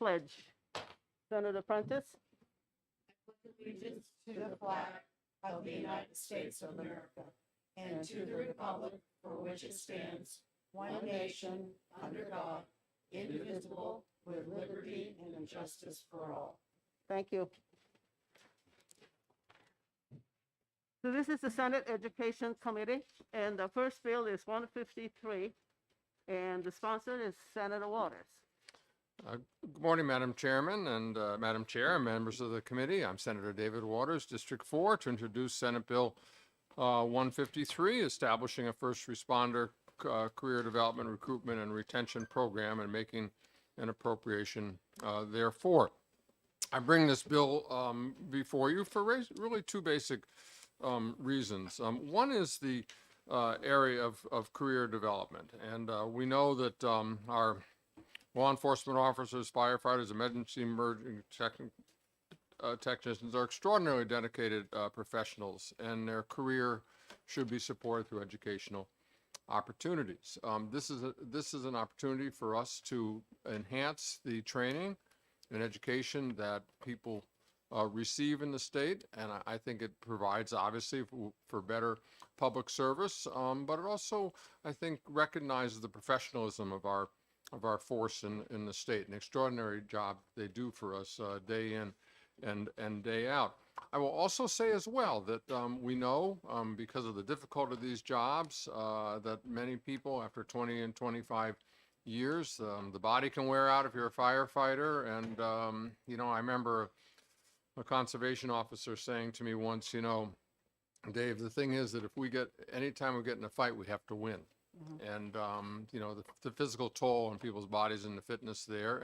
pledge. Senator Prentice? Allegiance to the flag of the United States of America and to the republic for which it stands, one nation, under God, indivisible, with liberty and justice for all. Thank you. So this is the Senate Education Committee, and the first bill is 153, and the sponsor is Senator Waters. Good morning, Madam Chairman and Madam Chair and members of the committee. I'm Senator David Waters, District 4, to introduce Senate Bill 153, establishing a first responder career development, recruitment, and retention program and making an appropriation therefore. I bring this bill before you for really two basic reasons. One is the area of career development, and we know that our law enforcement officers, firefighters, emergency technicians are extraordinarily dedicated professionals, and their career should be supported through educational opportunities. This is an opportunity for us to enhance the training and education that people receive in the state, and I think it provides, obviously, for better public service, but it also, I think, recognizes the professionalism of our force in the state, an extraordinary job they do for us day in and day out. I will also say as well that we know, because of the difficulty of these jobs, that many people after 20 and 25 years, the body can wear out if you're a firefighter. And, I remember a conservation officer saying to me once, Dave, the thing is that anytime we get in a fight, we have to win. And, the physical toll on people's bodies and the fitness there.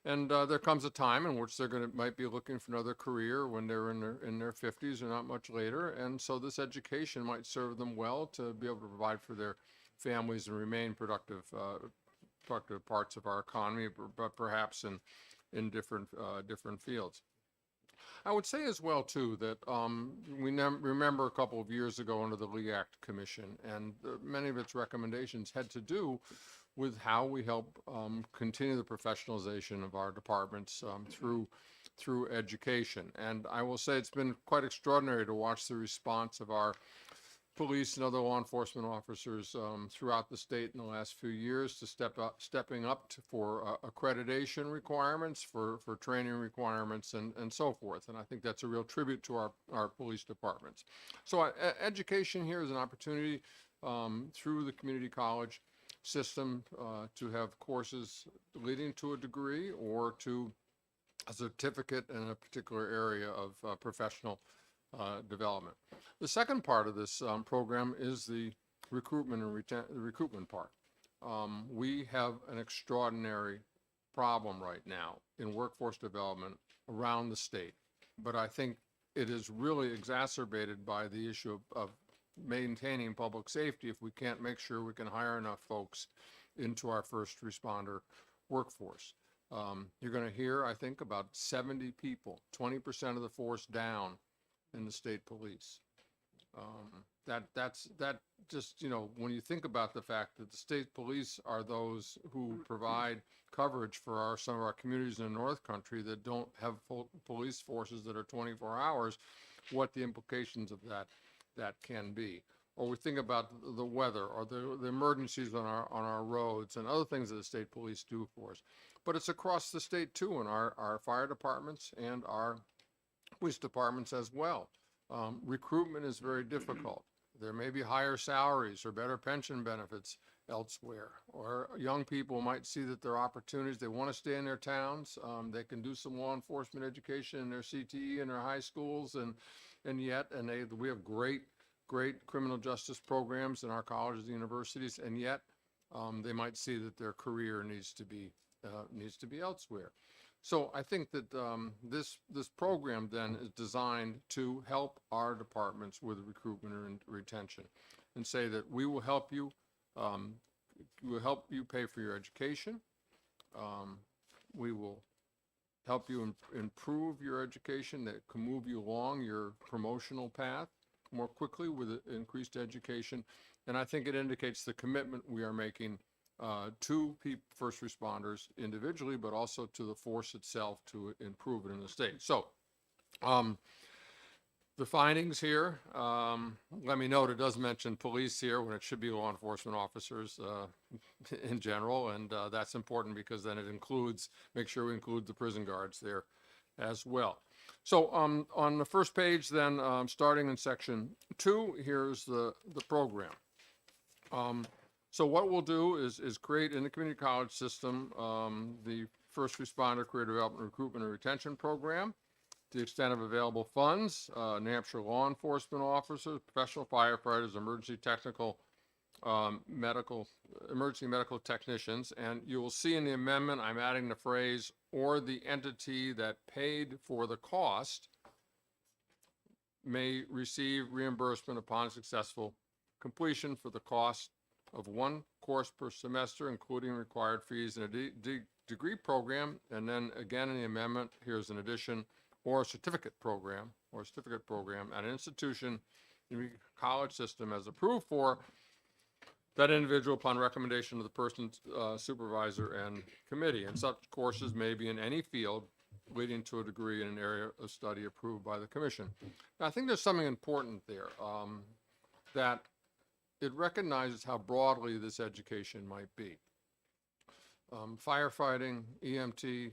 And there comes a time in which might be looking for another career when they're in their 50s or not much later. And so this education might serve them well to be able to provide for their families and remain productive parts of our economy, but perhaps in different fields. I would say as well, too, that we remember a couple of years ago under the Lee Act Commission, and many of its recommendations had to do with how we help continue the professionalization of our departments through education. And I will say it's been quite extraordinary to watch the response of our police and other law enforcement officers throughout the state in the last few years to stepping up for accreditation requirements, for training requirements, and so forth. And I think that's a real tribute to our police departments. So education here is an opportunity through the community college system to have courses leading to a degree or to a certificate in a particular area of professional development. The second part of this program is the recruitment and recruitment part. We have an extraordinary problem right now in workforce development around the state, but I think it is really exacerbated by the issue of maintaining public safety if we can't make sure we can hire enough folks into our first responder workforce. You're going to hear, I think, about 70 people, 20% of the force down in the state police. That just, when you think about the fact that the state police are those who provide coverage for some of our communities in the North Country that don't have full police forces that are 24 hours, what the implications of that can be. Or we think about the weather or the emergencies on our roads and other things that the state police do for us. But it's across the state too, in our fire departments and our police departments as well. Recruitment is very difficult. There may be higher salaries or better pension benefits elsewhere, or young people might see that there are opportunities. They want to stay in their towns. They can do some law enforcement education in their CTE and their high schools, and we have great criminal justice programs in our colleges and universities, and yet they might see that their career needs to be elsewhere. So I think that this program then is designed to help our departments with recruitment and retention, and say that we will help you. We will help you pay for your education. We will help you improve your education that can move you along your promotional path more quickly with increased education. And I think it indicates the commitment we are making to first responders individually, but also to the force itself to improve it in the state. So, the findings here, let me note, it does mention police here when it should be law enforcement officers in general, and that's important because then it includes, make sure we include the prison guards there as well. So on the first page then, starting in section 2, here's the program. So what we'll do is create in the community college system the First Responder Career Development Recruitment and Retention Program. To the extent of available funds, New Hampshire law enforcement officers, professional firefighters, emergency medical technicians, and you will see in the amendment, I'm adding the phrase, or the entity that paid for the cost may receive reimbursement upon successful completion for the cost of one course per semester, including required fees in a degree program. And then again in the amendment, here's an addition, or a certificate program, at an institution in the college system as approved for that individual upon recommendation of the person's supervisor and committee. And such courses may be in any field leading to a degree in an area of study approved by the commission. Now, I think there's something important there, that it recognizes how broadly this education might be. Firefighting, EMT,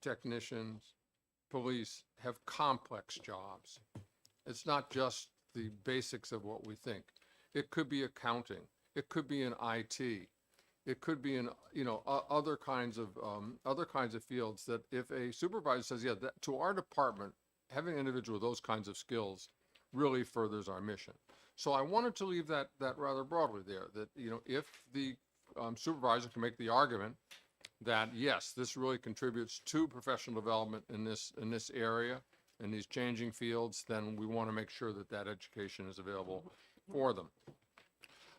technicians, police have complex jobs. It's not just the basics of what we think. It could be accounting. It could be in IT. It could be in, other kinds of fields that if a supervisor says, yeah, that, to our department, having an individual with those kinds of skills really furthers our mission. So I wanted to leave that rather broadly there, that, if the supervisor can make the argument that yes, this really contributes to professional development in this area, in these changing fields, then we want to make sure that that education is available for them.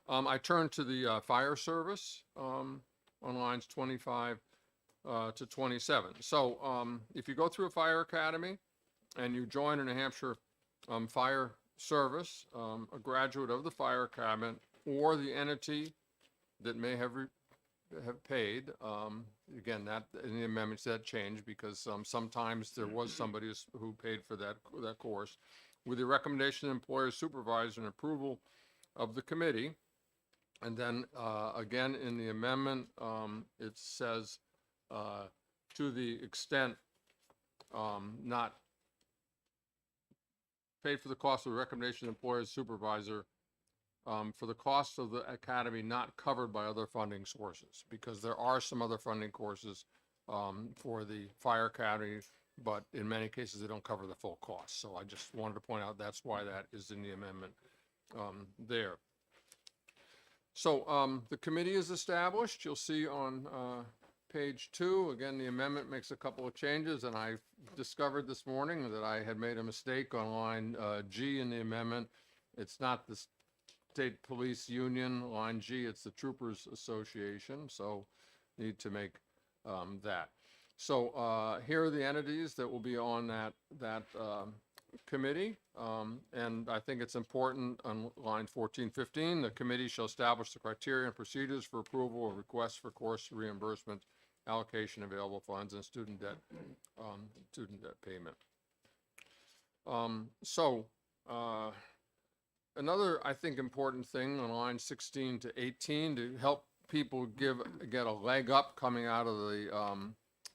I turn to the fire service on lines 25 to 27. So if you go through a fire academy and you join a New Hampshire fire service, a graduate of the fire academy or the entity that may have paid, again, that in the amendments that changed because sometimes there was somebody who paid for that course, with the recommendation of the employer's supervisor and approval of the committee. And then again in the amendment it says to the extent not paid for the cost of the recommendation of the employer's supervisor for the cost of the academy not covered by other funding sources, because there are some other funding courses for the fire academy, but in many cases they don't cover the full cost. So I just wanted to point out that's why that is in the amendment there. So the committee is established. You'll see on page 2, again, the amendment makes a couple of changes, and I discovered this morning that I had made a mistake on line G in the amendment. It's not the State Police Union, line G, it's the Troopers Association, so need to make that. So here are the entities that will be on that committee, and I think it's important on line 1415, the committee shall establish the criteria and procedures for approval of requests for course reimbursement, allocation of available funds, and student debt payment. Another, I think, important thing on line 16 to 18 to help people get a leg up coming out of the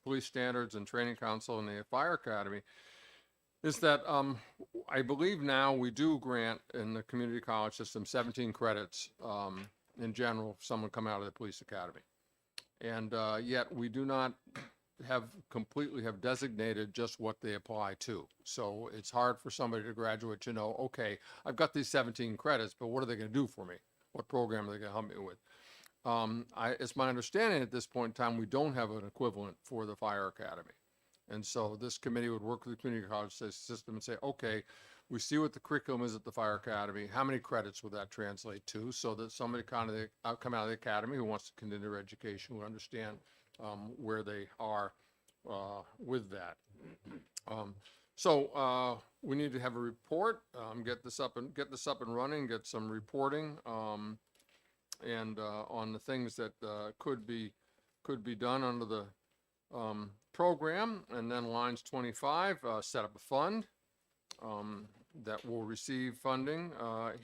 Police Standards and Training Council and the Fire Academy is that I believe now we do grant in the community college system 17 credits in general if someone come out of the police academy. And yet we do not completely have designated just what they apply to. So it's hard for somebody to graduate to know, okay, I've got these 17 credits, but what are they going to do for me? What program are they going to help me with? It's my understanding at this point in time, we don't have an equivalent for the fire academy. And so this committee would work with the community college system and say, okay, we see what the curriculum is at the fire academy. How many credits would that translate to? So that somebody come out of the academy who wants to continue their education would understand where they are with that. So we need to have a report, get this up and running, get some reporting. on the things that could be done under the program. And then lines 25, set up a fund that will receive funding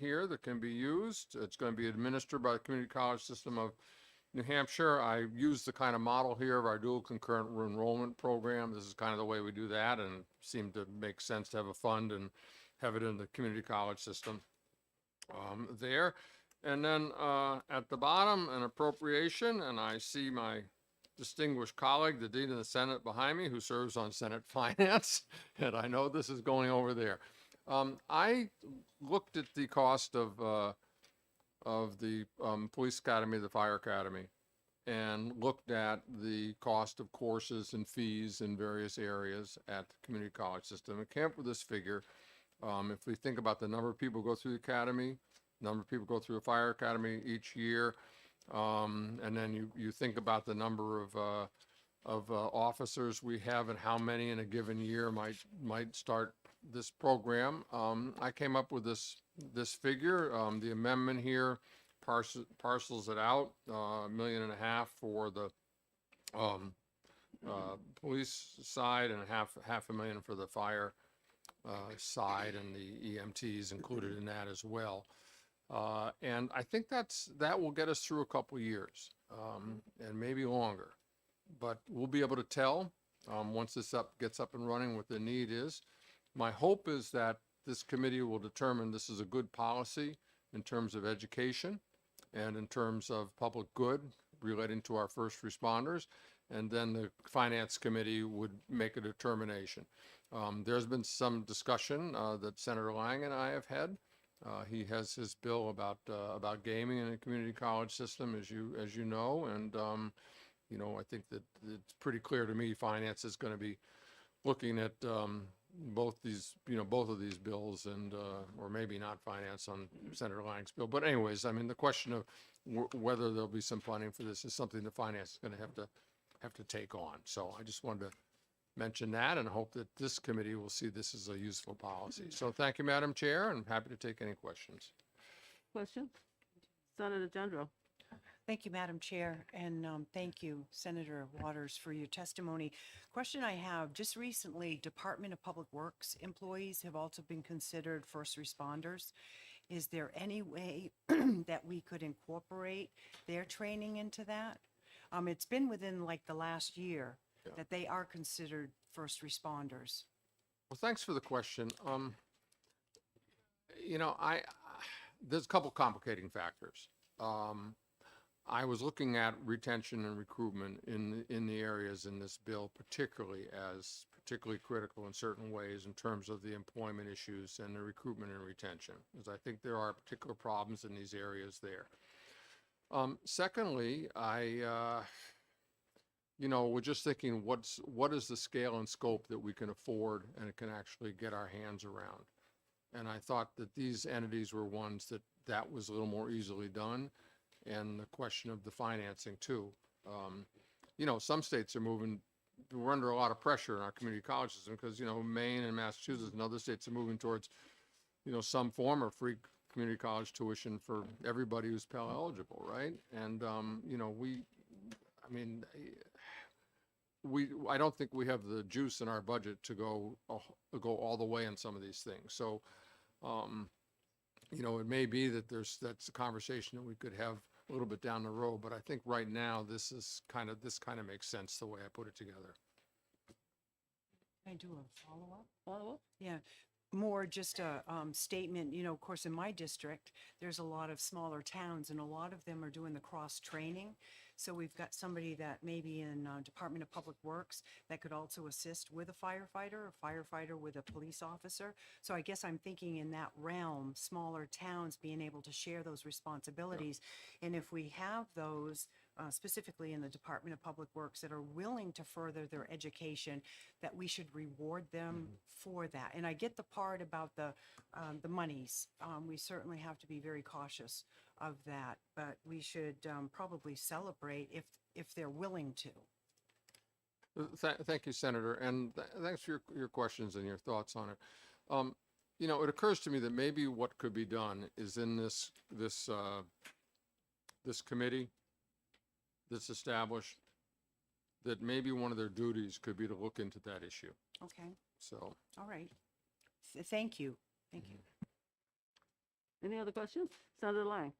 here that can be used. It's going to be administered by the Community College System of New Hampshire. I use the kind of model here of our dual concurrent enrollment program. This is kind of the way we do that, and it seemed to make sense to have a fund and have it in the community college system there. And then at the bottom, an appropriation, and I see my distinguished colleague, the Dean of the Senate behind me, who serves on Senate Finance, and I know this is going over there. I looked at the cost of the police academy, the fire academy, and looked at the cost of courses and fees in various areas at the community college system and came up with this figure. If we think about the number of people who go through the academy, number of people go through a fire academy each year, and then you think about the number of officers we have and how many in a given year might start this program. I came up with this figure. The amendment here parcels it out, $1.5 million for the police side and half a million for the fire side, and the EMTs included in that as well. And I think that will get us through a couple years, and maybe longer. But we'll be able to tell once this gets up and running what the need is. My hope is that this committee will determine this is a good policy in terms of education and in terms of public good relating to our first responders, and then the finance committee would make a determination. There's been some discussion that Senator Lang and I have had. He has his bill about gaming in the community college system, as you know, and you know, I think that it's pretty clear to me finance is going to be looking at both of these bills, and or maybe not finance on Senator Lang's bill. But anyways, I mean, the question of whether there'll be some funding for this is something the finance is going to have to take on. So I just wanted to mention that and hope that this committee will see this as a useful policy. So thank you, Madam Chair, and I'm happy to take any questions. Question? Senator Gendro. Thank you, Madam Chair, and thank you, Senator Waters, for your testimony. Question I have, just recently, Department of Public Works employees have also been considered first responders. Is there any way that we could incorporate their training into that? It's been within like the last year that they are considered first responders. Well, thanks for the question. You know, there's a couple complicating factors. I was looking at retention and recruitment in the areas in this bill, particularly critical in certain ways in terms of the employment issues and the recruitment and retention, because I think there are particular problems in these areas there. Secondly, you know, we're just thinking what is the scale and scope that we can afford and can actually get our hands around. And I thought that these entities were ones that was a little more easily done. And the question of the financing too. You know, some states we're under a lot of pressure in our community college system because, you know, Maine and Massachusetts and other states are moving towards, you know, some form of free community college tuition for everybody who's Pell eligible, right? And, you know, I don't think we have the juice in our budget to go all the way in some of these things. So, you know, it may be that that's a conversation that we could have a little bit down the road, but I think right now this kind of makes sense the way I put it together. Can I do a follow-up? Follow-up? Yeah, more just a statement. You know, of course, in my district, there's a lot of smaller towns, and a lot of them are doing the cross-training. So we've got somebody that maybe in Department of Public Works that could also assist with a firefighter with a police officer. So I guess I'm thinking in that realm, smaller towns being able to share those responsibilities. Yeah. And if we have those, specifically in the Department of Public Works, that are willing to further their education, that we should reward them for that. And I get the part about the monies. We certainly have to be very cautious of that, but we should probably celebrate if they're willing to. Thank you, Senator, and thanks for your questions and your thoughts on it. You know, it occurs to me that maybe what could be done is in this this committee that's established, that maybe one of their duties could be to look into that issue. Okay, So, all right. Thank you. Thank you. Any other questions? Senator Lang?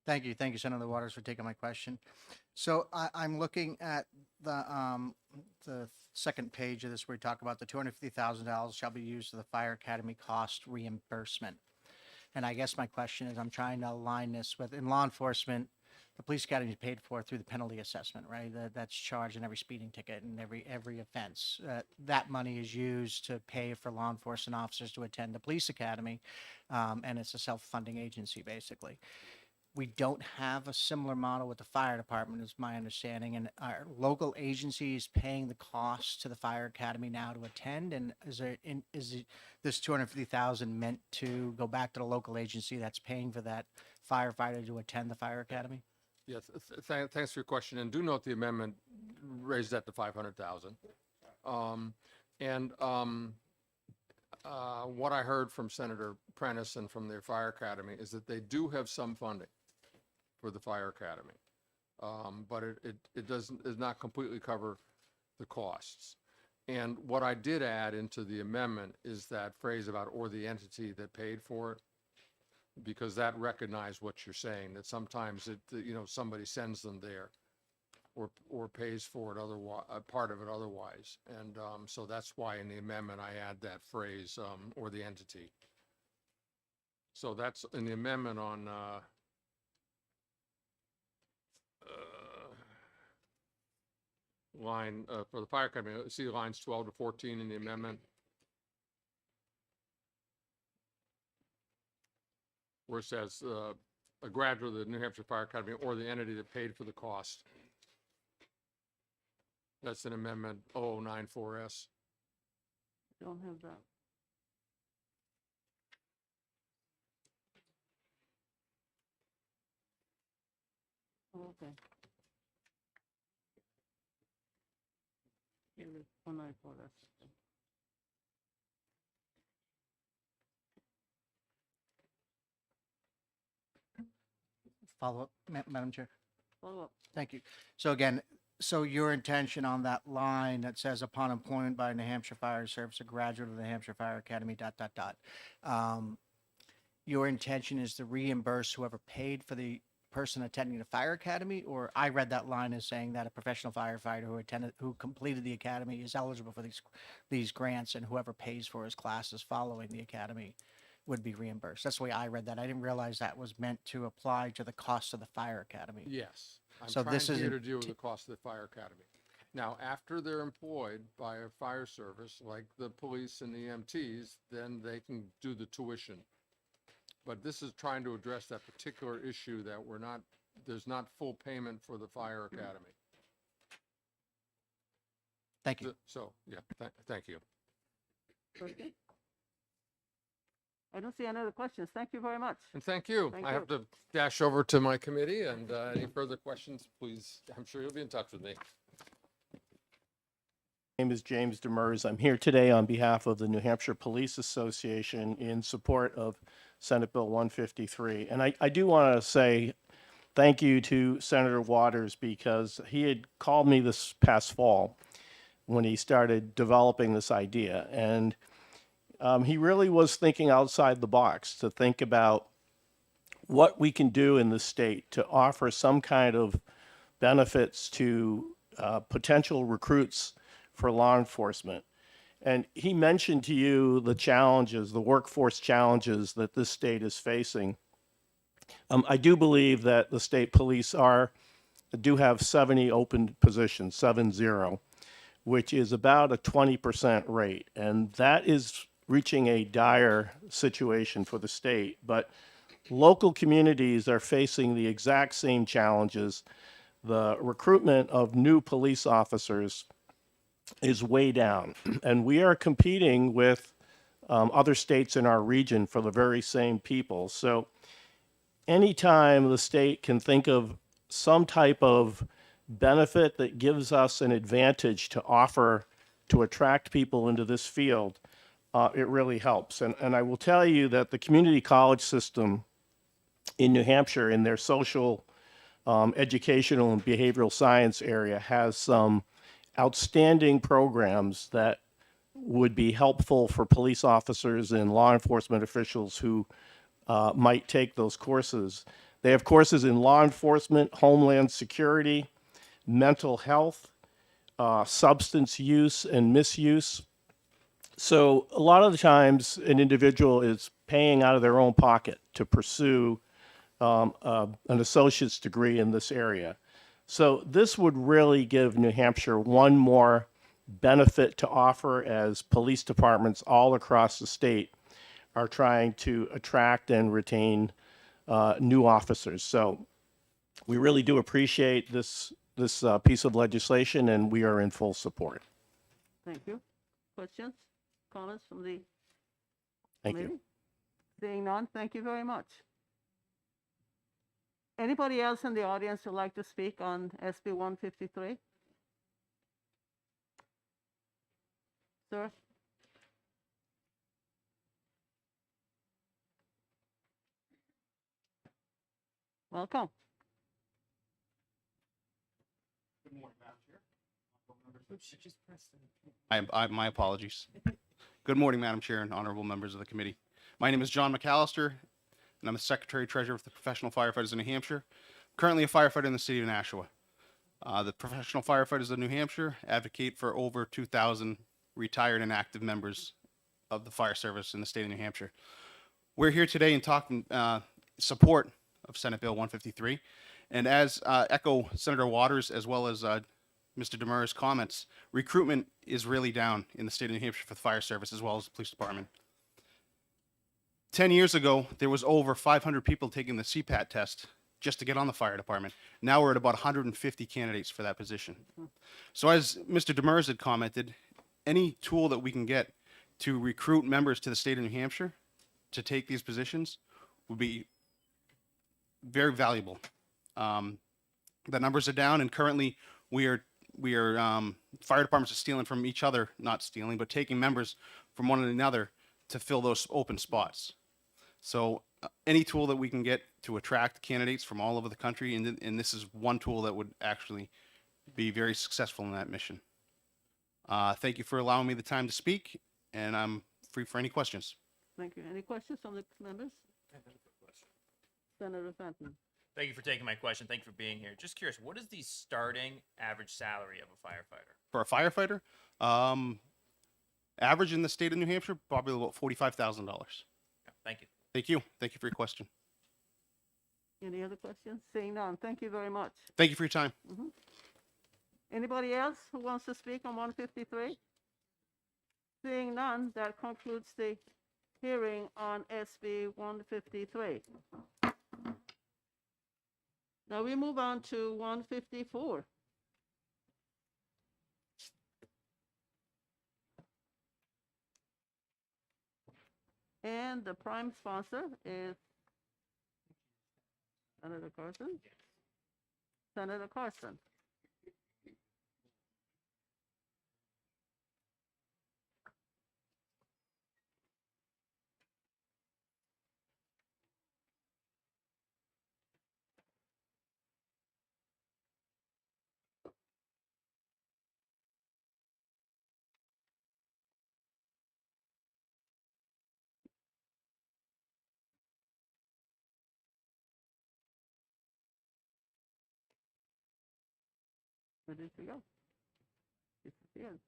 Thank you. Thank you, Senator Waters, for taking my question. So I'm looking at the second page of this where we talk about the $250,000 shall be used for the fire academy cost reimbursement. And I guess my question is, I'm trying to align this with, in law enforcement, the police academy is paid for through the penalty assessment, right? That's charged in every speeding ticket and every offense. That money is used to pay for law enforcement officers to attend the police academy, and it's a self-funding agency, basically. We don't have a similar model with the fire department, is my understanding, and our local agencies paying the cost to the fire academy now to attend, and is this 250,000 meant to go back to the local agency that's paying for that firefighter to attend the fire academy? yes, thanks for your question. And do note the amendment raised that to 500,000. What I heard from Senator Prentice and from their fire academy is that they do have some funding for the fire academy. But it does not completely cover the costs. And what I did add into the amendment is that phrase about "or the entity that paid for it," because that recognized what you're saying, that sometimes somebody sends them there or pays for it otherwise, part of it otherwise. And so that's why in the amendment I add that phrase, "or the entity." So that's in the amendment on line for the fire company. See lines 12 to 14 in the amendment, where it says a graduate of the New Hampshire Fire Academy or the entity that paid for the cost. That's an amendment 0094S. Don't have that. Okay. Here it is, 194, that's. Follow up, Madam Chair? Follow up. Thank you. So again, so your intention on that line that says upon employment by New Hampshire Fire Service, a graduate of the Hampshire Fire Academy, ... Your intention is to reimburse whoever paid for the person attending the fire academy? Or I read that line as saying that a professional firefighter who completed the academy is eligible for these grants, and whoever pays for his classes following the academy would be reimbursed. That's the way I read that. I didn't realize that was meant to apply to the cost of the fire academy. Yes. I'm So trying this is here in to deal with the cost of the fire academy. Now, after they're employed by a fire service, like the police and the EMTs, then they can do the tuition. But this is trying to address that particular issue that there's not full payment for the fire academy. Thank you. So, yeah, thank you. Okay. I don't see any other questions. Thank you very much. And thank you. Thank I have to dash over to my committee, and any further questions, please, I'm sure you'll be in touch with me. My name is James Demers. I'm here today on behalf of the New Hampshire Police Association in support of Senate Bill 153. And I do want to say thank you to Senator Waters, because he had called me this past fall when he started developing this idea. And he really was thinking outside the box to think about what we can do in the state to offer some kind of benefits to potential recruits for law enforcement. And he mentioned to you the challenges, the workforce challenges that this state is facing. I do believe that the state police do have 70 open positions, 70, which is about a 20% rate. And that is reaching a dire situation for the state. But local communities are facing the exact same challenges. The recruitment of new police officers is way down, and we are competing with other states in our region for the very same people. So anytime the state can think of some type of benefit that gives us an advantage to offer to attract people into this field, it really helps. And I will tell you that the community college system in New Hampshire, in their social educational and behavioral science area has some outstanding programs that would be helpful for police officers and law enforcement officials who might take those courses. They have courses in law enforcement, homeland security, mental health, substance use and misuse. So a lot of the times an individual is paying out of their own pocket to pursue an associate's degree in this area. So this would really give New Hampshire one more benefit to offer as police departments all across the state are trying to attract and retain new officers. So we really do appreciate this piece of legislation, and we are in full support. Thank you. Questions, comments from the Thank you. committee? Seeing none, thank you very much. Anybody else in the audience who'd like to speak on SB 153? Sir? Welcome. My apologies. Good morning, Madam Chair and honorable members of the committee. My name is John McAllister, and I'm the Secretary Treasurer of the Professional Firefighters of New Hampshire. Currently a firefighter in the city of Nashua. The Professional Firefighters of New Hampshire advocate for over 2,000 retired and active members of the fire service in the state of New Hampshire. We're here today and talking support of Senate Bill 153. And as echo Senator Waters as well as Mr. Demers' comments, recruitment is really down in the state of New Hampshire for the fire service as well as the police department. 10 years ago, there was over 500 people taking the CPAT test just to get on the fire department. Now we're at about 150 candidates for that position. So as Mr. Demers had commented, any tool that we can get to recruit members to the state of New Hampshire to take these positions would be very valuable. The numbers are down, and currently we are fire departments are stealing from each other, not stealing, but taking members from one another to fill those open spots. So any tool that we can get to attract candidates from all over the country, and this is one tool that would actually be very successful in that mission. Thank you for allowing me the time to speak, and I'm free for any questions. Thank you. Any questions from the members? Senator Fenton. Thank you for taking my question. Thank you for being here. Just curious, what is the starting average salary of a firefighter? For a firefighter, average in the state of New Hampshire, probably about $45,000. Thank you. Thank you. Thank you for your question. Any other questions? Seeing none, thank you very much. Thank you for your time. Anybody else who wants to speak on 153? Seeing none, that concludes the hearing on SB 153. Now we move on to 154. And the prime sponsor is Senator Carson. Senator Carson. Where did she go? Disappeared.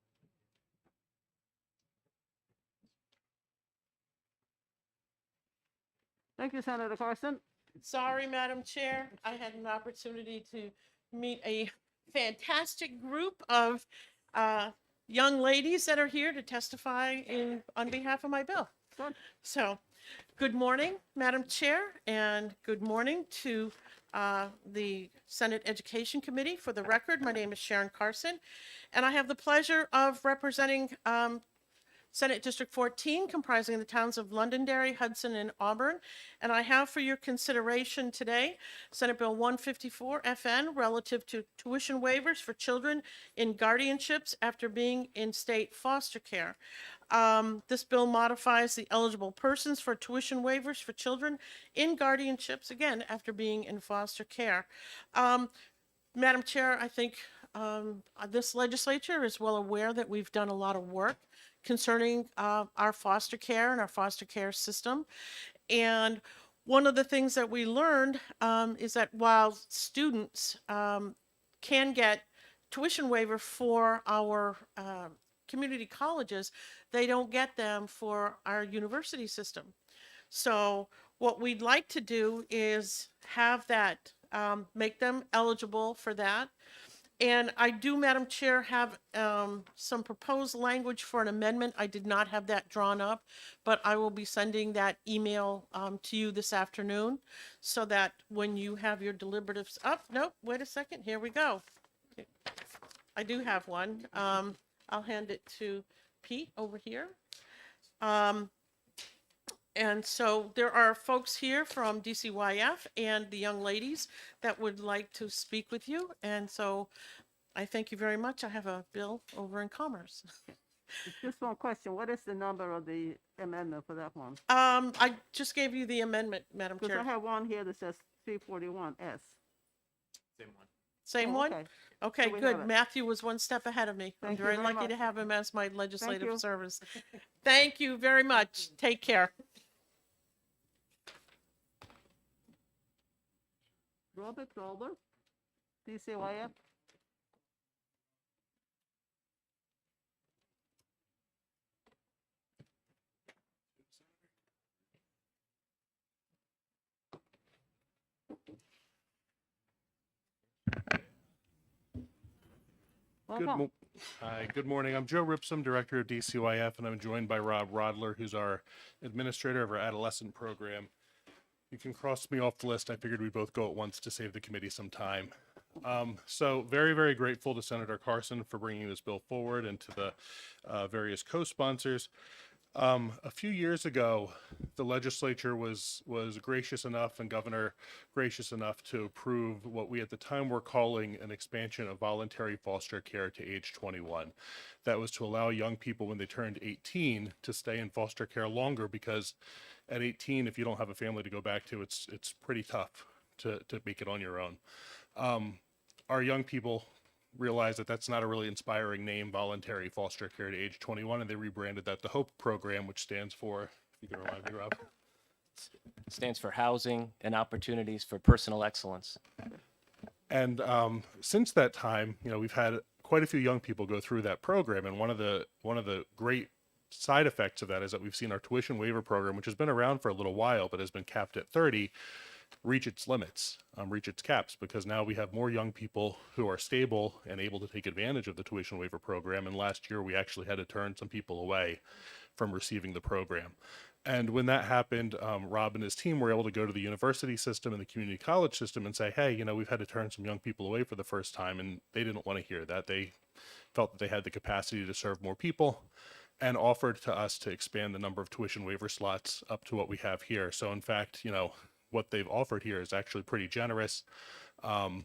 Thank you, Senator Carson. Sorry, Madam Chair, I had an opportunity to meet a fantastic group of young ladies that are here to testify on behalf of my bill. Good. So, good morning, Madam Chair, and good morning to the Senate Education Committee. For the record, my name is Sharon Carson, and I have the pleasure of representing Senate District 14, comprising the towns of Londonderry, Hudson, and Auburn. And I have for your consideration today Senate Bill 154 FN relative to tuition waivers for children in guardianships after being in state foster care. This bill modifies the eligible persons for tuition waivers for children in guardianships, again, after being in foster care. Madam Chair, I think this legislature is well aware that we've done a lot of work concerning our foster care and our foster care system. And one of the things that we learned is that while students can get tuition waiver for our community colleges, they don't get them for our university system. So what we'd like to do is have that, make them eligible for that. And I do, Madam Chair, have some proposed language for an amendment. I did not have that drawn up, but I will be sending that email to you this afternoon so that when you have your deliberatives up, nope, wait a second, here we go. I do have one. I'll hand it to Pete over here. And so there are folks here from DCYF and the young ladies that would like to speak with you. And so I thank you very much. I have a bill over in Commerce. Just one question. What is the number of the amendment for that one? I just gave you the amendment, Madam Because I Chair. have one here that says 341S. Same one. Same Oh, one? okay. Okay, So we have good. it. Matthew was one step ahead of me. I'm Thank you very very lucky to much. have him as my legislative you. service. Thank you very much. Take care. Robert Goldberg, DCYF. Welcome. Hi, good morning. I'm Joe Ripsum, Director of DCYF, and I'm joined by Rob Rodler, who's our Administrator of our Adolescent Program. You can cross me off the list. I figured we'd both go at once to save the committee some time. So very, very grateful to Senator Carson for bringing this bill forward and to the various co-sponsors. A few years ago, the legislature was gracious enough and Governor gracious enough to approve what we at the time were calling an expansion of voluntary foster care to age 21. That was to allow young people when they turned 18 to stay in foster care longer, because at 18, if you don't have a family to go back to, it's pretty tough to make it on your own. Our young people realized that that's not a really inspiring name, voluntary foster care to age 21, and they rebranded that the HOPE program, which stands for, if you can remind me, Rob. Stands for Housing and Opportunities for Personal Excellence. And since that time, we've had quite a few young people go through that program, and one of the great side effects of that is that we've seen our tuition waiver program, which has been around for a little while but has been capped at 30, reach its limits, reach its caps, because now we have more young people who are stable and able to take advantage of the tuition waiver program. And last year we actually had to turn some people away from receiving the program. And when that happened, Rob and his team were able to go to the university system and the community college system and say, hey, we've had to turn some young people away for the first time. And they didn't want to hear that. They felt that they had the capacity to serve more people, and offered to us to expand the number of tuition waiver slots up to what we have here. So in fact, what they've offered here is actually pretty generous. And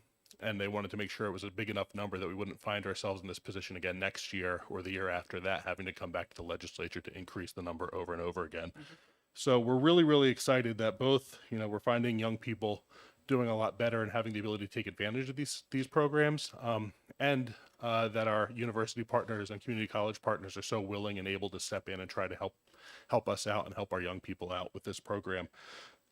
they wanted to make sure it was a big enough number that we wouldn't find ourselves in this position again next year or the year after that, having to come back to the legislature to increase the number over and over again. So we're really, really excited that both, we're finding young people doing a lot better and having the ability to take advantage of these programs, and that our university partners and community college partners are so willing and able to step in and try to help us out and help our young people out with this program.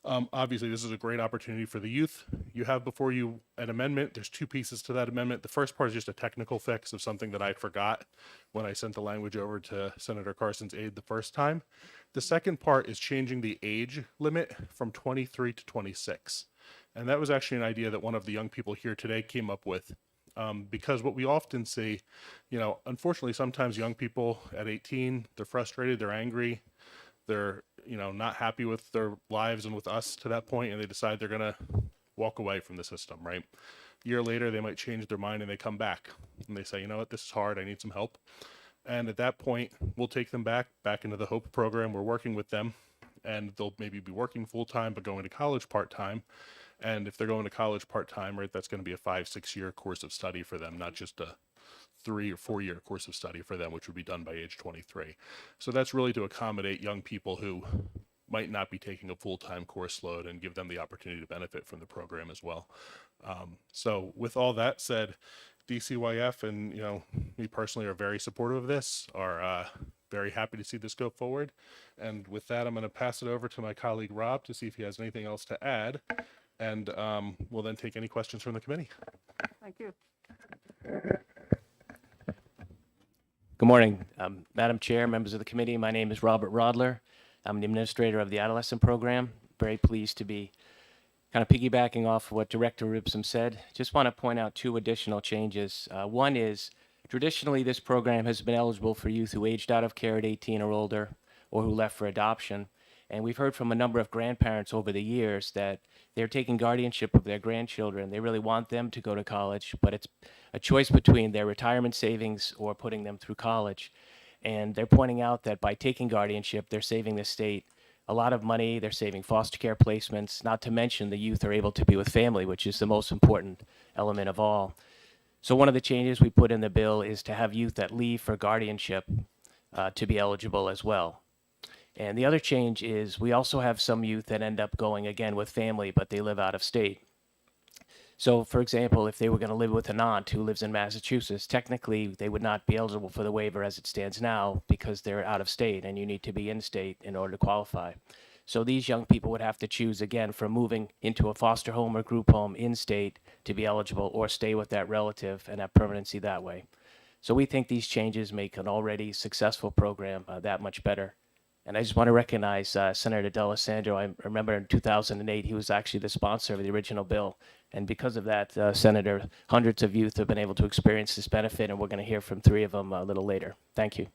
Obviously, this is a great opportunity for the youth. You have before you an amendment. There's two pieces to that amendment. The first part is just a technical fix of something that I forgot when I sent the language over to Senator Carson's aide the first time. The second part is changing the age limit from 23 to 26. And that was actually an idea that one of the young people here today came up with. Because what we often see, unfortunately, sometimes young people at 18, they're frustrated, they're angry, they're, not happy with their lives and with us to that point, and they decide they're going to walk away from the system, right? A year later, they might change their mind and they come back and they say, you know what, this is hard, I need some help. And at that point, we'll take them back into the Hope program. We're working with them, and they'll maybe be working full-time but going to college part-time. And if they're going to college part-time, right, that's going to be a 5-6 year course of study for them, not just a 3 or 4 year course of study for them, which would be done by age 23. So that's really to accommodate young people who might not be taking a full-time course load and give them the opportunity to benefit from the program as well. So with all that said, DCYF and, you know, me personally are very supportive of this, are very happy to see this go forward. And with that, I'm going to pass it over to my colleague Rob to see if he has anything else to add. And we'll then take any questions from the committee. Thank you. Good morning, Madam Chair, members of the committee. My name is Robert Rodler. I'm the administrator of the adolescent program. Very pleased to be kind of piggybacking off what Director Ribson said. Just want to point out 2 additional changes. One is traditionally this program has been eligible for youth who aged out of care at 18 or older or who left for adoption. And we've heard from a number of grandparents over the years that they're taking guardianship of their grandchildren. They really want them to go to college, but it's a choice between their retirement savings or putting them through college. And they're pointing out that by taking guardianship, they're saving the state a lot of money. They're saving foster care placements, not to mention the youth are able to be with family, which is the most important element of all. So one of the changes we put in the bill is to have youth that leave for guardianship to be eligible as well. And the other change is we also have some youth that end up going again with family, but they live out of state. So, for example, if they were going to live with an aunt who lives in Massachusetts, technically they would not be eligible for the waiver as it stands now because they're out of state and you need to be in state in order to qualify. So these young people would have to choose again from moving into a foster home or group home in state to be eligible or stay with that relative and have permanency that way. So we think these changes make an already successful program that much better. And I just want to recognize Senator D'Alessandro. I remember in 2008, he was actually the sponsor of the original bill. And because of that, Senator, hundreds of youth have been able to experience this benefit, and we're going to hear from 3 of them a little later. Thank you.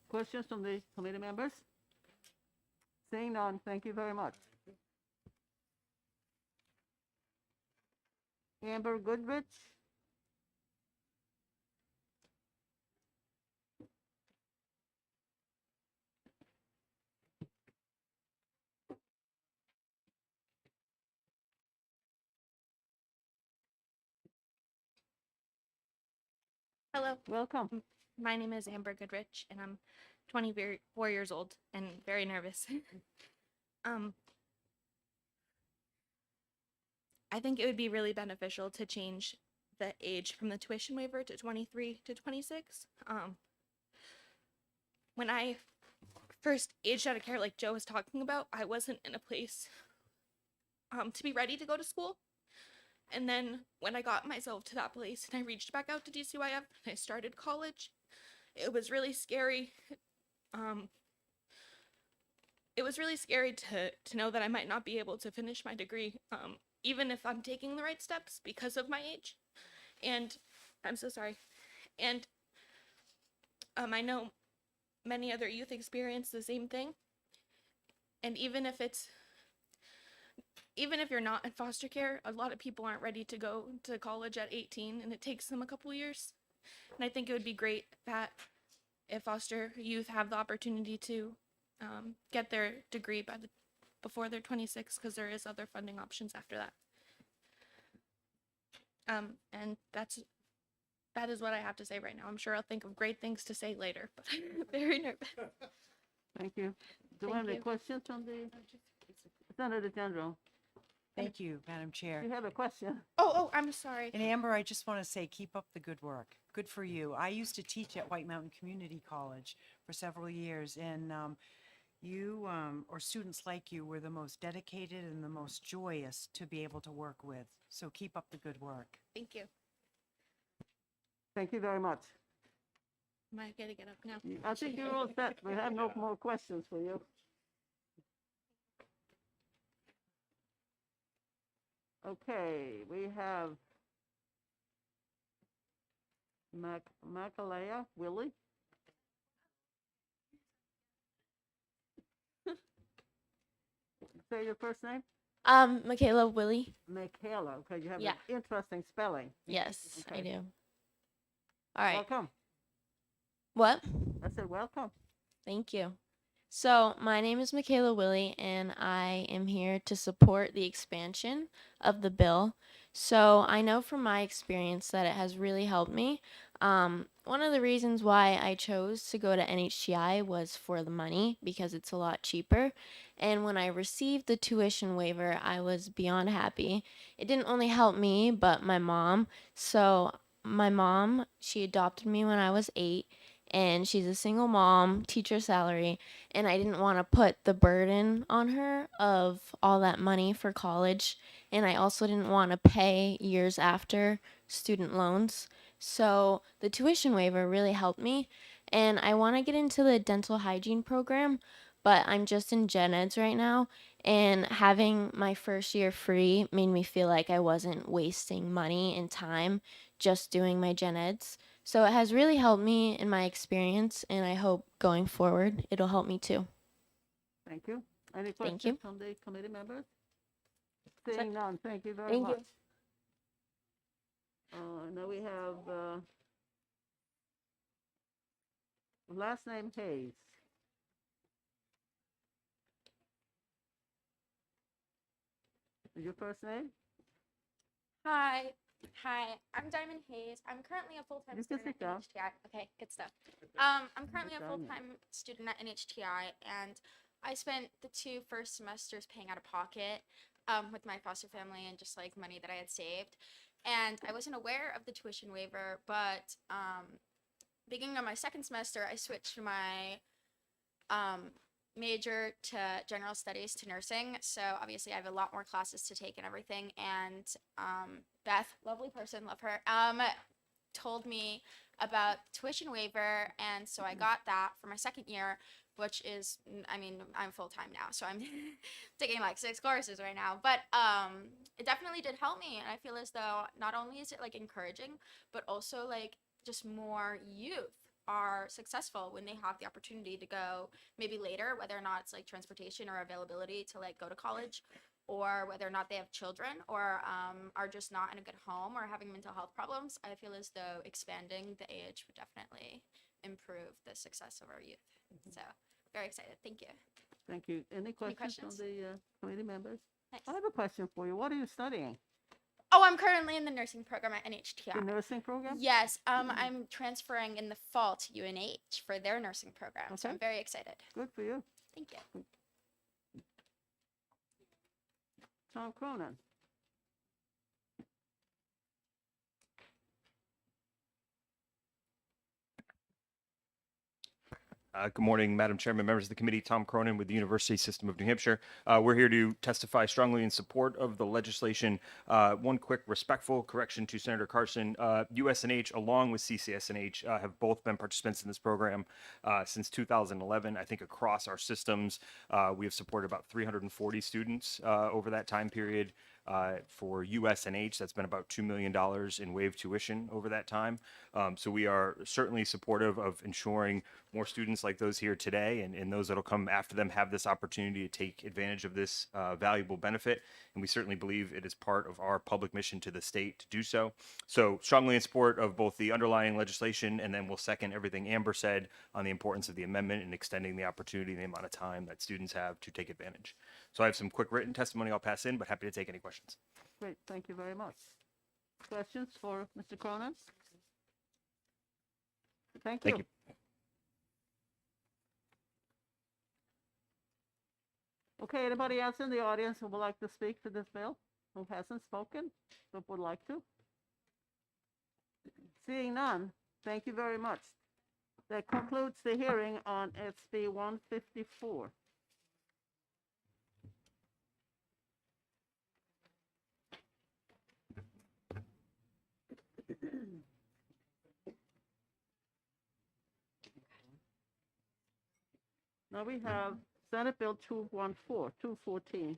Questions from the committee members? Seeing none, thank you very much. Amber Goodrich? Hello, Welcome. my name is Amber Goodrich, and I'm 24 years old and very nervous. I think it would be really beneficial to change the age from the tuition waiver to 23 to 26. When I first aged out of care, like Joe was talking about, I wasn't in a place to be ready to go to school. And then when I got myself to that place and I reached back out to DCYF and I started college, it was really scary. It was really scary to know that I might not be able to finish my degree, even if I'm taking the right steps because of my age. And I'm so sorry. And I know many other youth experience the same thing. And even if you're not in foster care, a lot of people aren't ready to go to college at 18, and it takes them a couple years. And I think it would be great that if foster youth have the opportunity to get their degree before they're 26, because there is other funding options after that. And that is what I have to say right now. I'm sure I'll think of great things to say later, but I'm very nervous. Thank you. Do we have Thank any you. questions from the Senator General? Thank you, Madam Chair. You have a question? Oh, I'm sorry. And Amber, I just want to say, keep up the good work. Good for you. I used to teach at White Mountain Community College for several years, and you, or students like you, were the most dedicated and the most joyous to be able to work with. So keep up the good work. Thank you. Thank you very much. Am I gonna get up now? I think you're all set. We have no more questions for you. Okay, we have Makalea Willie. Say your first name? Michaela Willie. Michaela, okay, you have Yeah. an interesting spelling. Yes, I Okay. do. All right. Welcome. What? I said, welcome. Thank you. So, my name is Michaela Willie, and I am here to support the expansion of the bill. So, I know from my experience that it has really helped me. One of the reasons why I chose to go to NHTI was for the money because it's a lot cheaper. And when I received the tuition waiver, I was beyond happy. It didn't only help me, but my mom. So, my mom, she adopted me when I was 8, and she's a single mom, teacher salary, and I didn't want to put the burden on her of all that money for college, and I also didn't want to pay years after student loans. So the tuition waiver really helped me, and I want to get into the dental hygiene program, but I'm just in gen eds right now, and having my first year free made me feel like I wasn't wasting money and time just doing my gen eds. So it has really helped me in my experience, and I hope going forward it'll help me too. Thank you. Any Thank you. questions from the committee members? Seeing none, thank you very Thank you. much. Now we have, last name Hayes. Is your first name? Hi. Hi. I'm Diamond Hayes. I'm currently a full-time You can student sit at down. NHTI. Okay, good stuff. I'm currently a Sit down, yeah. full-time student at NHTI, and I spent the 2 first semesters paying out of pocket with my foster family and just like money that I had saved. And I wasn't aware of the tuition waiver, but beginning of my second semester, I switched my major to general studies to nursing. So obviously I have a lot more classes to take and everything. And Beth, lovely person, love her, told me about tuition waiver. And so I got that for my second year, which is, I mean, I'm full-time now, so I'm taking like 6 courses right now. But it definitely did help me. And I feel as though not only is it like encouraging, but also like just more youth are successful when they have the opportunity to go maybe later, whether or not it's like transportation or availability to like go to college, or whether or not they have children or are just not in a good home or having mental health problems. I feel as though expanding the age would definitely improve the success of our youth. So very excited. Thank you. Thank you. Any questions from questions? the committee members? Thanks. I have a question for you. What are you studying? Oh, I'm currently in the nursing program at NHTI. The nursing program? Yes, I'm transferring in the fall to UNH for their nursing program, so Okay. I'm very excited. Good for you. Thank you. Tom Cronin. Good morning, Madam Chairman, members of the committee. Tom Cronin with the University System of New Hampshire. We're here to testify strongly in support of the legislation. One quick respectful correction to Senator Carson. USNH along with CCSNH have both been participants in this program since 2011. I think across our systems, we have supported about 340 students over that time period. For USNH, that's been about $2 million in waived tuition over that time. So we are certainly supportive of ensuring more students like those here today and those that'll come after them have this opportunity to take advantage of this valuable benefit. And we certainly believe it is part of our public mission to the state to do so. So strongly in support of both the underlying legislation, and then we'll second everything Amber said on the importance of the amendment and extending the opportunity and the amount of time that students have to take advantage. So I have some quick written testimony I'll pass in, but happy to take any questions. Great, thank you very much. Questions for Mr. Cronin? Thank you. Thank you. Okay, anybody else in the audience who would like to speak to this bill, who hasn't spoken, but would like to? Seeing none, thank you very much. That concludes the hearing on SB 154. Now we have Senate Bill 214.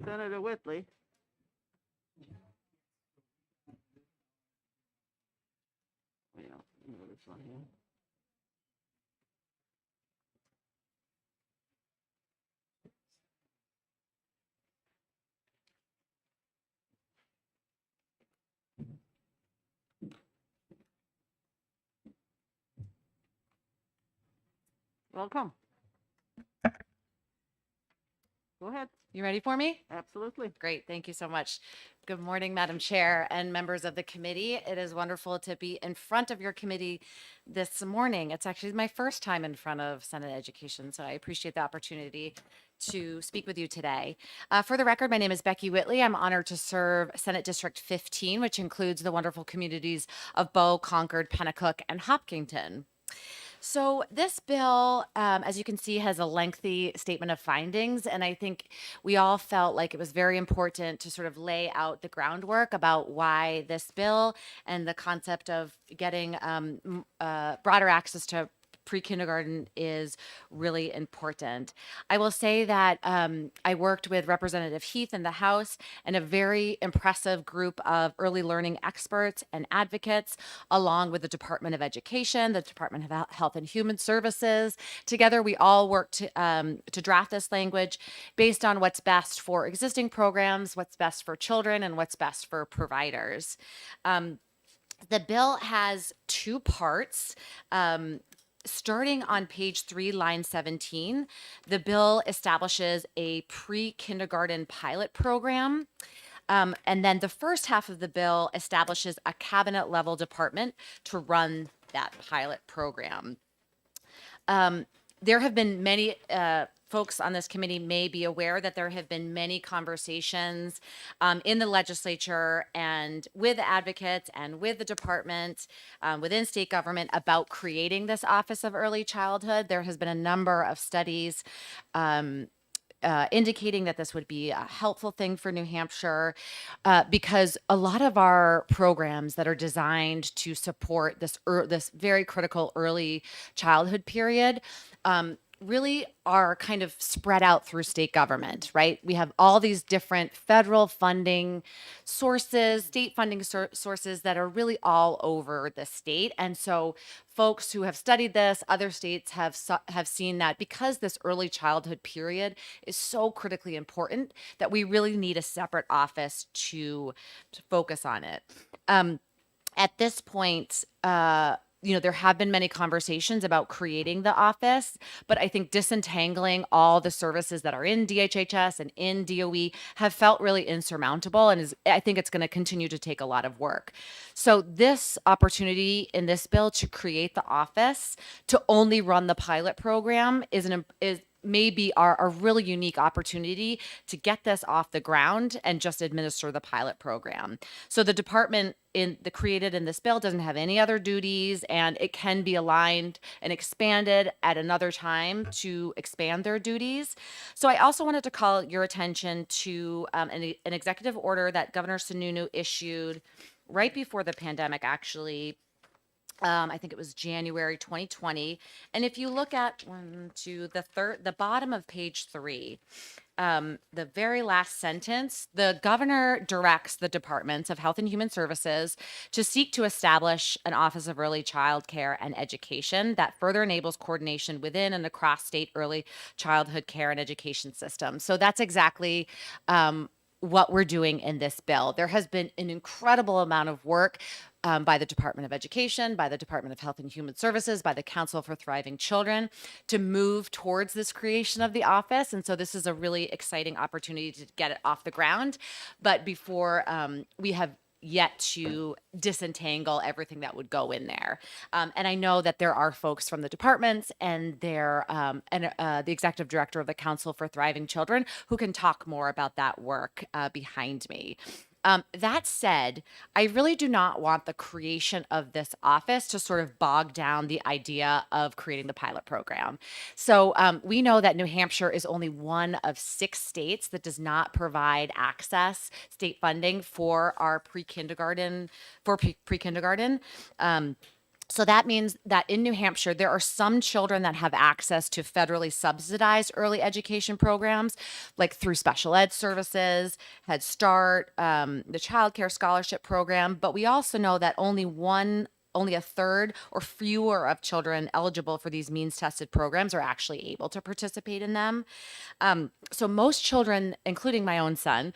Senator Whitley. Yeah, this one here. Welcome. Go ahead. You ready for me? Absolutely. Great, thank you so much. Good morning, Madam Chair and members of the committee. It is wonderful to be in front of your committee this morning. It's actually my first time in front of Senate Education, so I appreciate the opportunity to speak with you today. For the record, my name is Becky Whitley. I'm honored to serve Senate District 15, which includes the wonderful communities of Bow, Concord, Pennacook, and Hopkinton. So this bill, as you can see, has a lengthy statement of findings, and I think we all felt like it was very important to sort of lay out the groundwork about why this bill and the concept of getting broader access to pre-kindergarten is really important. I will say that I worked with Representative Heath in the House and a very impressive group of early learning experts and advocates, along with the Department of Education, the Department of Health and Human Services. Together, we all worked to draft this language based on what's best for existing programs, what's best for children, and what's best for providers. The bill has two parts. Starting on page 3, line 17, the bill establishes a pre-kindergarten pilot program. And then the first half of the bill establishes a cabinet level department to run that pilot program. There have been many folks on this committee may be aware that there have been many conversations in the legislature and with advocates and with the department within state government about creating this Office of Early Childhood. There has been a number of studies indicating that this would be a helpful thing for New Hampshire because a lot of our programs that are designed to support this very critical early childhood period really are kind of spread out through state government, right? We have all these different federal funding sources, state funding sources that are really all over the state. And so folks who have studied this, other states have seen that because this early childhood period is so critically important that we really need a separate office to focus on it. At this point, there have been many conversations about creating the office, but I think disentangling all the services that are in DHHS and in DOE have felt really insurmountable, and I think it's going to continue to take a lot of work. So this opportunity in this bill to create the office to only run the pilot program is maybe a really unique opportunity to get this off the ground and just administer the pilot program. So the department created in this bill doesn't have any other duties, and it can be aligned and expanded at another time to expand their duties. So I also wanted to call your attention to an executive order that Governor Sununu issued right before the pandemic, actually. I think it was January 2020. And if you look at the bottom of page 3, the very last sentence, the governor directs the departments of Health and Human Services to seek to establish an Office of Early Child Care and Education that further enables coordination within and across state early childhood care and education systems. So that's exactly what we're doing in this bill. There has been an incredible amount of work by the Department of Education, by the Department of Health and Human Services, by the Council for Thriving Children to move towards this creation of the office. And so this is a really exciting opportunity to get it off the ground. But before we have yet to disentangle everything that would go in there. And I know that there are folks from the departments and the executive director of the Council for Thriving Children who can talk more about that work behind me. That said, I really do not want the creation of this office to sort of bog down the idea of creating the pilot program. So we know that New Hampshire is only one of 6 states that does not provide access, state funding for our pre-kindergarten. So that means that in New Hampshire, there are some children that have access to federally subsidized early education programs, like through special ed services, Head Start, the Child Care Scholarship Program. But we also know that only a third or fewer of children eligible for these means-tested programs are actually able to participate in them. So most children, including my own son,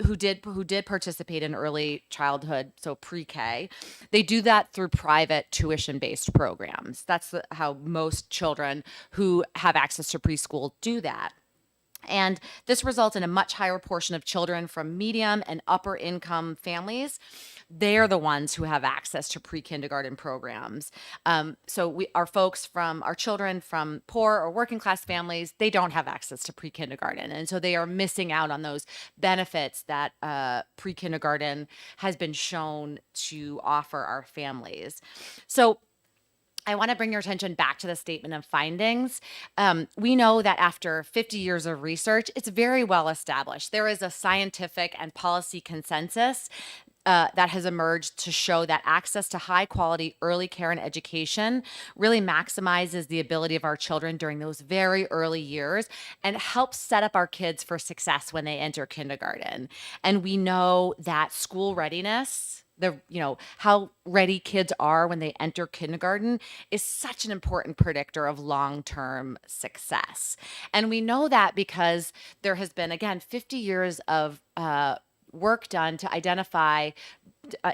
who did participate in early childhood, so pre-K, they do that through private tuition-based programs. That's how most children who have access to preschool do that. And this results in a much higher portion of children from medium and upper income families. They're the ones who have access to pre-kindergarten programs. So our children from poor or working class families, they don't have access to pre-kindergarten. And so they are missing out on those benefits that pre-kindergarten has been shown to offer our families. So I want to bring your attention back to the statement of findings. We know that after 50 years of research, it's very well established. There is a scientific and policy consensus that has emerged to show that access to high quality early care and education really maximizes the ability of our children during those very early years and helps set up our kids for success when they enter kindergarten. And we know that school readiness, how ready kids are when they enter kindergarten, is such an important predictor of long-term success. And we know that because there has been, again, 50 years of work done to identify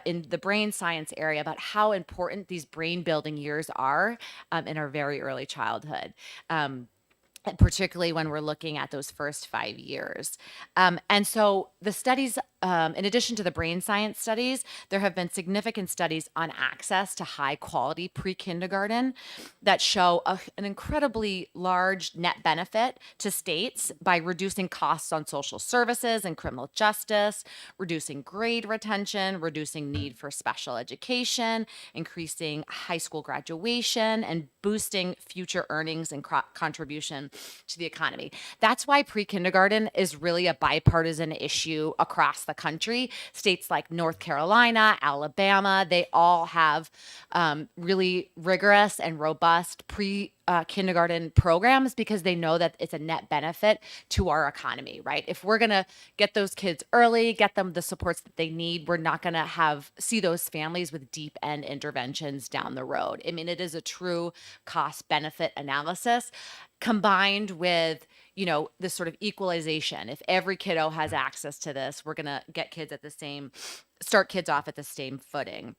in the brain science area about how important these brain building years are in our very early childhood. And particularly when we're looking at those first 5 years. And so the studies, in addition to the brain science studies, there have been significant studies on access to high quality pre-kindergarten that show an incredibly large net benefit to states by reducing costs on social services and criminal justice, reducing grade retention, reducing need for special education, increasing high school graduation, and boosting future earnings and contribution to the economy. That's why pre-kindergarten is really a bipartisan issue across the country. States like North Carolina, Alabama, they all have really rigorous and robust kindergarten programs because they know that it's a net benefit to our economy, right? If we're going to get those kids early, get them the supports that they need, we're not going to see those families with deep end interventions down the road. I mean, it is a true cost benefit analysis combined with, this sort of equalization. If every kiddo has access to this, we're going to get start kids off at the same footing.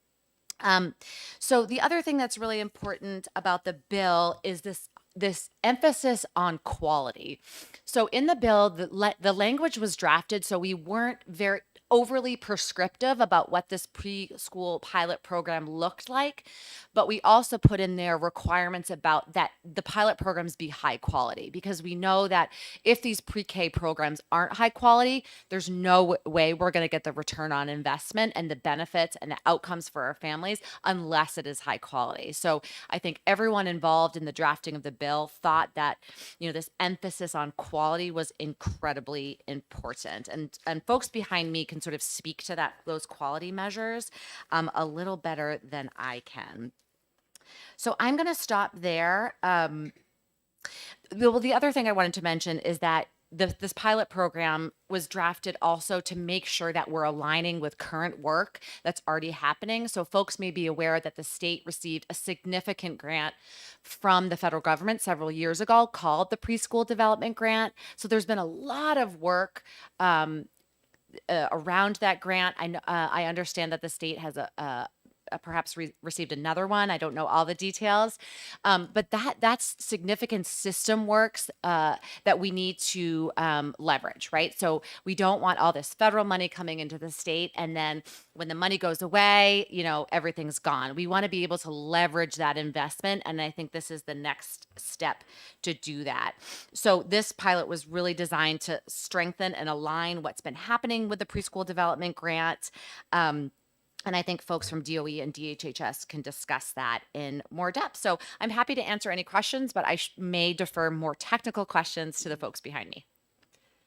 So the other thing that's really important about the bill is this emphasis on quality. So in the bill, the language was drafted so we weren't very overly prescriptive about what this preschool pilot program looked like, but we also put in there requirements about that the pilot programs be high quality, because we know that if these pre-K programs aren't high quality, there's no way we're going to get the return on investment and the benefits and the outcomes for our families unless it is high quality. So I think everyone involved in the drafting of the bill thought that, this emphasis on quality was incredibly important. And folks behind me can sort of speak to those quality measures a little better than I can. So I'm going to stop there. Well, the other thing I wanted to mention is that this pilot program was drafted also to make sure that we're aligning with current work that's already happening. So folks may be aware that the state received a significant grant from the federal government several years ago called the Preschool Development Grant. So there's been a lot of work around that grant. I understand that the state has perhaps received another one. I don't know all the details, but that's significant system works that we need to leverage, right? So we don't want all this federal money coming into the state, and then when the money goes away, everything's gone. We want to be able to leverage that investment, and I think this is the next step to do that. So this pilot was really designed to strengthen and align what's been happening with the Preschool Development Grant. And I think folks from DOE and DHHS can discuss that in more depth. So I'm happy to answer any questions, but I may defer more technical questions to the folks behind me.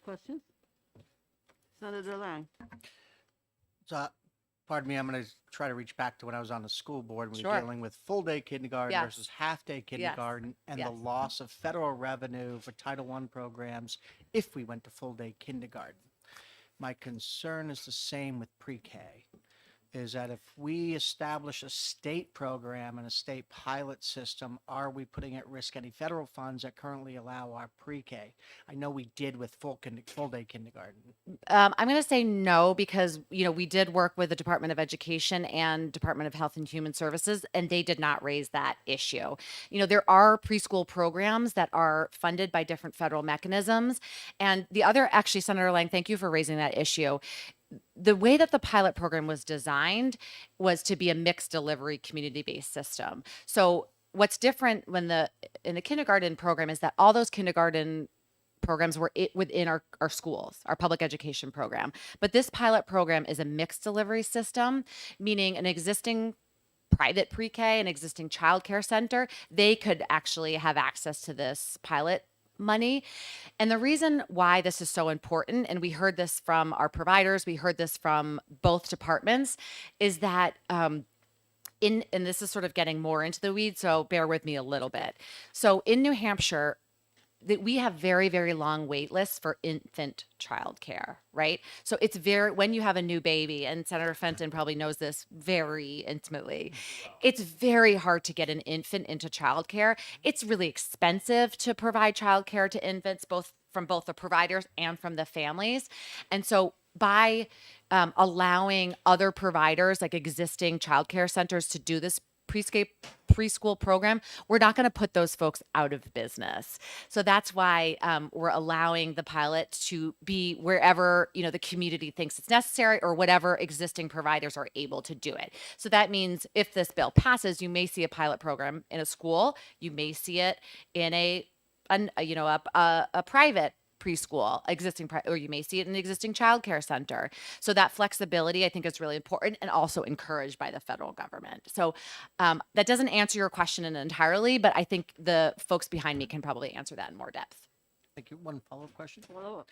Questions? Senator Lang. So, pardon me, I'm going to try to reach back to when I was on the school board. We Sure. were dealing with full day kindergarten Yes. versus half day kindergarten and Yes. the loss of federal revenue for Title I programs if we went to full day kindergarten. My concern is the same with pre-K. is that if we establish a state program and a state pilot system, are we putting at risk any federal funds that currently allow our pre-K? I know we did with full day kindergarten. I'm going to say no because, we did work with the Department of Education and Department of Health and Human Services, and they did not raise that issue. There are preschool programs that are funded by different federal mechanisms. And the other, actually, Senator Lang, thank you for raising that issue. The way that the pilot program was designed was to be a mixed delivery community-based system. So what's different in the kindergarten program is that all those kindergarten programs were within our schools, our public education program. But this pilot program is a mixed delivery system, meaning an existing private pre-K, an existing childcare center, they could actually have access to this pilot money. And the reason why this is so important, and we heard this from our providers, we heard this from both departments, is that and this is sort of getting more into the weeds, so bear with me a little bit. So in New Hampshire, that we have very, very long wait lists for infant childcare, right? So it's when you have a new baby, and Senator Fenton probably knows this very intimately, it's very hard to get an infant into childcare. It's really expensive to provide childcare to infants, from both the providers and from the families. And so by allowing other providers, like existing childcare centers, to do this preschool program, we're not going to put those folks out of business. So that's why we're allowing the pilot to be wherever the community thinks it's necessary, or whatever existing providers are able to do it. So that means if this bill passes, you may see a pilot program in a school, you may see it in a private preschool, or you may see it in an existing childcare center. So that flexibility, I think, is really important and also encouraged by the federal government. So that doesn't answer your question entirely, but I think the folks behind me can probably answer that in more depth. Thank you. One follow-up question. Follow-up.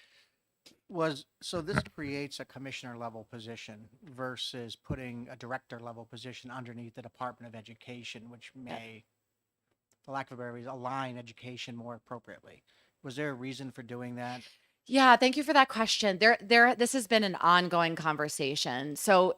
So this creates a commissioner level position versus putting a director level position underneath the Department of Education, which may, for lack of a better reason, align education more appropriately. Was there a reason for doing that? Yeah, thank you for that question. This has been an ongoing conversation. So,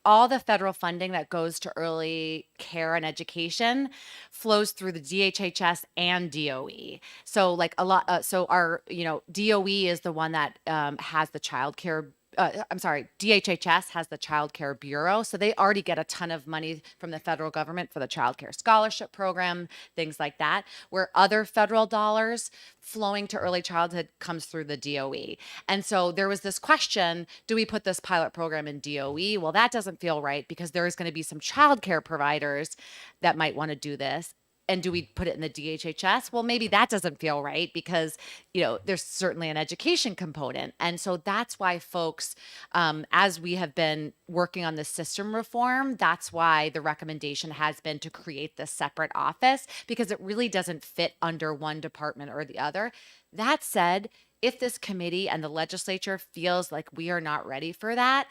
all the federal funding that goes to early care and education flows through the DHHS and DOE. So, like a lot, so our, DOE is the one that has the child care. DHHS has the Child Care Bureau. So they already get a ton of money from the federal government for the Child Care Scholarship Program, things like that, where other federal dollars flowing to early childhood comes through the DOE. And so there was this question, do we put this pilot program in DOE? Well, that doesn't feel right because there is going to be some childcare providers that might want to do this. And do we put it in the DHHS? Well, maybe that doesn't feel right because, there's certainly an education component. And so that's why folks, as we have been working on the system reform, that's why the recommendation has been to create this separate office, because it really doesn't fit under one department or the other. That said, if this committee and the legislature feels like we are not ready for that,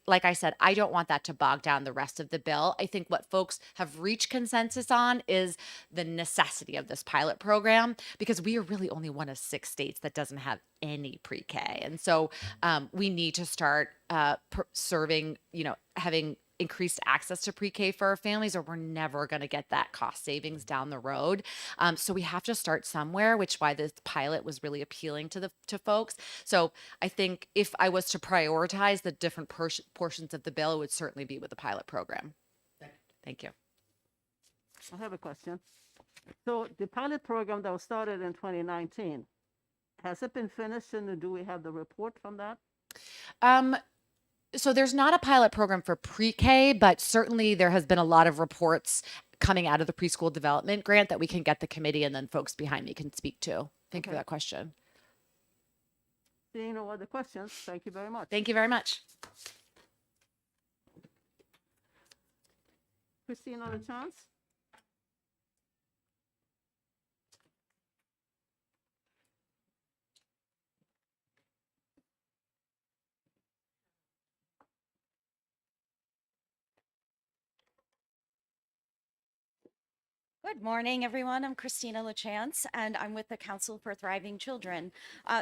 like I said, I don't want that to bog down the rest of the bill. I think what folks have reached consensus on is the necessity of this pilot program, because we are really only one of 6 states that doesn't have any pre-K. And so we need to start serving, having increased access to pre-K for our families, or we're never going to get that cost savings down the road. So we have to start somewhere, which why this pilot was really appealing to folks. So I think if I was to prioritize the different portions of the bill, it would certainly be with the pilot program. Thank you. I have a question. So the pilot program that was started in 2019, has it been finished, and do we have the report from that? So there's not a pilot program for pre-K, but certainly there has been a lot of reports coming out of the preschool development grant that we can get the committee and then folks behind me can speak to. Thank you for that question. Seeing no other questions, thank you very much. Thank you very much. Christine, on a chance? Good morning, everyone. I'm Christina LaChance, and I'm with the Council for Thriving Children.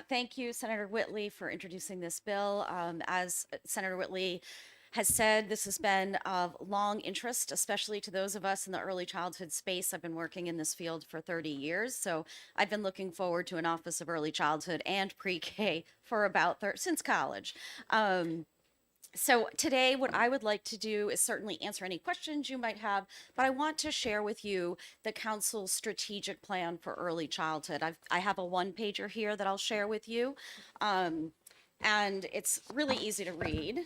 Thank you, Senator Whitley, for introducing this bill. As Senator Whitley has said this has been of long interest, especially to those of us in the early childhood space. I've been working in this field for 30 years, so I've been looking forward to an Office of Early Childhood and Pre-K for about since college. So today, what I would like to do is certainly answer any questions you might have, but I want to share with you the council's strategic plan for early childhood. I have a one-pager here that I'll share with you, and it's really easy to read.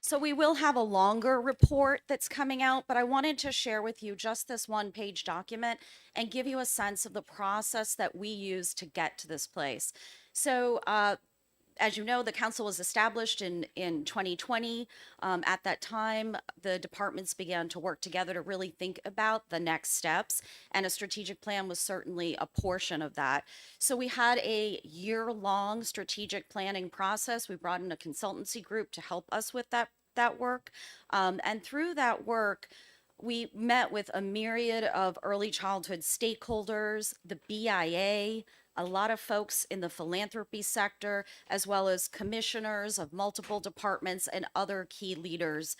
So we will have a longer report that's coming out, but I wanted to share with you just this one-page document and give you a sense of the process that we use to get to this place. So as you know, the council was established in 2020. At that time, the departments began to work together to really think about the next steps, and a strategic plan was certainly a portion of that. So we had a year-long strategic planning process. We brought in a consultancy group to help us with that work. And through that work, we met with a myriad of early childhood stakeholders, the BIA, a lot of folks in the philanthropy sector, as well as commissioners of multiple departments and other key leaders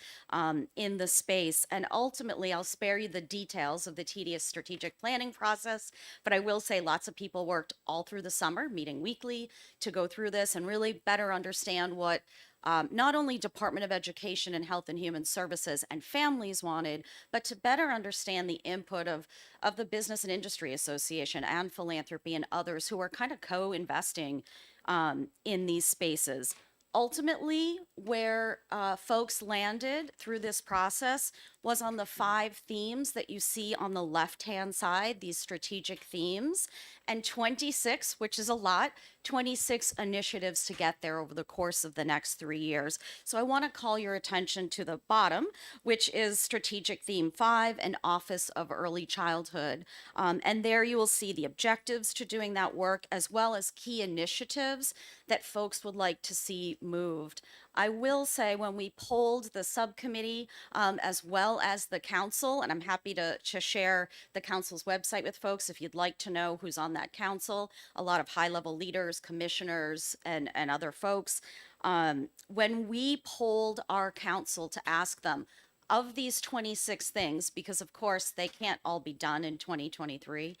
in the space. And ultimately, I'll spare you the details of the tedious strategic planning process, but I will say lots of people worked all through the summer, meeting weekly, to go through this and really better understand what not only Department of Education and Health and Human Services and families wanted, but to better understand the input of the Business and Industry Association and philanthropy and others who are kind of co-investing in these spaces. Ultimately, where folks landed through this process was on the 5 themes that you see on the left-hand side, these strategic themes, and 26, which is a lot, 26 initiatives to get there over the course of the next 3 years. So I want to call your attention to the bottom, which is strategic theme 5 and Office of Early Childhood. And there you will see the objectives to doing that work, as well as key initiatives that folks would like to see moved. I will say when we polled the subcommittee as well as the council, and I'm happy to share the council's website with folks if you'd like to know who's on that council, a lot of high-level leaders, commissioners, and other folks. When we polled our council to ask them, of these 26 things, because of course they can't all be done in 2023,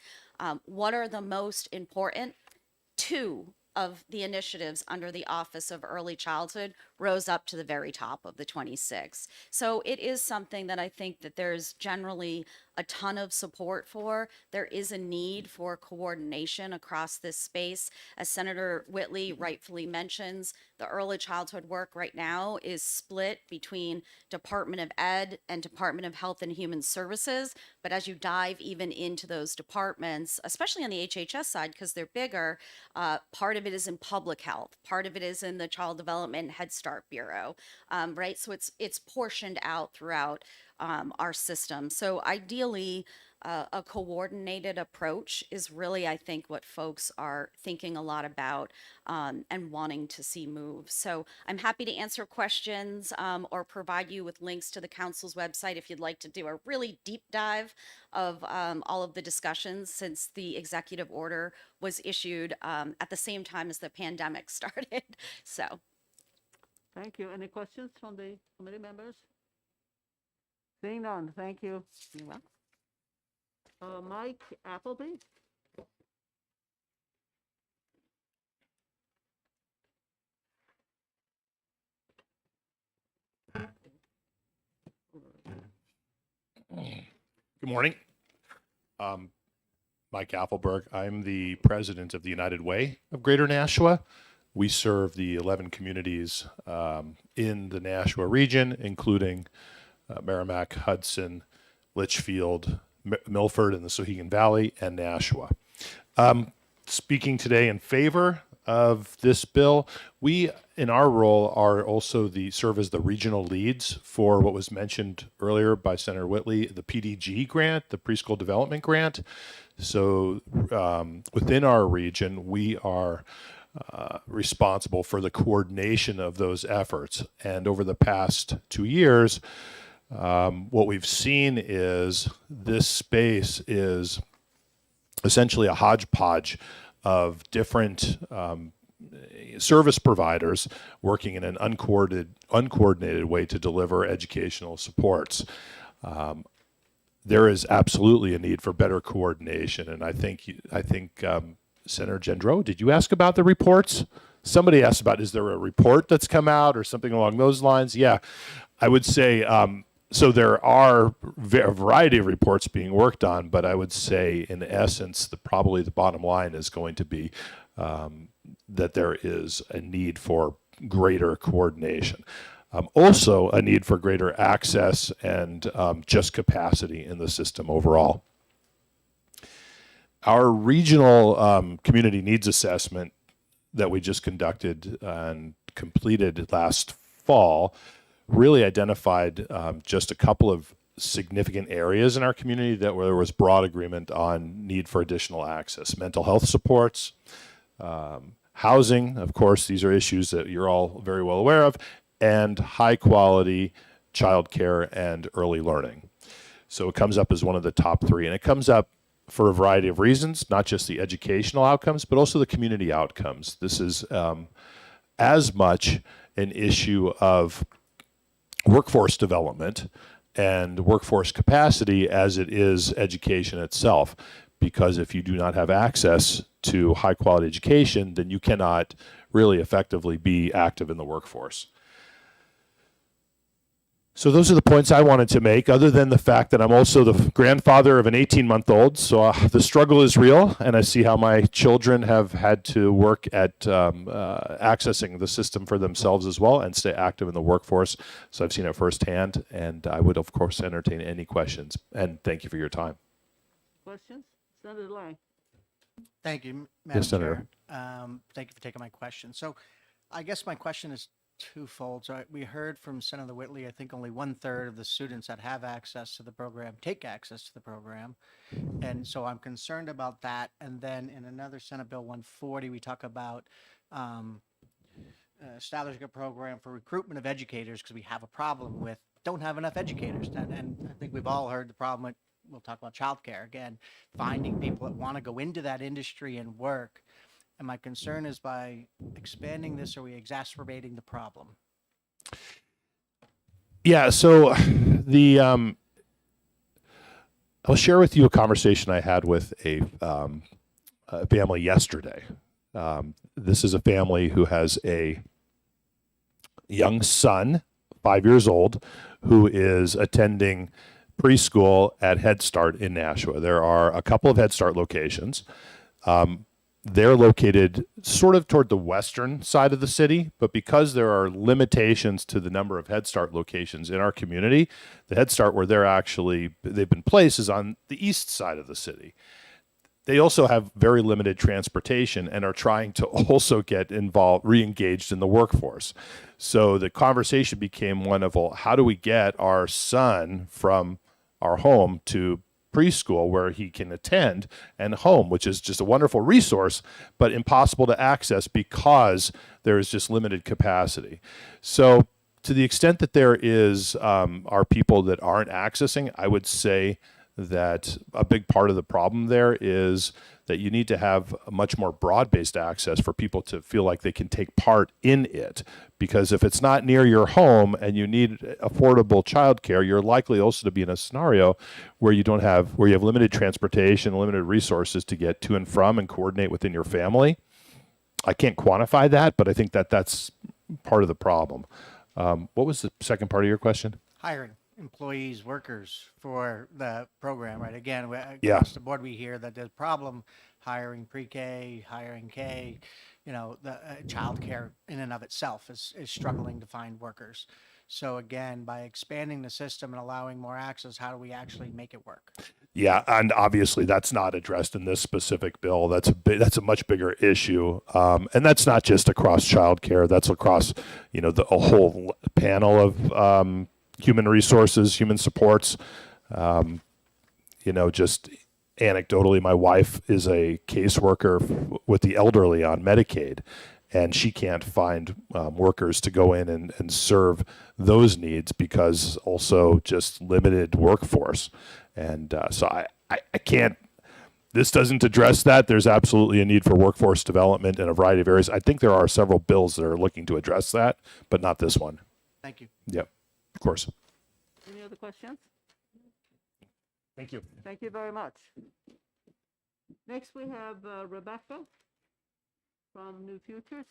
what are the most important? 2 of the initiatives under the Office of Early Childhood rose up to the very top of the 26. So it is something that I think that there's generally a ton of support for. There is a need for coordination across this space. As Senator Whitley rightfully mentions, the early childhood work right now is split between Department of Ed and Department of Health and Human Services. But as you dive even into those departments, especially on the HHS side, because they're bigger, part of it is in public health, part of it is in the Child Development Head Start Bureau, right? So it's portioned out throughout our system. So ideally, a coordinated approach is really, I think, what folks are thinking a lot about and wanting to see move. So I'm happy to answer questions or provide you with links to the council's website if you'd like to do a really deep dive of all of the discussions since the executive order was issued at the same time as the pandemic started. So. Thank you. Any questions from the committee members? Seeing none, thank you. Mike Appleby? Good morning. Mike Appleberg. I'm the president of the United Way of Greater Nashua. We serve the 11 communities in the Nashua region, including Merrimack, Hudson, Litchfield, Milford, and the Sohegan Valley, and Nashua. Speaking today in favor of this bill, we, in our role, are also serve as the regional leads for what was mentioned earlier by Senator Whitley, the PDG grant, the Preschool Development Grant. So within our region, we are responsible for the coordination of those efforts. And over the past 2 years, what we've seen is this space is essentially a hodgepodge of different service providers working in an uncoordinated way to deliver educational supports. There is absolutely a need for better coordination, and I think Senator Gendreau, did you ask about the reports? Somebody asked about, is there a report that's come out or something along those lines? Yeah, I would say, so there are a variety of reports being worked on, but I would say in essence, probably the bottom line is going to be that there is a need for greater coordination. Also a need for greater access and just capacity in the system overall. Our regional community needs assessment that we just conducted and completed last fall really identified just a couple of significant areas in our community that where there was broad agreement on need for additional access. Mental health supports, housing, of course, these are issues that you're all very well aware of, and high quality childcare and early learning. So it comes up as one of the top three, and it comes up for a variety of reasons, not just the educational outcomes, but also the community outcomes. This is as much an issue of workforce development and workforce capacity as it is education itself. Because if you do not have access to high quality education, then you cannot really effectively be active in the workforce. So those are the points I wanted to make, other than the fact that I'm also the grandfather of an 18-month-old. So the struggle is real, and I see how my children have had to work at accessing the system for themselves as well and stay active in the workforce. So I've seen it firsthand, and I would, of course, entertain any questions. And thank you for your time. Questions? Senator Lang. Thank you, Madam Yes, Senator. Chair. Thank you for taking my question. So I guess my question is twofold. So we heard from Senator Whitley, I think only 1/3 of the students that have access to the program take access to the program. And so I'm concerned about that. And then in another Senate Bill 140, we talk about establishing a program for recruitment of educators because we have a problem with don't have enough educators. And I think we've all heard the problem with, we'll talk about childcare again, finding people that want to go into that industry and work. And my concern is by expanding this, are we exacerbating the problem? Yeah, so I'll share with you a conversation I had with a family yesterday. This is a family who has a young son, 5 years old, who is attending preschool at Head Start in Nashua. There are a couple of Head Start locations. They're located sort of toward the western side of the city, but because there are limitations to the number of Head Start locations in our community, the Head Start where they've been placed is on the east side of the city. They also have very limited transportation and are trying to also get involved, re-engaged in the workforce. So the conversation became one of, well, how do we get our son from our home to preschool where he can attend, and home, which is just a wonderful resource, but impossible to access because there is just limited capacity. So to the extent that there are people that aren't accessing, I would say that a big part of the problem there is that you need to have a much more broad-based access for people to feel like they can take part in it. Because if it's not near your home and you need affordable childcare, you're likely also to be in a scenario where you have limited transportation, limited resources to get to and from and coordinate within your family. I can't quantify that, but I think that that's part of the problem. What was the second part of your question? Hiring employees, workers for the program, right? Again, Yeah. across the board, we hear that there's a problem hiring pre-K, hiring K, the childcare in and of itself is struggling to find workers. So again, by expanding the system and allowing more access, how do we actually make it work? Yeah, and obviously that's not addressed in this specific bill. That's a much bigger issue, and that's not just across childcare. That's across a whole panel of human resources, human supports. Just anecdotally, my wife is a caseworker with the elderly on Medicaid, and she can't find workers to go in and serve those needs because also just limited workforce. And so I can't this doesn't address that. There's absolutely a need for workforce development in a variety of areas. I think there are several bills that are looking to address that, but not this one. Thank you. Yep, of course. Any other questions? Thank you. Thank you very much. Next, we have Rebecca from New Futures.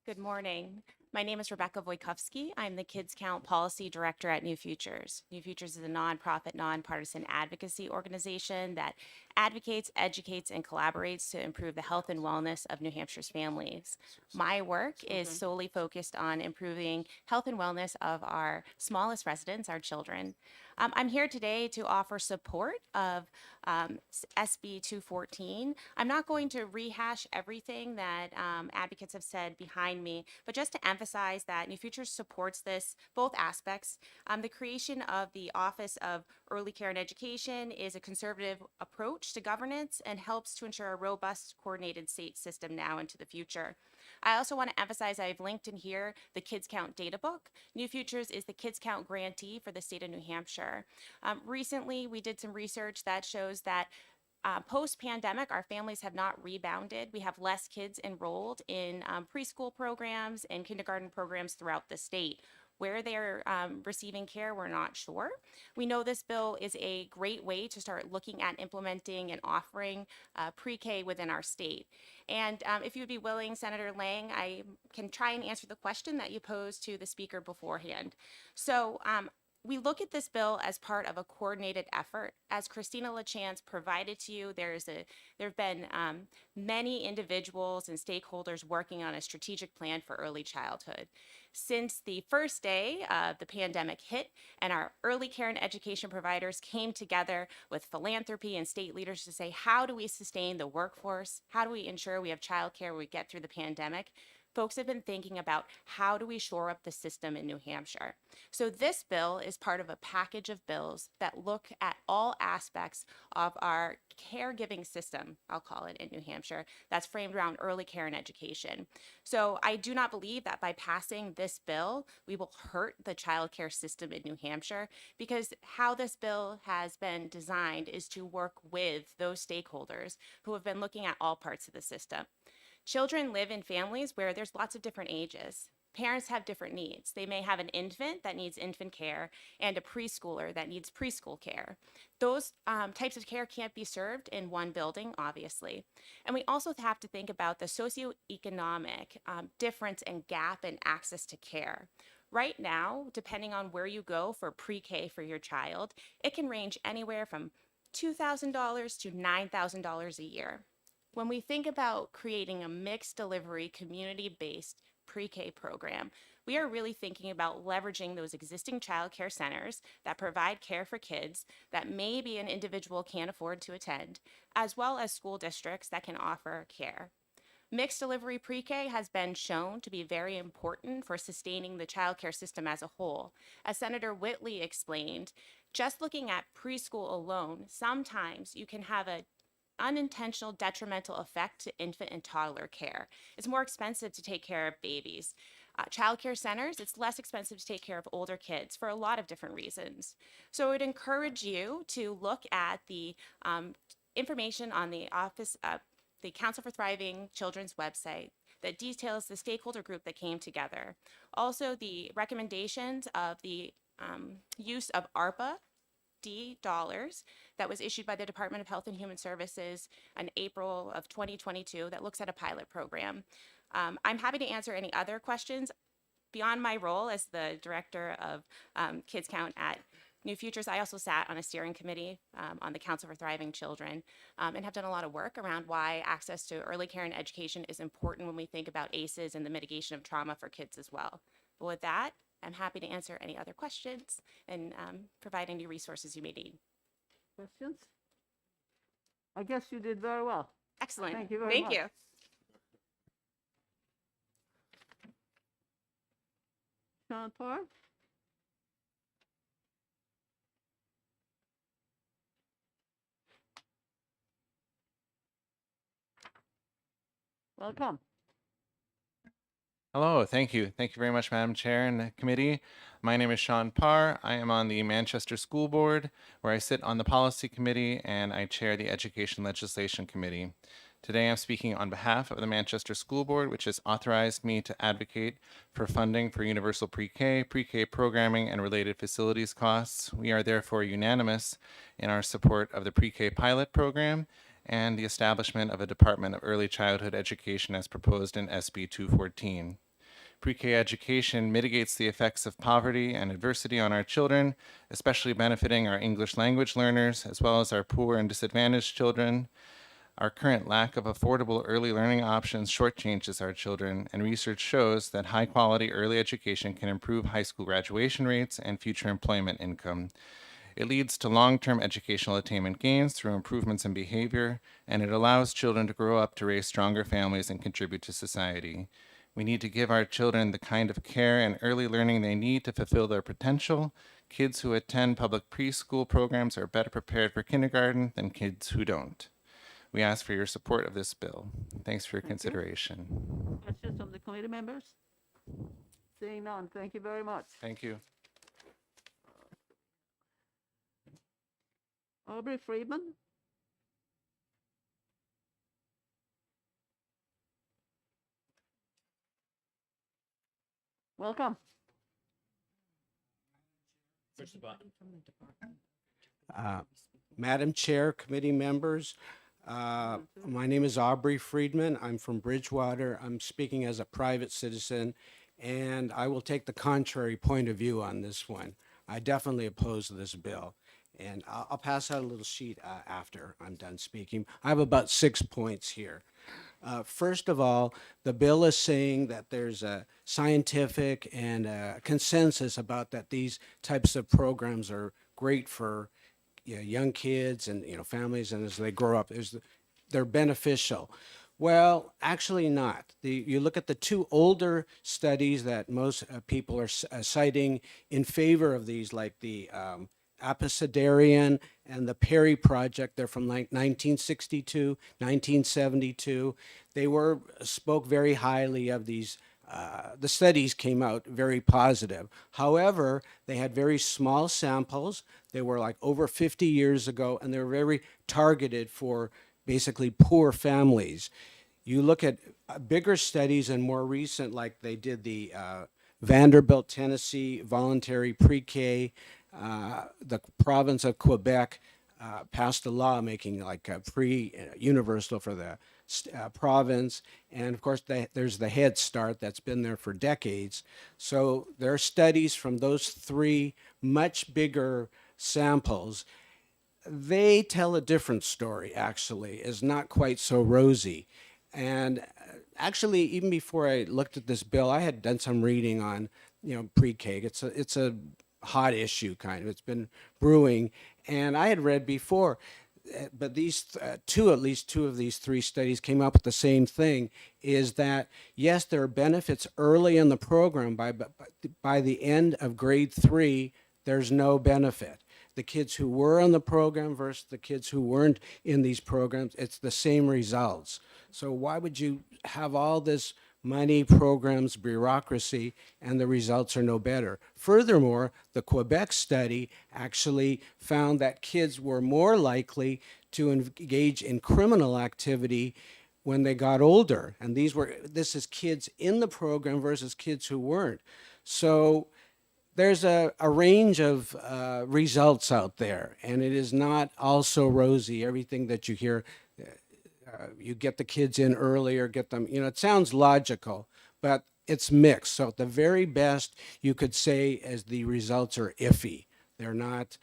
Good morning. My name is Rebecca Wojkowski. I'm the Kids Count Policy Director at New Futures. New Futures is a nonprofit, nonpartisan advocacy organization that advocates, educates, and collaborates to improve the health and wellness of New Hampshire's families. My work is solely focused on improving health and wellness of our smallest residents, our children. I'm here today to offer support of SB 214. I'm not going to rehash everything that advocates have said behind me, but just to emphasize that New Futures supports this, both aspects. The creation of the Office of Early Care and Education is a conservative approach to governance and helps to ensure a robust, coordinated state system now into the future. I also want to emphasize I've linked in here the Kids Count data book. New Futures is the Kids Count grantee for the state of New Hampshire. Recently, we did some research that shows that post-pandemic, our families have not rebounded. We have less kids enrolled in preschool programs and kindergarten programs throughout the state. Where they're receiving care, we're not sure. We know this bill is a great way to start looking at implementing and offering pre-K within our state. And if you would be willing, Senator Lang, I can try and answer the question that you posed to the speaker beforehand. So we look at this bill as part of a coordinated effort. As Christina LaChance provided to you, there have been many individuals and stakeholders working on a strategic plan for early childhood. Since the first day the pandemic hit and our early care and education providers came together with philanthropy and state leaders to say, how do we sustain the workforce? How do we ensure we have childcare when we get through the pandemic? Folks have been thinking about how do we shore up the system in New Hampshire. So this bill is part of a package of bills that look at all aspects of our caregiving system, I'll call it, in New Hampshire, that's framed around early care and education. So I do not believe that by passing this bill, we will hurt the child care system in New Hampshire, because how this bill has been designed is to work with those stakeholders who have been looking at all parts of the system. Children live in families where there's lots of different ages. Parents have different needs. They may have an infant that needs infant care and a preschooler that needs preschool care. Those types of care can't be served in one building, obviously. And we also have to think about the socioeconomic difference and gap in access to care. Right now, depending on where you go for pre-K for your child, it can range anywhere from $2,000 to $9,000 a year. When we think about creating a mixed delivery, community-based pre-K program, we are really thinking about leveraging those existing child care centers that provide care for kids that maybe an individual can't afford to attend, as well as school districts that can offer care. Mixed delivery pre-K has been shown to be very important for sustaining the child care system as a whole. As Senator Whitley explained, just looking at preschool alone, sometimes you can have a unintentional detrimental effect to infant and toddler care. It's more expensive to take care of babies. Child care centers, it's less expensive to take care of older kids for a lot of different reasons. So I would encourage you to look at the information on the the Council for Thriving Children's website that details the stakeholder group that came together. Also, the recommendations of the use of ARPA dollars that was issued by the Department of Health and Human Services in April of 2022 that looks at a pilot program. I'm happy to answer any other questions. Beyond my role as the director of Kids Count at New Futures, I also sat on a steering committee on the Council for Thriving Children and have done a lot of work around why access to early care and education is important when we think about ACEs and the mitigation of trauma for kids as well. But with that, I'm happy to answer any other questions and provide any resources you may need. Questions? I guess you did very well. Excellent. Thank you very much. Thank you. Sean Parr? Welcome. Hello, thank you. Thank you very much, Madam Chair and the committee. My name is Sean Parr. I am on the Manchester School Board, where I sit on the Policy Committee and I chair the Education Legislation Committee. Today, I'm speaking on behalf of the Manchester School Board, which has authorized me to advocate for funding for universal pre-K, pre-K programming, and related facilities costs. We are therefore unanimous in our support of the pre-K pilot program and the establishment of a Department of Early Childhood Education as proposed in SB 214. Pre-K education mitigates the effects of poverty and adversity on our children, especially benefiting our English language learners, as well as our poor and disadvantaged children. Our current lack of affordable early learning options shortchanges our children, and research shows that high-quality early education can improve high school graduation rates and future employment income. It leads to long-term educational attainment gains through improvements in behavior, and it allows children to grow up to raise stronger families and contribute to society. We need to give our children the kind of care and early learning they need to fulfill their potential. Kids who attend public preschool programs are better prepared for kindergarten than kids who don't. We ask for your support of this bill. Thanks for your consideration. Questions from the committee members? Seeing none, thank you very much. Thank you. Aubrey Friedman? Welcome. Push the button. Madam Chair, committee members, my name is Aubrey Friedman. I'm from Bridgewater. I'm speaking as a private citizen, and I will take the contrary point of view on this one. I definitely oppose this bill, and I'll pass out a little sheet after I'm done speaking. I have about 6 points here. First of all, the bill is saying that there's a scientific and a consensus about that these types of programs are great for young kids and families, and as they grow up, they're beneficial. Well, actually not. You look at the two older studies that most people are citing in favor of these, like the Apicedarian and the Perry Project. They're from like 1962, 1972. They spoke very highly of these. The studies came out very positive. However, they had very small samples. They were like over 50 years ago, and they were very targeted for basically poor families. You look at bigger studies and more recent, like they did the Vanderbilt, Tennessee voluntary pre-K. The province of Quebec passed a law making like a pre-universal for the province. And of course, there's the Head Start that's been there for decades. So there are studies from those three much bigger samples. They tell a different story, actually. It's not quite so rosy. And actually, even before I looked at this bill, I had done some reading on, pre-K. It's a hot issue, kind of. It's been brewing. And I had read before, but these at least two of these three studies came up with the same thing, is that, yes, there are benefits early in the program. By the end of grade 3, there's no benefit. The kids who were on the program versus the kids who weren't in these programs, it's the same results. So why would you have all this money, programs, bureaucracy, and the results are no better? Furthermore, the Quebec study actually found that kids were more likely to engage in criminal activity when they got older. And this is kids in the program versus kids who weren't. So there's a range of results out there, and it is not all so rosy. Everything that you hear, you get the kids in earlier, get them, it sounds logical, but it's mixed. So at the very best, you could say as the results are iffy. They're not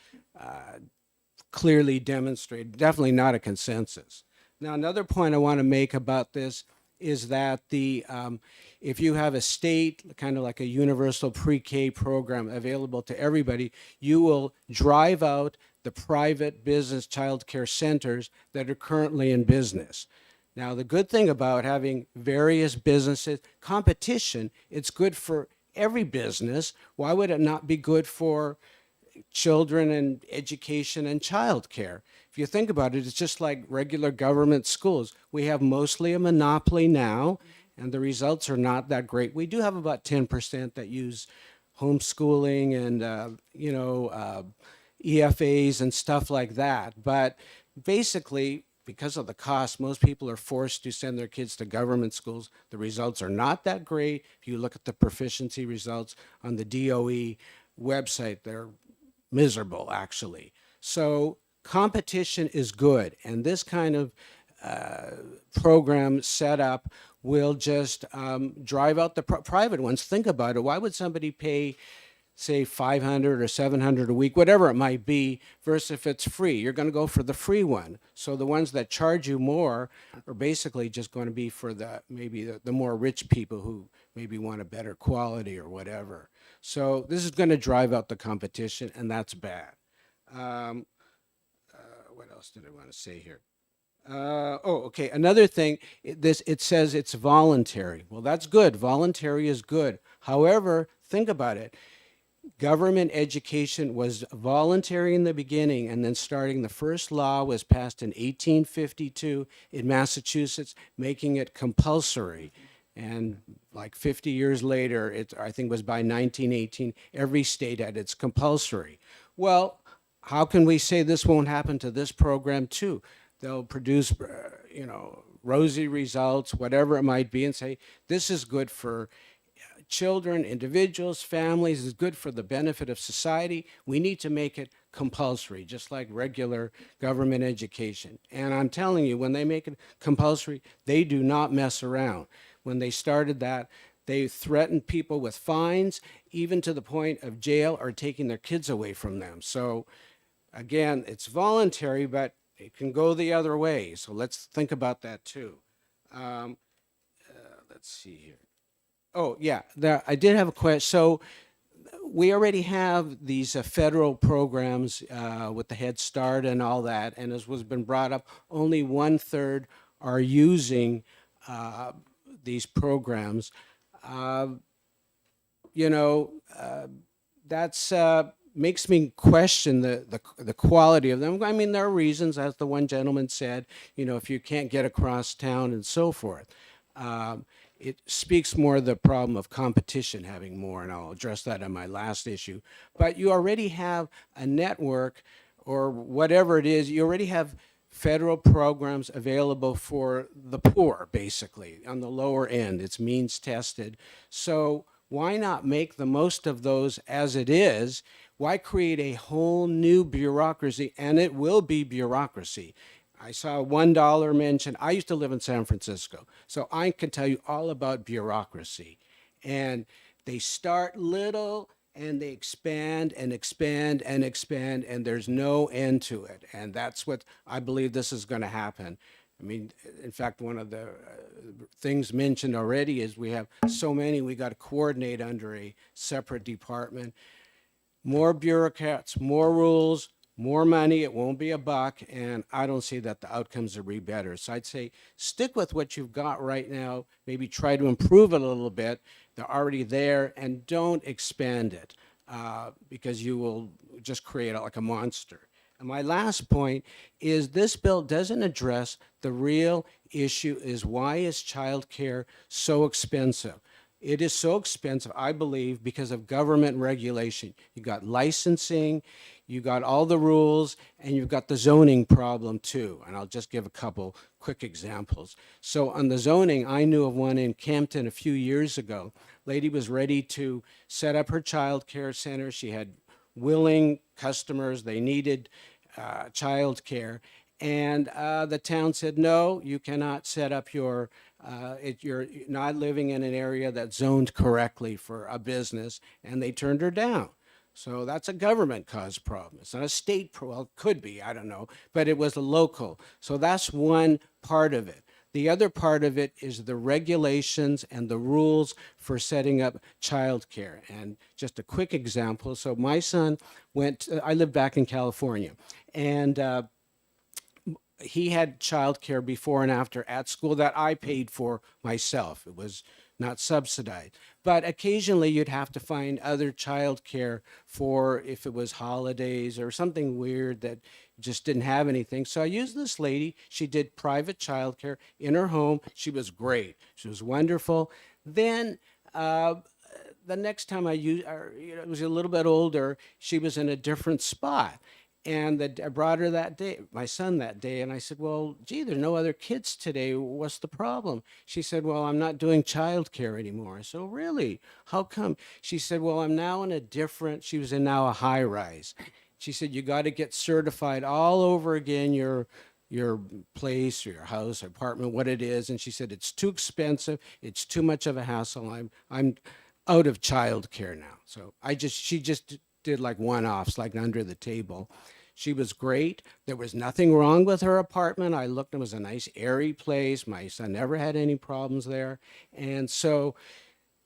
clearly demonstrated, definitely not a consensus. Now, another point I want to make about this is that if you have a state, kind of like a universal pre-K program available to everybody, you will drive out the private business child care centers that are currently in business. Now, the good thing about having various businesses, competition, it's good for every business. Why would it not be good for children and education and child care? If you think about it, it's just like regular government schools. We have mostly a monopoly now, and the results are not that great. We do have about 10% that use homeschooling and, EFAs and stuff like that. But basically, because of the cost, most people are forced to send their kids to government schools. The results are not that great. If you look at the proficiency results on the DOE website, they're miserable, actually. So competition is good, and this kind of program setup will just drive out the private ones. Think about it. Why would somebody pay, say, $500 or $700 a week, whatever it might be, versus if it's free? You're going to go for the free one. So the ones that charge you more are basically just going to be for maybe the more rich people who maybe want a better quality or whatever. So this is going to drive out the competition, and that's bad. What else did I want to say here? Okay. Another thing, it says it's voluntary. Well, that's good. Voluntary is good. However, think about it. Government education was voluntary in the beginning, and then starting the first law was passed in 1852 in Massachusetts, making it compulsory. And like 50 years later, I think it was by 1918, every state had its compulsory. Well, how can we say this won't happen to this program too? They'll produce, rosy results, whatever it might be, and say, this is good for children, individuals, families, is good for the benefit of society. We need to make it compulsory, just like regular government education. And I'm telling you, when they make it compulsory, they do not mess around. When they started that, they threatened people with fines, even to the point of jail or taking their kids away from them. So again, it's voluntary, but it can go the other way. So let's think about that too. Let's see here. Oh, yeah, I did have a question. So we already have these federal programs with the Head Start and all that, and as was been brought up, only 1/3 are using these programs. That's makes me question the quality of them. I mean, there are reasons, as the one gentleman said, if you can't get across town and so forth. It speaks more of the problem of competition having more, and I'll address that on my last issue. But you already have a network or whatever it is, you already have federal programs available for the poor, basically, on the lower end. It's means tested. So why not make the most of those as it is? Why create a whole new bureaucracy? And it will be bureaucracy. I saw $1 mentioned. I used to live in San Francisco, so I can tell you all about bureaucracy. And they start little and they expand and expand and expand, and there's no end to it. And that's what I believe this is going to happen. I mean, in fact, one of the things mentioned already is we have so many, we got to coordinate under a separate department. More bureaucrats, more rules, more money, it won't be a buck, and I don't see that the outcomes will be better. So I'd say stick with what you've got right now, maybe try to improve it a little bit. They're already there, and don't expand it because you will just create like a monster. And my last point is this bill doesn't address the real issue is why is childcare so expensive? It is so expensive, I believe, because of government regulation. You got licensing, you got all the rules, and you've got the zoning problem too. And I'll just give a couple quick examples. So on the zoning, I knew of one in Campton a few years ago. Lady was ready to set up her child care center. She had willing customers. They needed child care. And the town said, no, you cannot set up you're not living in an area that's zoned correctly for a business, and they turned her down. So that's a government caused problem. It's not a state well, it could be, I don't know, but it was a local. So that's one part of it. The other part of it is the regulations and the rules for setting up childcare. And just a quick example. So my son I live back in California, and he had childcare before and after at school that I paid for myself. It was not subsidized. But occasionally you'd have to find other childcare for if it was holidays or something weird that just didn't have anything. So I used this lady. She did private childcare in her home. She was great. She was wonderful. Then the next time I used, it was a little bit older. She was in a different spot. And I brought her that day, my son that day, and I said, well, gee, there are no other kids today. What's the problem? She said, well, I'm not doing childcare anymore. I said, oh, really? How come? She said, well, I'm now in a different, she was in now a high rise. She said, you got to get certified all over again, your place or your house or apartment, what it is. And she said, it's too expensive. It's too much of a hassle. I'm out of childcare now. So she just did like one-offs, like under the table. She was great. There was nothing wrong with her apartment. I looked, it was a nice airy place. My son never had any problems there. And so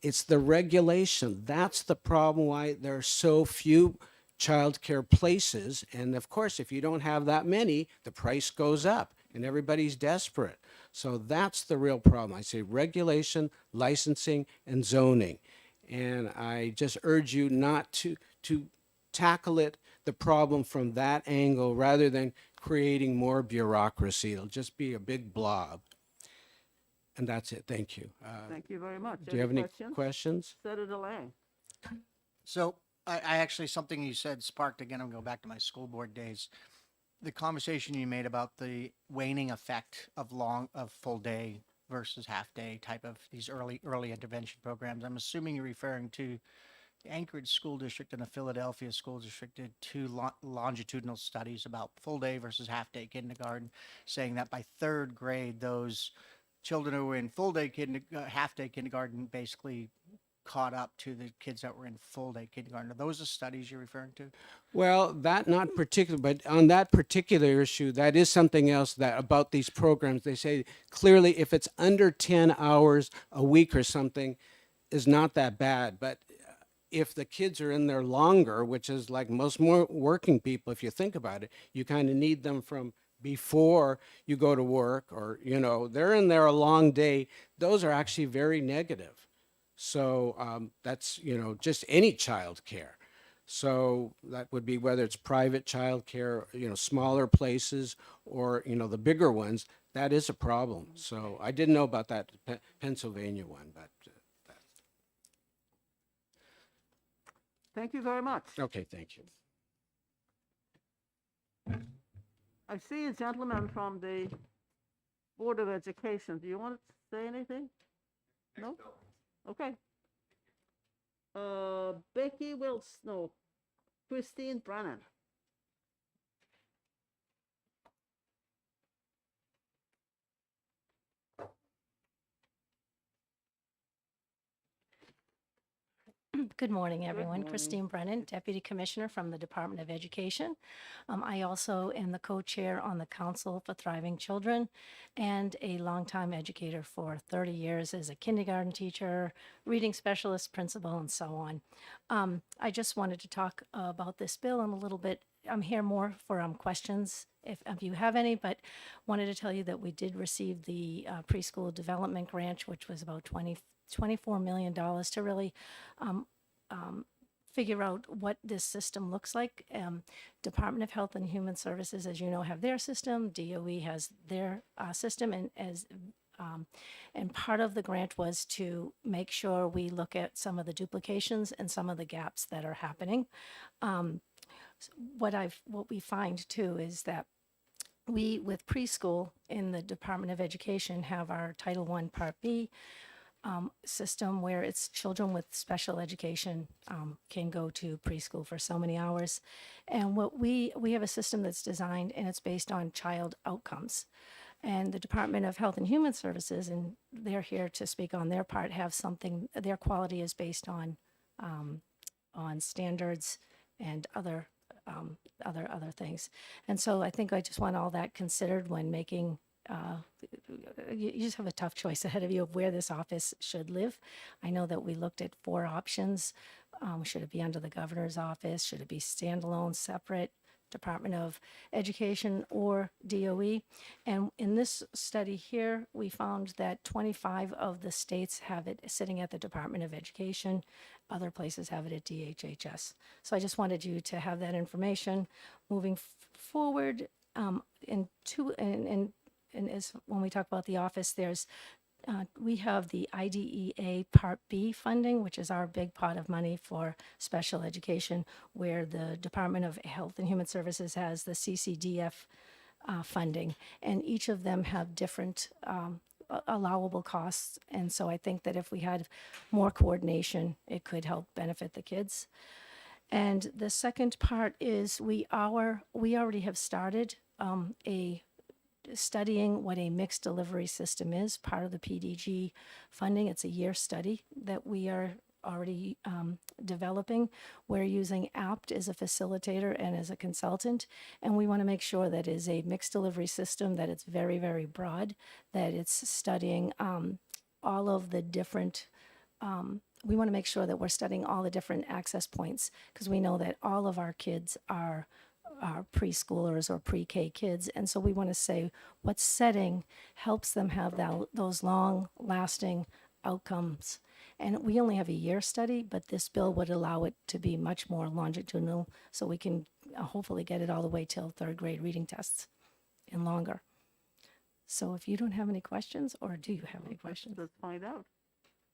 it's the regulation. That's the problem why there are so few childcare places. And of course, if you don't have that many, the price goes up and everybody's desperate. So that's the real problem. I say regulation, licensing, and zoning. And I just urge you not to tackle the problem from that angle rather than creating more bureaucracy. It'll just be a big blob. And that's it. Thank you. Thank you very much. Do you have any questions? Senator Lang. So I actually, something you said sparked again, I'm going to go back to my school board days. The conversation you made about the waning effect of full day versus half day type of these early intervention programs. I'm assuming you're referring to the Anchorage School District and the Philadelphia School District did two longitudinal studies about full day versus half day kindergarten, saying that by third grade, those children who were in half day kindergarten basically caught up to the kids that were in full day kindergarten. Are those the studies you're referring to? Well, that not particular, but on that particular issue, that is something else that about these programs. They say clearly if it's under 10 hours a week or something is not that bad. But if the kids are in there longer, which is like most more working people, if you think about it, you kind of need them from before you go to work or, they're in there a long day. Those are actually very negative. So that's, just any child care. So that would be whether it's private child care, smaller places or, the bigger ones, that is a problem. So I didn't know about that Pennsylvania one, but. Thank you very much. Okay, thank you. I see a gentleman from the Board of Education. Do you want to say anything? No? Okay. Becky Wilson, no, Christine Brennan. Good morning, everyone. morning. Christine Brennan, Deputy Commissioner from the Department of Education. I also am the co-chair on the Council for Thriving Children and a longtime educator for 30 years as a kindergarten teacher, reading specialist, principal, and so on. I just wanted to talk about this bill and a little bit. I'm here more for questions if you have any, but wanted to tell you that we did receive the preschool development grant, which was about $24 million to really figure out what this system looks like. Department of Health and Human Services, as you know, have their system. DOE has their system, and part of the grant was to make sure we look at some of the duplications and some of the gaps that are happening. What we find too is that we, with preschool in the Department of Education, have our Title I Part B system where it's children with special education can go to preschool for so many hours. And what we have a system that's designed and it's based on child outcomes. And the Department of Health and Human Services, and they're here to speak on their part, have something, their quality is based on standards and other things. And so I think I just want all that considered when making you just have a tough choice ahead of you of where this office should live. I know that we looked at 4 options. Should it be under the governor's office? Should it be standalone, separate? Department of Education or DOE. And in this study here, we found that 25 of the states have it sitting at the Department of Education. Other places have it at DHHS. So I just wanted you to have that information. Moving forward, and as when we talk about the office, we have the IDEA Part B funding, which is our big pot of money for special education, where the Department of Health and Human Services has the CCDF funding, and each of them have different allowable costs. And so I think that if we had more coordination, it could help benefit the kids. And the second part is we already have started studying what a mixed delivery system is, part of the PDG funding. It's a year study that we are already developing. We're using APT as a facilitator and as a consultant, and we want to make sure that is a mixed delivery system, that it's very, very broad, that it's studying all of the different we want to make sure that we're studying all the different access points, because we know that all of our kids are preschoolers or pre-K kids. And so we want to say what setting helps them have those long-lasting outcomes. And we only have a year study, but this bill would allow it to be much more longitudinal, so we can hopefully get it all the way till third grade reading tests and longer. So if you don't have any questions, or do you have any questions? Let's find out.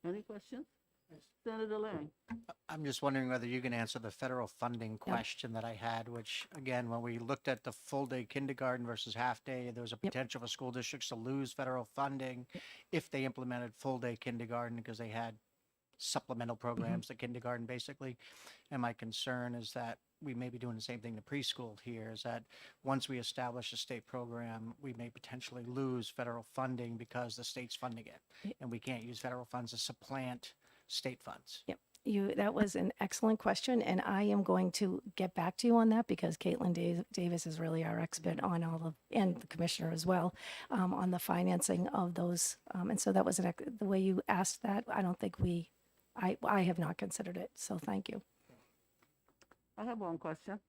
Any questions? Senator Lang. I'm just wondering whether you can answer the federal funding question that I had, which, again, when we looked at the full-day kindergarten versus half-day, there was a potential for school districts to lose federal funding if they implemented full-day kindergarten because they had supplemental programs to kindergarten, basically. And my concern is that we may be doing the same thing to preschool here, is that once we establish a state program, we may potentially lose federal funding because the state's funding it. And we can't use federal funds to supplant state funds. Yep. That was an excellent question, and I am going to get back to you on that, because Caitlin Davis is really our expert on all of, and the commissioner as well, on the financing of those. And so that was the way you asked that. I don't think I have not considered it. So thank you. I have one question.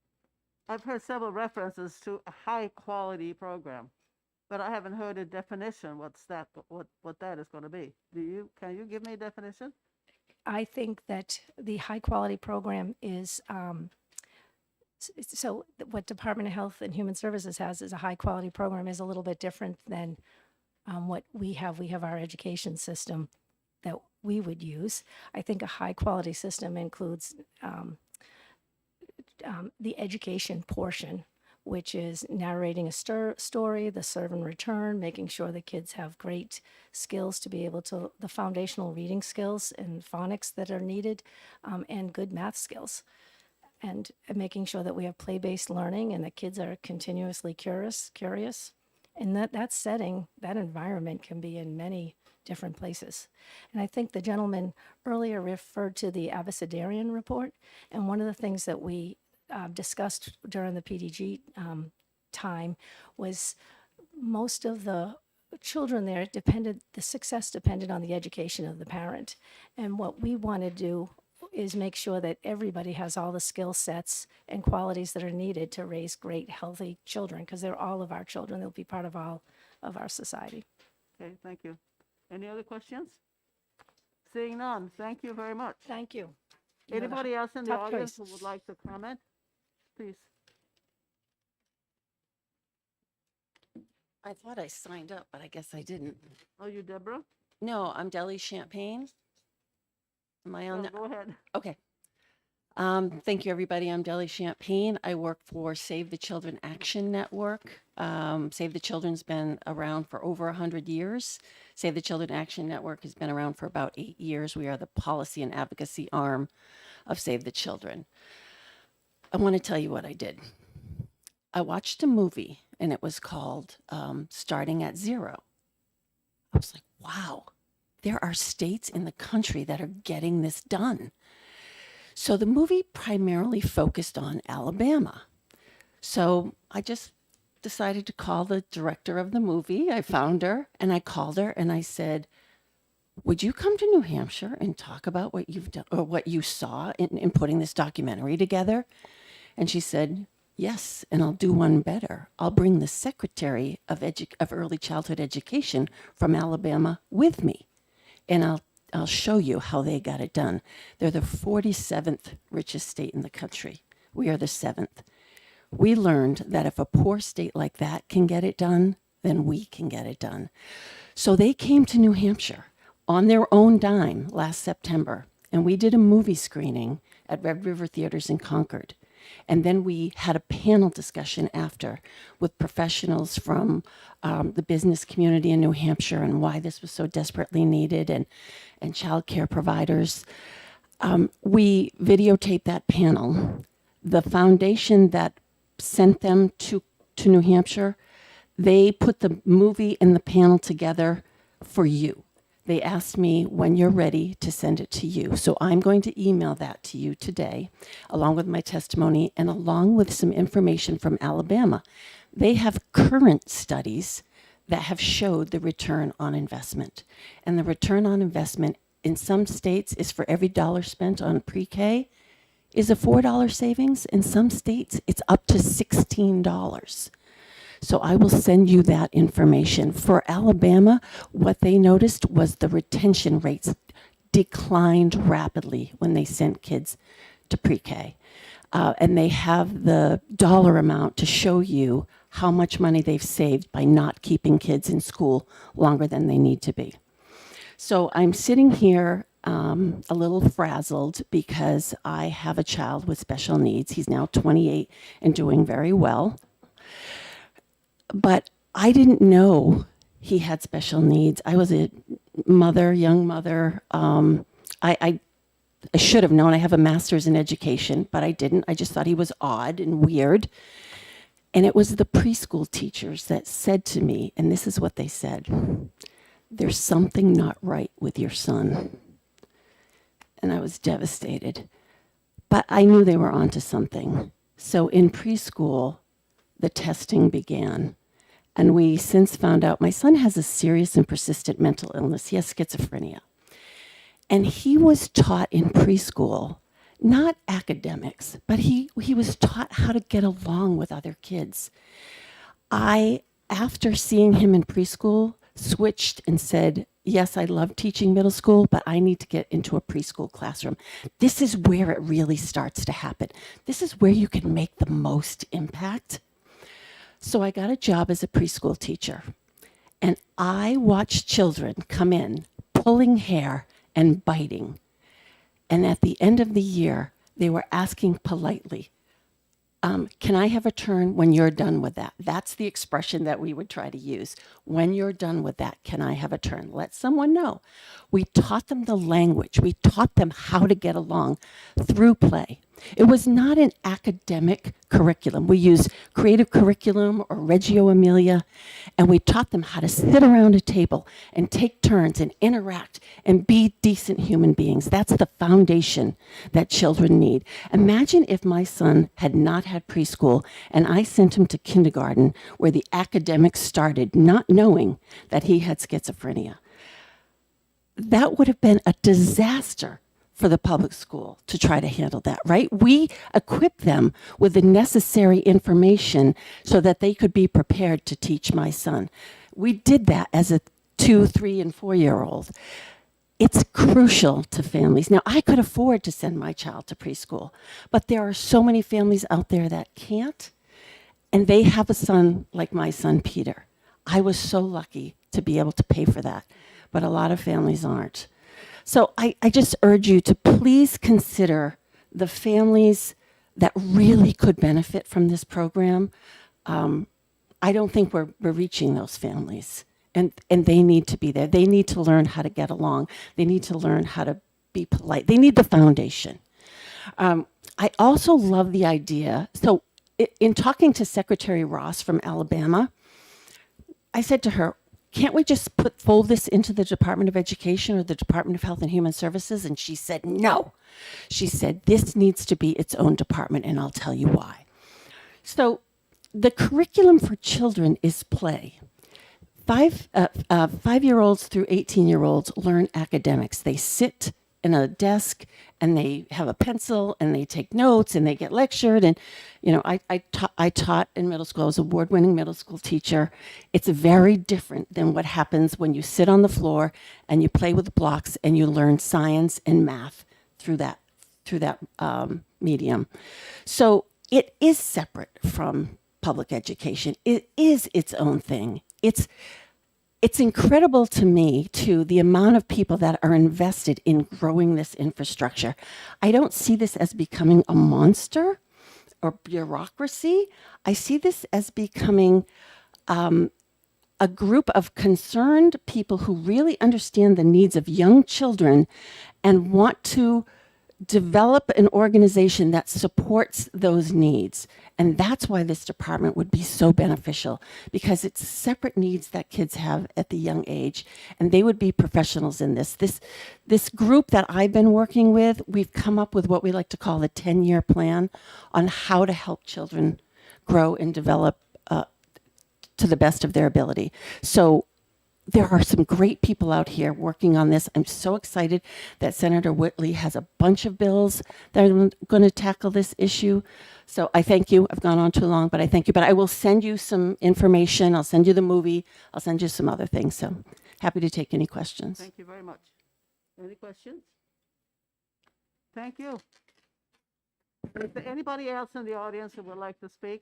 I've heard several references to a high-quality program, but I haven't heard a definition. What that is going to be? Can you give me a definition? I think that the high quality program is, so what Department of Health and Human Services has is a high quality program is a little bit different than what we have. We have our education system that we would use. I think a high quality system includes the education portion, which is narrating a story, the serve and return, making sure the kids have great skills to be able to, the foundational reading skills and phonics that are needed, and good math skills. And making sure that we have play-based learning and the kids are continuously curious. And that setting, that environment can be in many different places. And I think the gentleman earlier referred to the Abecedarian report. And one of the things that we discussed during the PDG time was most of the children there the success depended on the education of the parent. And what we want to do is make sure that everybody has all the skill sets and qualities that are needed to raise great, healthy children, because they're all of our children. They'll be part of all of our society. Okay, thank you. Any other questions? Seeing none, thank you very much. Thank you. You have a Anybody else in the tough audience choice. who would like to comment? Please. I thought I signed up, but I guess I didn't. Oh, you Deborah? No, I'm Deli Champagne. Am I on? No, go ahead. Okay. Thank you, everybody. I'm Deli Champagne. I work for Save the Children Action Network. Save the Children's been around for over 100 years. Save the Children Action Network has been around for about 8 years. We are the policy and advocacy arm of Save the Children. I want to tell you what I did. I watched a movie, and it was called Starting at Zero. I was like, wow, there are states in the country that are getting this done. So the movie primarily focused on Alabama. So I just decided to call the director of the movie. I found her, and I called her, and I said, would you come to New Hampshire and talk about what you've done or what you saw in putting this documentary together? And she said, Yes, and I'll do one better. I'll bring the Secretary of Early Childhood Education from Alabama with me, and I'll show you how they got it done. They're the 47th richest state in the country. We are the 7th. We learned that if a poor state like that can get it done, then we can get it done. So they came to New Hampshire on their own dime last September, and we did a movie screening at Red River Theaters in Concord. And then we had a panel discussion after with professionals from the business community in New Hampshire and why this was so desperately needed, and child care providers. We videotaped that panel. The foundation that sent them to New Hampshire, they put the movie and the panel together for you. They asked me when you're ready to send it to you. So I'm going to email that to you today, along with my testimony and along with some information from Alabama. They have current studies that have showed the return on investment. And the return on investment in some states is for every dollar spent on pre-K is a $4 savings. In some states, it's up to $16. So I will send you that information. For Alabama, what they noticed was the retention rates declined rapidly when they sent kids to pre-K. And they have the dollar amount to show you how much money they've saved by not keeping kids in school longer than they need to be. So I'm sitting here a little frazzled because I have a child with special needs. He's now 28 and doing very well. But I didn't know he had special needs. I was a mother, young mother. I should have known. I have a master's in education, but I didn't. I just thought he was odd and weird. And it was the preschool teachers that said to me, and this is what they said, "There's something not right with your son." And I was devastated. But I knew they were onto something. So in preschool, the testing began. And we since found out my son has a serious and persistent mental illness. He has schizophrenia. And he was taught in preschool, not academics, but he was taught how to get along with other kids. I, after seeing him in preschool, switched and said, yes, I love teaching middle school, but I need to get into a preschool classroom. This is where it really starts to happen. This is where you can make the most impact. So I got a job as a preschool teacher, and I watched children come in pulling hair and biting. And at the end of the year, they were asking politely, can I have a turn when you're done with that? That's the expression that we would try to use. When you're done with that, can I have a turn? Let someone know. We taught them the language. We taught them how to get along through play. It was not an academic curriculum. We used creative curriculum or Reggio Emilia, and we taught them how to sit around a table and take turns and interact and be decent human beings. That's the foundation that children need. Imagine if my son had not had preschool and I sent him to kindergarten where the academics started, not knowing that he had schizophrenia. That would have been a disaster for the public school to try to handle that, right? We equipped them with the necessary information so that they could be prepared to teach my son. We did that as a 2, 3, and 4-year-old. It's crucial to families. Now, I could afford to send my child to preschool, but there are so many families out there that can't, and they have a son like my son, Peter. I was so lucky to be able to pay for that, but a lot of families aren't. So I just urge you to please consider the families that really could benefit from this program. I don't think we're reaching those families, and they need to be there. They need to learn how to get along. They need to learn how to be polite. They need the foundation. I also love the idea. So in talking to Secretary Ross from Alabama, I said to her, can't we just fold this into the Department of Education or the Department of Health and Human Services? And she said, no. She said, this needs to be its own department, and I'll tell you why. So the curriculum for children is play. 5-year-olds through 18-year-olds learn academics. They sit in a desk and they have a pencil and they take notes and they get lectured. And, I taught in middle school. I was an award-winning middle school teacher. It's very different than what happens when you sit on the floor and you play with blocks and you learn science and math through that medium. So it is separate from public education. It is its own thing. It's incredible to me, too, the amount of people that are invested in growing this infrastructure. I don't see this as becoming a monster or bureaucracy. I see this as becoming a group of concerned people who really understand the needs of young children and want to develop an organization that supports those needs. And that's why this department would be so beneficial, because it's separate needs that kids have at the young age, and they would be professionals in this. This group that I've been working with, we've come up with what we like to call a 10-year plan on how to help children grow and develop to the best of their ability. So there are some great people out here working on this. I'm so excited that Senator Whitley has a bunch of bills that are going to tackle this issue. So I thank you. I've gone on too long, but I thank you. But I will send you some information. I'll send you the movie. I'll send you some other things. So happy to take any questions. Thank you very much. Any questions? Thank you. Is there anybody else in the audience who would like to speak?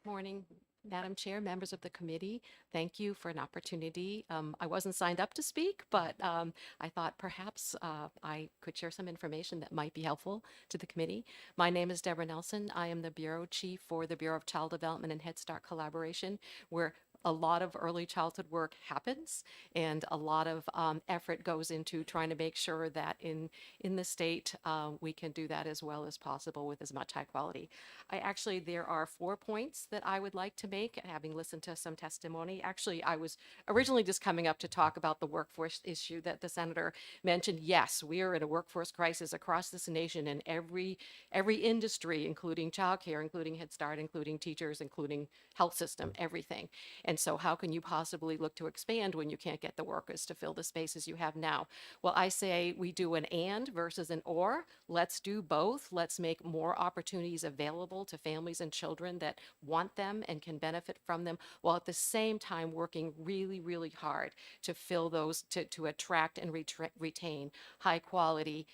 Morning, Madam Chair, members of the committee. Thank you for an opportunity. I wasn't signed up to speak, but I thought perhaps I could share some information that might be helpful to the committee. My name is Deborah Nelson. I am the Bureau Chief for the Bureau of Child Development and Head Start Collaboration, where a lot of early childhood work happens, and a lot of effort goes into trying to make sure that in the state we can do that as well as possible with as much high quality. There are 4 points that I would like to make, having listened to some testimony. Actually, I was originally just coming up to talk about the workforce issue that the senator mentioned. Yes, we are in a workforce crisis across this nation in every industry, including childcare, including Head Start, including teachers, including health system, everything. And so how can you possibly look to expand when you can't get the workers to fill the spaces you have now? Well, I say we do an and versus an or. Let's do both. Let's make more opportunities available to families and children that want them and can benefit from them, while at the same time working really, really hard to fill those, to attract and retain high quality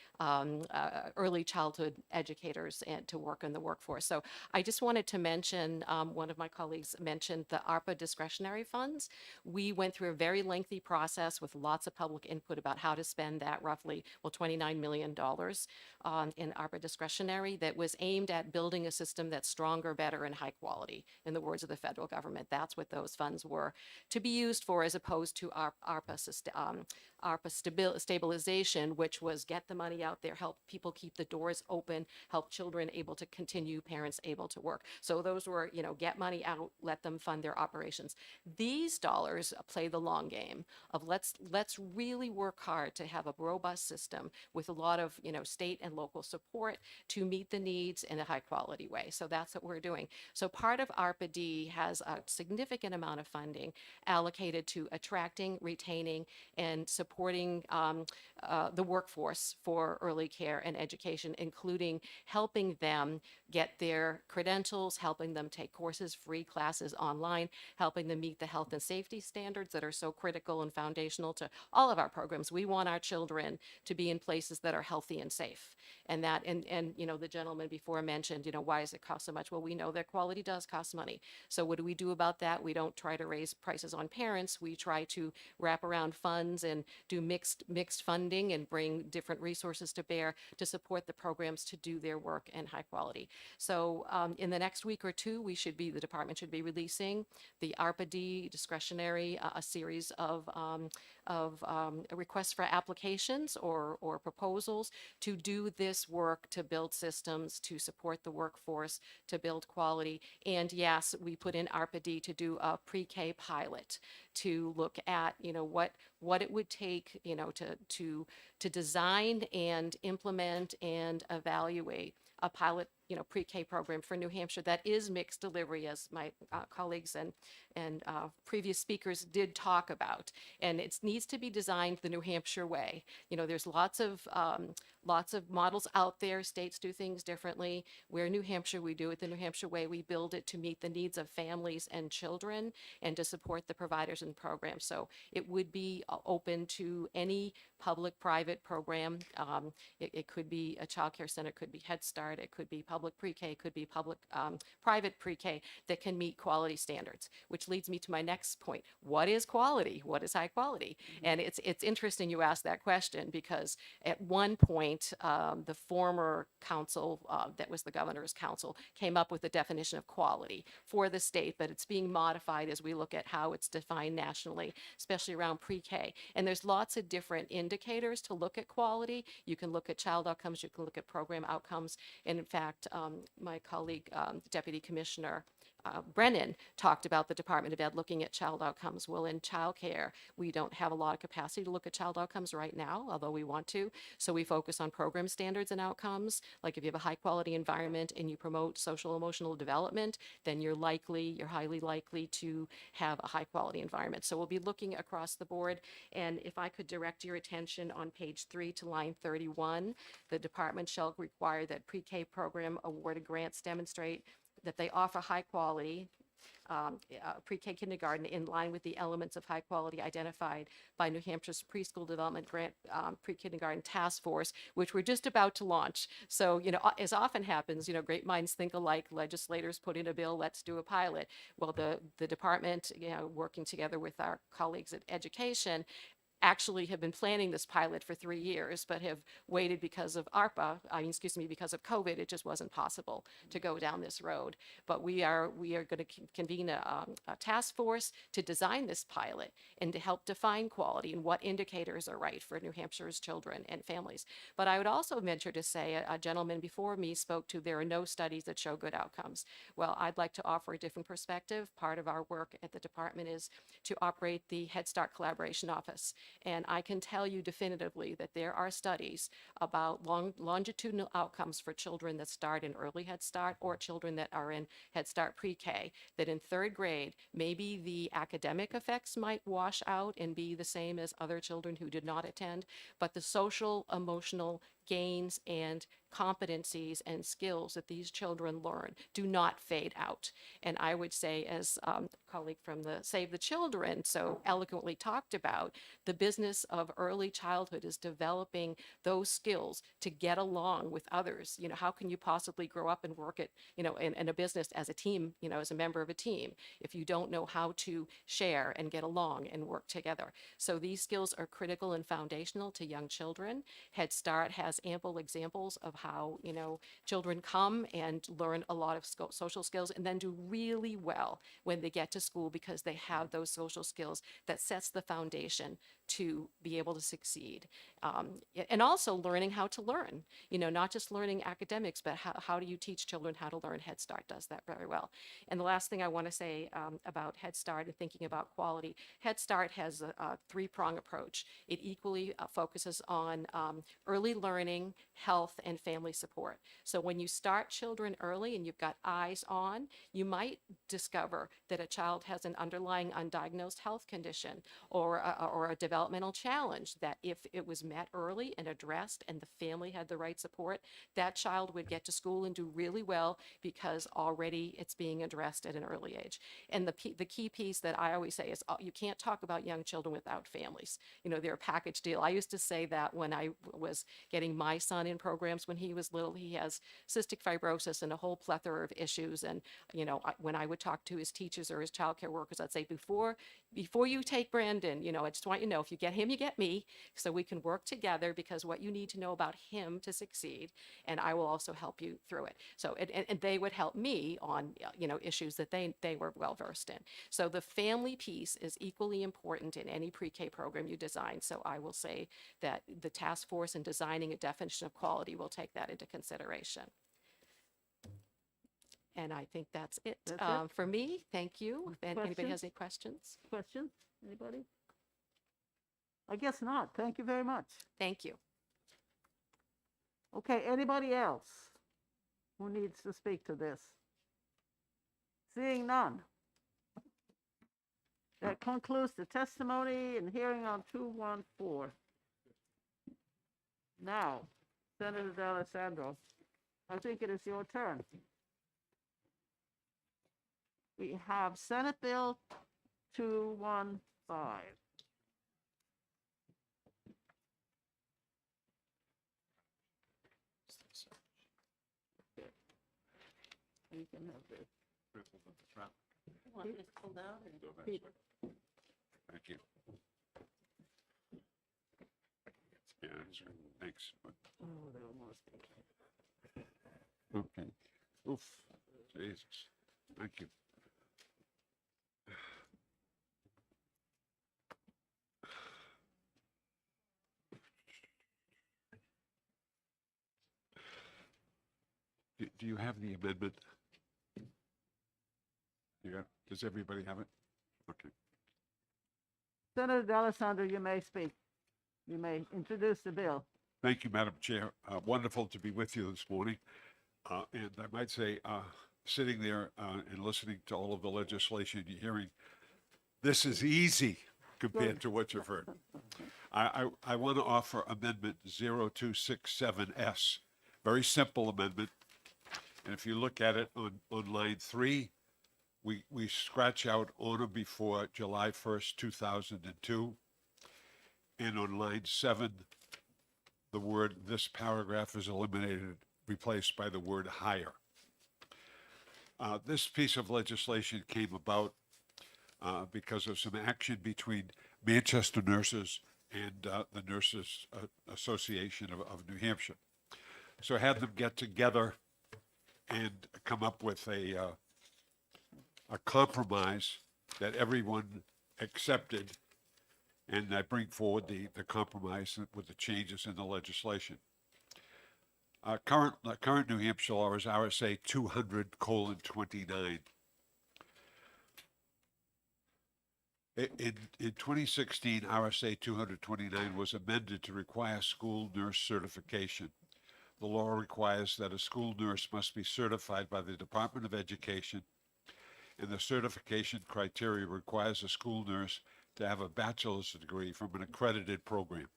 early childhood educators and to work in the workforce. So I just wanted to mention, one of my colleagues mentioned the ARPA discretionary funds. We went through a very lengthy process with lots of public input about how to spend that roughly, $29 million in ARPA discretionary that was aimed at building a system that's stronger, better, and high quality. In the words of the federal government, that's what those funds were to be used for, as opposed to ARPA stabilization, which was get the money out there, help people keep the doors open, help children able to continue, parents able to work. So those were, get money out, let them fund their operations. These dollars play the long game of let's really work hard to have a robust system with a lot of, state and local support to meet the needs in a high quality way. So that's what we're doing. So part of ARPA-D has a significant amount of funding allocated to attracting, retaining, and supporting the workforce for early care and education, including helping them get their credentials, helping them take courses, free classes online, helping them meet the health and safety standards that are so critical and foundational to all of our programs. We want our children to be in places that are healthy and safe. And that, and the gentleman before mentioned, why does it cost so much? Well, we know that quality does cost money. So what do we do about that? We don't try to raise prices on parents. We try to wrap around funds and do mixed funding and bring different resources to bear to support the programs to do their work in high quality. So in the next week or two, the department should be releasing the ARPA-D discretionary, a series of requests for applications or proposals to do this work, to build systems, to support the workforce, to build quality. And yes, we put in ARPA-D to do a pre-K pilot to look at, what it would take, to design and implement and evaluate a pilot pre-K program for New Hampshire that is mixed delivery, as my colleagues and previous speakers did talk about. And it needs to be designed the New Hampshire way. There's lots of models out there. States do things differently. Where New Hampshire, we do it the New Hampshire way. We build it to meet the needs of families and children and to support the providers and programs. So it would be open to any public-private program. It could be a child care center, it could be Head Start, it could be public pre-K, it could be public private pre-K that can meet quality standards, which leads me to my next point. What is quality? What is high quality? And it's interesting you asked that question, because at one point, the former council, that was the governor's council, came up with a definition of quality for the state, but it's being modified as we look at how it's defined nationally, especially around pre-K. And there's lots of different indicators to look at quality. You can look at child outcomes, you can look at program outcomes. And in fact, my colleague, Deputy Commissioner Brennan, talked about the Department of Ed looking at child outcomes. Well, in childcare, we don't have a lot of capacity to look at child outcomes right now, although we want to. So we focus on program standards and outcomes. Like if you have a high quality environment and you promote social emotional development, then you're highly likely to have a high quality environment. So we'll be looking across the board. And if I could direct your attention on page 3 to line 31, the department shall require that pre-K program awarded grants demonstrate that they offer high quality pre-K kindergarten in line with the elements of high quality identified by New Hampshire's Preschool Development Grant Pre-Kindergarten Task Force, which we're just about to launch. So, as often happens, great minds think alike. Legislators put in a bill, let's do a pilot. Well, the department, working together with our colleagues at Education, actually have been planning this pilot for 3 years, but have waited because of because of COVID. It just wasn't possible to go down this road. But we are going to convene a task force to design this pilot and to help define quality and what indicators are right for New Hampshire's children and families. But I would also venture to say, a gentleman before me spoke to, there are no studies that show good outcomes. Well, I'd like to offer a different perspective. Part of our work at the department is to operate the Head Start Collaboration Office. And I can tell you definitively that there are studies about longitudinal outcomes for children that start in early Head Start or children that are in Head Start pre-K, that in 3rd grade, maybe the academic effects might wash out and be the same as other children who did not attend, but the social, emotional gains and competencies and skills that these children learn do not fade out. And I would say, as a colleague from the Save the Children so eloquently talked about, the business of early childhood is developing those skills to get along with others. How can you possibly grow up and work at, in a business as a team, as a member of a team, if you don't know how to share and get along and work together? So these skills are critical and foundational to young children. Head Start has ample examples of how children come and learn a lot of social skills and then do really well when they get to school, because they have those social skills that sets the foundation to be able to succeed. And also learning how to learn, not just learning academics, but how do you teach children how to learn? Head Start does that very well. And the last thing I want to say about Head Start and thinking about quality, Head Start has a 3-prong approach. It equally focuses on early learning, health, and family support. So when you start children early and you've got eyes on, you might discover that a child has an underlying undiagnosed health condition or a developmental challenge that if it was met early and addressed and the family had the right support, that child would get to school and do really well because already it's being addressed at an early age. And the key piece that I always say is you can't talk about young children without families. They're a package deal. I used to say that when I was getting my son in programs when he was little. He has cystic fibrosis and a whole plethora of issues. And, when I would talk to his teachers or his childcare workers, I'd say, before you take Brandon, I just want you to know, if you get him, you get me, so we can work together, because what you need to know about him to succeed, and I will also help you through it. So, and they would help me on, issues that they were well versed in. So the family piece is equally important in any pre-K program you design. So I will say that the task force in designing a definition of quality will take that into consideration. And I think that's it, for me. Thank you. If anybody has any questions. Questions? Anybody? I guess not. Thank you very much. Thank you. Okay, anybody else? who needs to speak to this? Seeing none. That concludes the testimony and hearing on 214. Now, Senator D'Alessandro, I think it is your turn. We have Senate Bill 215. You can have this. Want this pulled out or? Thank you. Yeah, that's right. Thanks. Oh, they almost. Okay. Oof. Jesus. Thank you. Do you have the amendment? Yeah. Does everybody have it? Okay. Senator D'Alessandro, you may speak. You may introduce the bill. Thank you, Madam Chair. Wonderful to be with you this morning. And I might say, sitting there and listening to all of the legislation you're hearing, this is easy compared to what you've heard. I want to offer Amendment 0267S. Very simple amendment. And if you look at it on line 3, we scratch out on or before July 1st, 2002. And on line 7, the word "this paragraph" is eliminated, replaced by the word "higher." This piece of legislation came about because of some action between Manchester nurses and the Nurses Association of New Hampshire. So I had them get together and come up with a compromise that everyone accepted, and I bring forward the compromise with the changes in the legislation. Current New Hampshire law is RSA 200:29. In 2016, RSA 200:29 was amended to require school nurse certification. The law requires that a school nurse must be certified by the Department of Education, and the certification criteria requires a school nurse to have a bachelor's degree from an accredited program.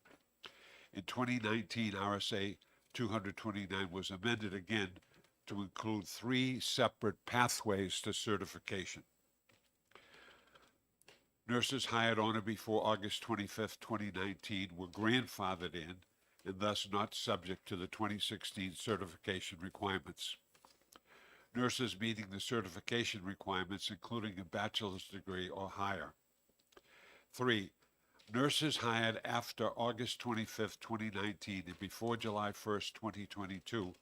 In 2019, RSA 200:29 was amended again to include 3 separate pathways to certification. Nurses hired on or before August 25th, 2019 were grandfathered in and thus not subject to the 2016 certification requirements. Nurses meeting the certification requirements, including a bachelor's degree or higher. 3, nurses hired after August 25th, 2019 and before July 1st, 2022,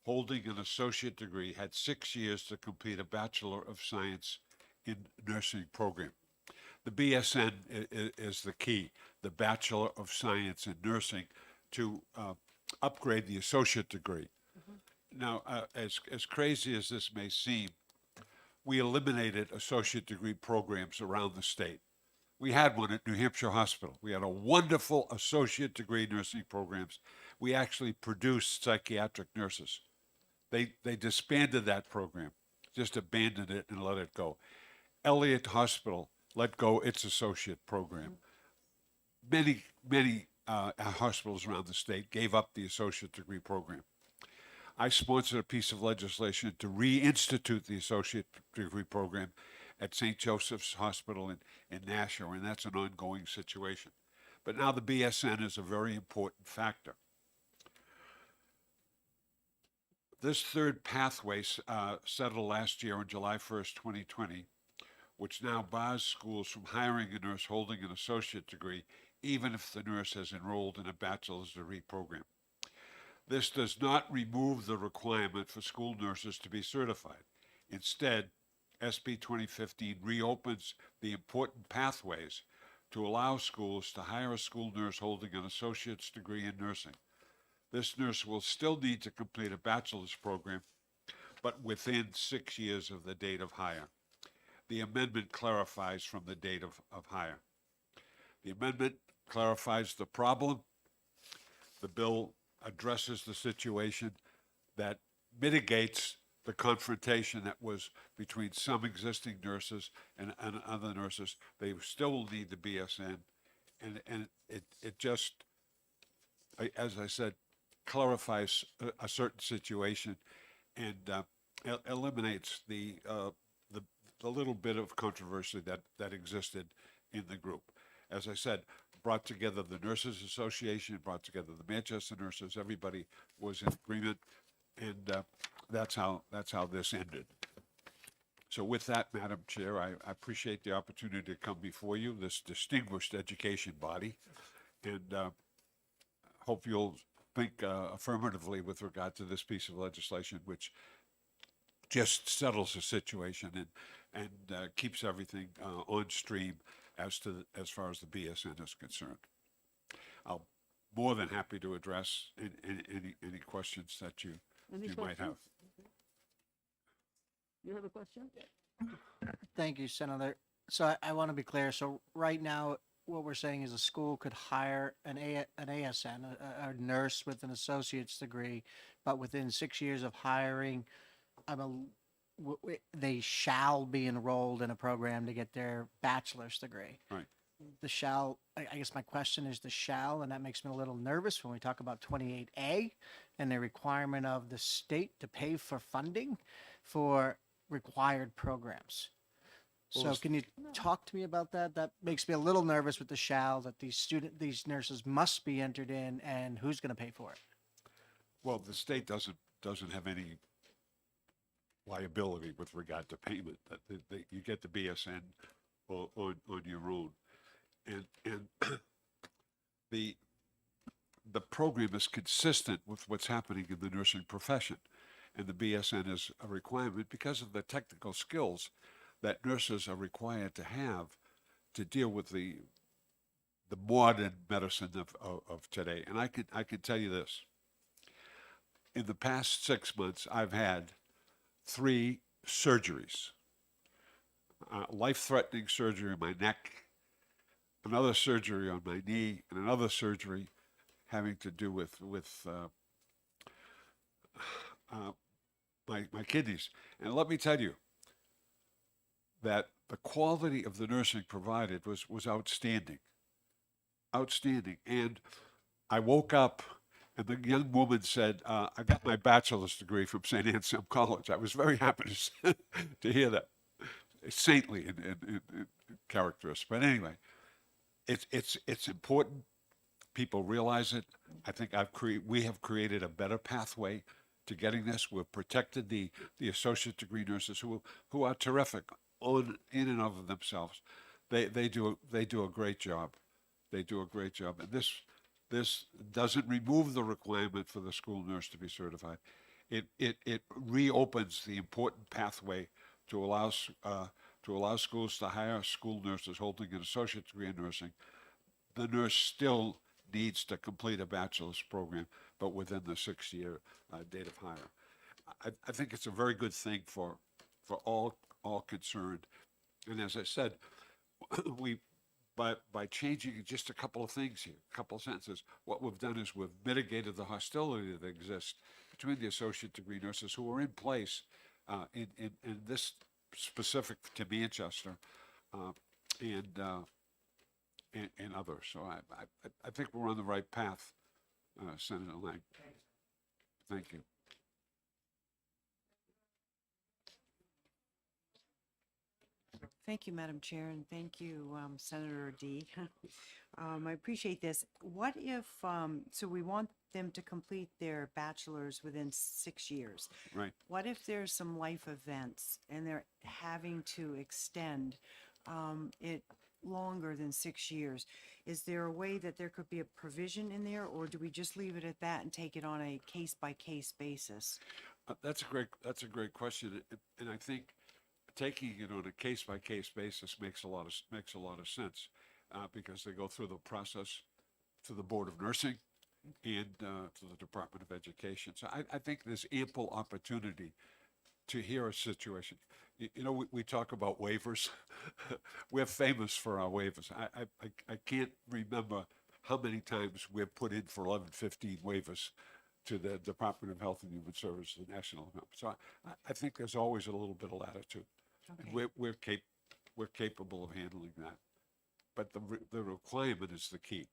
holding an associate degree had 6 years to complete a Bachelor of Science in Nursing program. The BSN is the key, the Bachelor of Science in Nursing, to upgrade the associate degree. Now, as crazy as this may seem, we eliminated associate degree programs around the state. We had one at New Hampshire Hospital. We had a wonderful associate degree nursing programs. We actually produced psychiatric nurses. They disbanded that program, just abandoned it and let it go. Elliott Hospital let go its associate program. Many hospitals around the state gave up the associate degree program. I sponsored a piece of legislation to reinstitute the associate degree program at St. Joseph's Hospital in Nashua, and that's an ongoing situation. But now the BSN is a very important factor. This third pathway settled last year on July 1st, 2020, which now bars schools from hiring a nurse holding an associate degree, even if the nurse has enrolled in a bachelor's degree program. This does not remove the requirement for school nurses to be certified. Instead, SB 2015 reopens the important pathways to allow schools to hire a school nurse holding an associate's degree in nursing. This nurse will still need to complete a bachelor's program, but within 6 years of the date of hire. The amendment clarifies from the date of hire. The amendment clarifies the problem. The bill addresses the situation that mitigates the confrontation that was between some existing nurses and other nurses. They still will need the BSN, and it just, as I said, clarifies a certain situation and eliminates the little bit of controversy that existed in the group. As I said, brought together the Nurses Association, brought together the Manchester nurses. Everybody was in agreement, and that's how this ended. So with that, Madam Chair, I appreciate the opportunity to come before you, this distinguished education body, and hope you'll think affirmatively with regard to this piece of legislation, which just settles the situation and keeps everything on stream as far as the BSN is concerned. I'll more than happy to address any questions that you might have. You have a question? Thank you, Senator. So I want to be clear. So right now, what we're saying is a school could hire an ASN, a nurse with an associate's degree, but within 6 years of hiring, they shall be enrolled in a program to get their bachelor's degree. Right. The shall, I guess my question is the shall, and that makes me a little nervous when we talk about 28A and the requirement of the state to pay for funding for required programs. So can you talk to me about that? That makes me a little nervous with the shall, that these nurses must be entered in, and who's going to pay for it? Well, the state doesn't have any liability with regard to payment. You get the BSN on your own, and the program is consistent with what's happening in the nursing profession, and the BSN is a requirement because of the technical skills that nurses are required to have to deal with the modern medicine of today. And I can tell you this: in the past 6 months, I've had 3 surgeries, life-threatening surgery on my neck, another surgery on my knee, and another surgery having to do with my kidneys. And let me tell you that the quality of the nursing provided was outstanding. Outstanding. And I woke up and the young woman said, I got my bachelor's degree from St. Anselm College. I was very happy to hear that. It's saintly in characteristics. But anyway, it's important. People realize it. I think we have created a better pathway to getting this. We've protected the associate degree nurses who are terrific in and of themselves. They do a great job. They do a great job. And this doesn't remove the requirement for the school nurse to be certified. It reopens the important pathway to allow schools to hire school nurses holding an associate degree in nursing. The nurse still needs to complete a bachelor's program, but within the 6-year date of hire. I think it's a very good thing for all concerned. And as I said, by changing just a couple of things here, a couple of sentences, what we've done is we've mitigated the hostility that exists between the associate degree nurses who are in place in this specific to Manchester and others. So I think we're on the right path, Senator Lang. Thank you. Thank you, Madam Chair, and thank you, Senator D. I appreciate this. What if, so we want them to complete their bachelor's within 6 years. Right. What if there's some life events and they're having to extend it longer than 6 years? Is there a way that there could be a provision in there, or do we just leave it at that and take it on a case-by-case basis? That's a great question, and I think taking it on a case-by-case basis makes a lot of sense because they go through the process to the Board of Nursing and to the Department of Education. So I think there's ample opportunity to hear a situation. You know, we talk about waivers. We're famous for our waivers. I can't remember how many times we've put in for 11, 15 waivers to the Department of Health and Human Services, the national. So I think there's always a little bit of latitude. And Okay. we're capable of handling that. But the requirement is the key.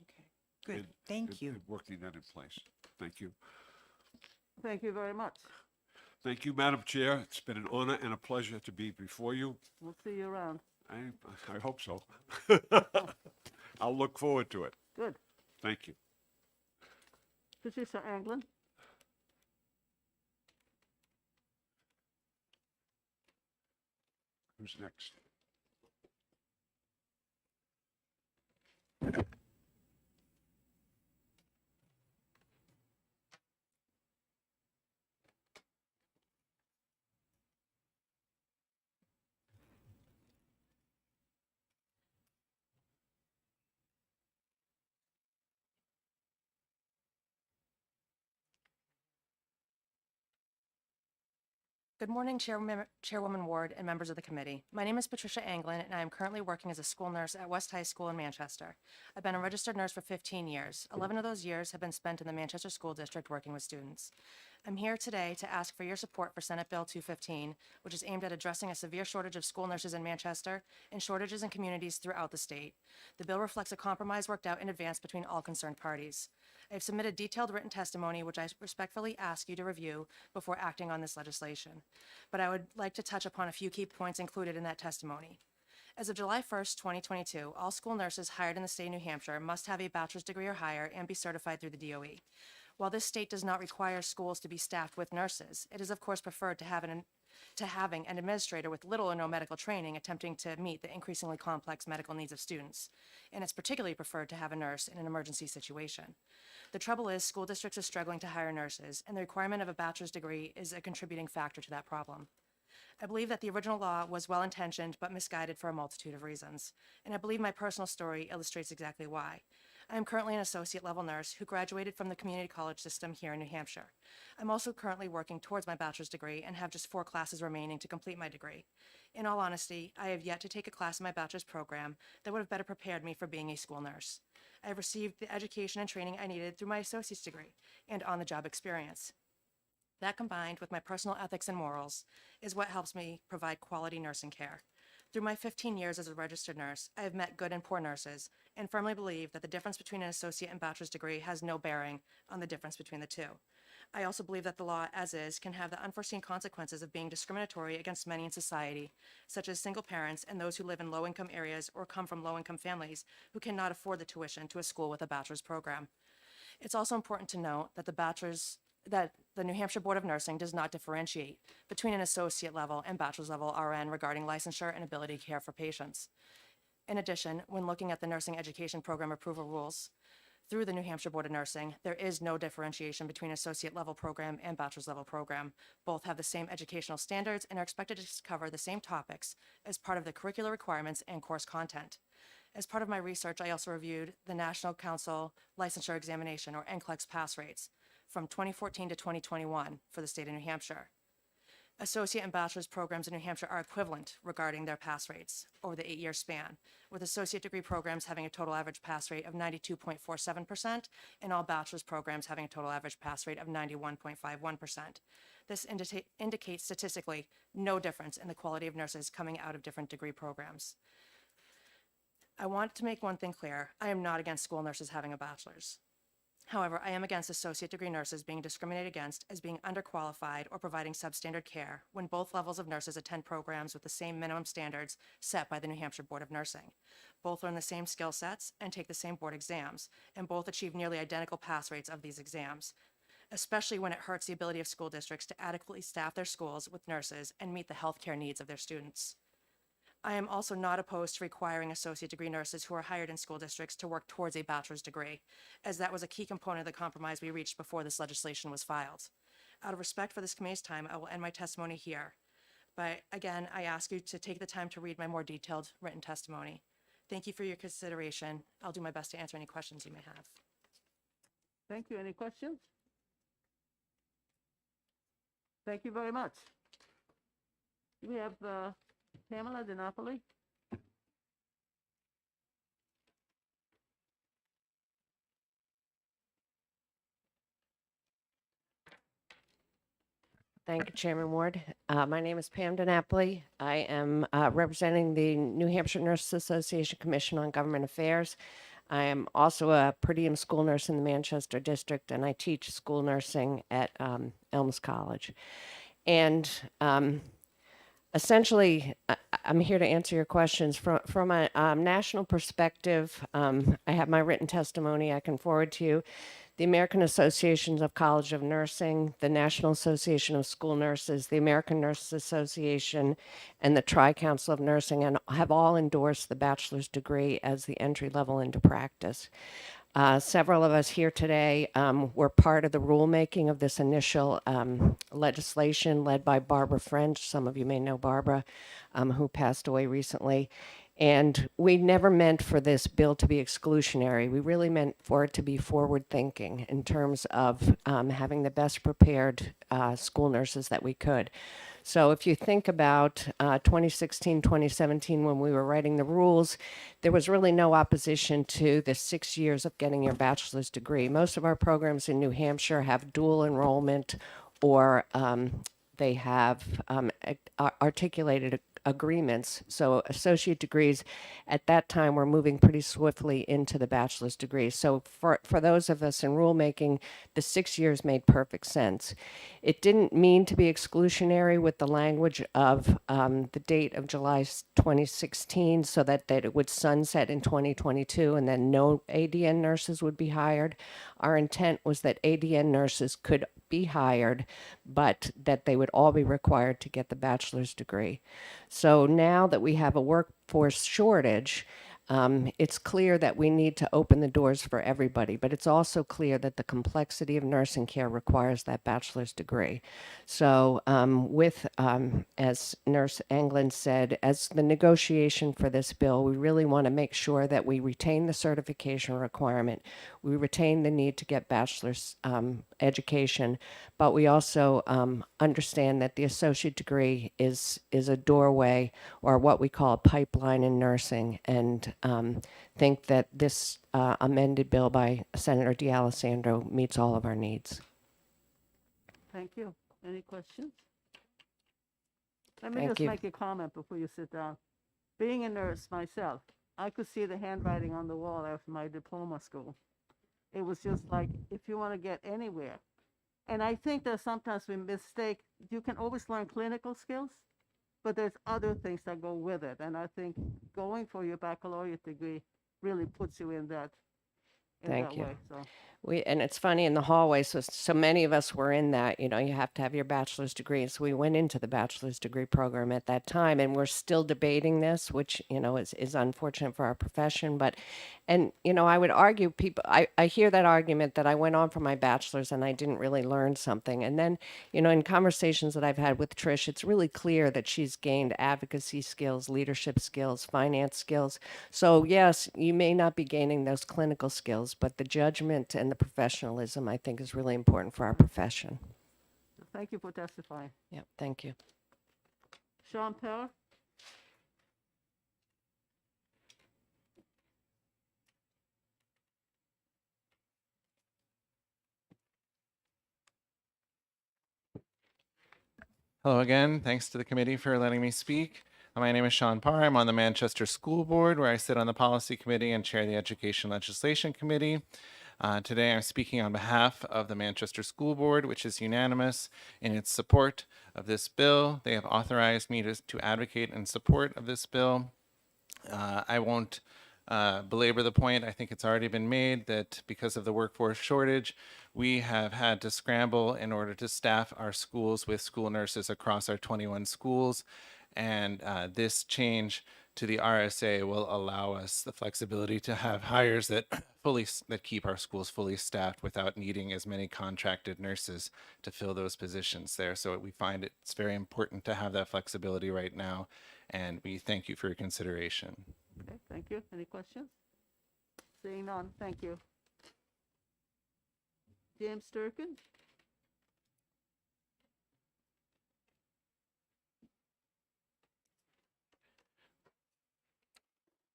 Okay, good, and- thank and- you. and working that in place. Thank you. Thank you very much. Thank you, Madam Chair. It's been an honor and a pleasure to be before you. We'll see you around. I hope so. I'll look forward to it. Good. Thank you. Patricia Anglin. Who's next? Good morning, Chairwoman Ward and members of the committee. My name is Patricia Anglin, and I am currently working as a school nurse at West High School in Manchester. I've been a registered nurse for 15 years. 11 of those years have been spent in the Manchester School District working with students. I'm here today to ask for your support for Senate Bill 215, which is aimed at addressing a severe shortage of school nurses in Manchester and shortages in communities throughout the state. The bill reflects a compromise worked out in advance between all concerned parties. I have submitted detailed written testimony, which I respectfully ask you to review before acting on this legislation. But I would like to touch upon a few key points included in that testimony. As of July 1st, 2022, all school nurses hired in the state of New Hampshire must have a bachelor's degree or higher and be certified through the DOE. While this state does not require schools to be staffed with nurses, it is of course preferred to having an administrator with little or no medical training attempting to meet the increasingly complex medical needs of students. And it's particularly preferred to have a nurse in an emergency situation. The trouble is, school districts are struggling to hire nurses, and the requirement of a bachelor's degree is a contributing factor to that problem. I believe that the original law was well-intentioned but misguided for a multitude of reasons, and I believe my personal story illustrates exactly why. I am currently an associate level nurse who graduated from the community college system here in New Hampshire. I'm also currently working towards my bachelor's degree and have just 4 classes remaining to complete my degree. In all honesty, I have yet to take a class in my bachelor's program that would have better prepared me for being a school nurse. I have received the education and training I needed through my associate's degree and on-the-job experience. That, combined with my personal ethics and morals, is what helps me provide quality nursing care. Through my 15 years as a registered nurse, I have met good and poor nurses and firmly believe that the difference between an associate and bachelor's degree has no bearing on the difference between the two. I also believe that the law, as is, can have the unforeseen consequences of being discriminatory against many in society, such as single parents and those who live in low-income areas or come from low-income families who cannot afford the tuition to a school with a bachelor's program. It's also important to note that the New Hampshire Board of Nursing does not differentiate between an associate level and bachelor's level RN regarding licensure and ability to care for patients. In addition, when looking at the nursing education program approval rules through the New Hampshire Board of Nursing, there is no differentiation between associate level program and bachelor's level program. Both have the same educational standards and are expected to cover the same topics as part of the curricular requirements and course content. As part of my research, I also reviewed the National Council Licensure Examination, or NCLEX, pass rates from 2014 to 2021 for the state of New Hampshire. Associate and bachelor's programs in New Hampshire are equivalent regarding their pass rates over the 8-year span, with associate degree programs having a total average pass rate of 92.47% and all bachelor's programs having a total average pass rate of 91.51%. This indicates statistically no difference in the quality of nurses coming out of different degree programs. I want to make one thing clear. I am not against school nurses having a bachelor's. However, I am against associate degree nurses being discriminated against as being underqualified or providing substandard care when both levels of nurses attend programs with the same minimum standards set by the New Hampshire Board of Nursing. Both learn the same skill sets and take the same board exams, and both achieve nearly identical pass rates of these exams, especially when it hurts the ability of school districts to adequately staff their schools with nurses and meet the healthcare needs of their students. I am also not opposed to requiring associate degree nurses who are hired in school districts to work towards a bachelor's degree, as that was a key component of the compromise we reached before this legislation was filed. Out of respect for this committee's time, I will end my testimony here. But again, I ask you to take the time to read my more detailed written testimony. Thank you for your consideration. I'll do my best to answer any questions you may have. Thank you. Any questions? Thank you very much. We have Pamela DiNapoli. Thank you, Chairman Ward. My name is Pam DiNapoli. I am representing the New Hampshire Nurses Association Commission on Government Affairs. I am also a per diem school nurse in the Manchester district, and I teach school nursing at Elms College. And essentially, I'm here to answer your questions. From a national perspective, I have my written testimony I can forward to you. The American Associations of College of Nursing, the National Association of School Nurses, the American Nurses Association, and the Tri-Council of Nursing and have all endorsed the bachelor's degree as the entry level into practice. Several of us here today were part of the rulemaking of this initial legislation led by Barbara French. Some of you may know Barbara, who passed away recently. And we never meant for this bill to be exclusionary. We really meant for it to be forward-thinking in terms of having the best prepared school nurses that we could. So if you think about 2016, 2017, when we were writing the rules, there was really no opposition to the 6 years of getting your bachelor's degree. Most of our programs in New Hampshire have dual enrollment, or they have articulated agreements. So associate degrees at that time were moving pretty swiftly into the bachelor's degree. So for those of us in rulemaking, the 6 years made perfect sense. It didn't mean to be exclusionary with the language of the date of July 2016 so that it would sunset in 2022 and then no ADN nurses would be hired. Our intent was that ADN nurses could be hired, but that they would all be required to get the bachelor's degree. So now that we have a workforce shortage, it's clear that we need to open the doors for everybody, but it's also clear that the complexity of nursing care requires that bachelor's degree. So as Nurse Anglin said, as the negotiation for this bill, we really want to make sure that we retain the certification requirement. We retain the need to get bachelor's education, but we also understand that the associate degree is a doorway, or what we call a pipeline in nursing, and think that this amended bill by Senator D'Alessandro meets all of our needs. Thank you. Any questions? Let me Thank just you. make a comment before you sit down. Being a nurse myself, I could see the handwriting on the wall after my diploma school. It was just like, if you want to get anywhere. And I think that sometimes we mistake, you can always learn clinical skills, but there's other things that go with it. And I think going for your baccalaureate degree really puts you in that Thank you. way. So. And it's funny in the hallway, so many of us were in that, you have to have your bachelor's degree. So we went into the bachelor's degree program at that time, and we're still debating this, which, is unfortunate for our profession. But, I would argue I hear that argument that I went on for my bachelor's and I didn't really learn something. And then, in conversations that I've had with Trish, it's really clear that she's gained advocacy skills, leadership skills, finance skills. So yes, you may not be gaining those clinical skills, but the judgment and the professionalism, I think, is really important for our profession. Thank you for testifying. Yep, thank you. Sean Power? Hello again. Thanks to the committee for letting me speak. My name is Sean Parr. I'm on the Manchester School Board, where I sit on the Policy Committee and chair the Education Legislation Committee. Today, I'm speaking on behalf of the Manchester School Board, which is unanimous in its support of this bill. They have authorized me to advocate in support of this bill. I won't belabor the point. I think it's already been made that because of the workforce shortage, we have had to scramble in order to staff our schools with school nurses across our 21 schools. And this change to the RSA will allow us the flexibility to have hires that keep our schools fully staffed without needing as many contracted nurses to fill those positions there. So we find it's very important to have that flexibility right now, and we thank you for your consideration. Okay, thank you. Any questions? Seeing none, thank you. James Durkin?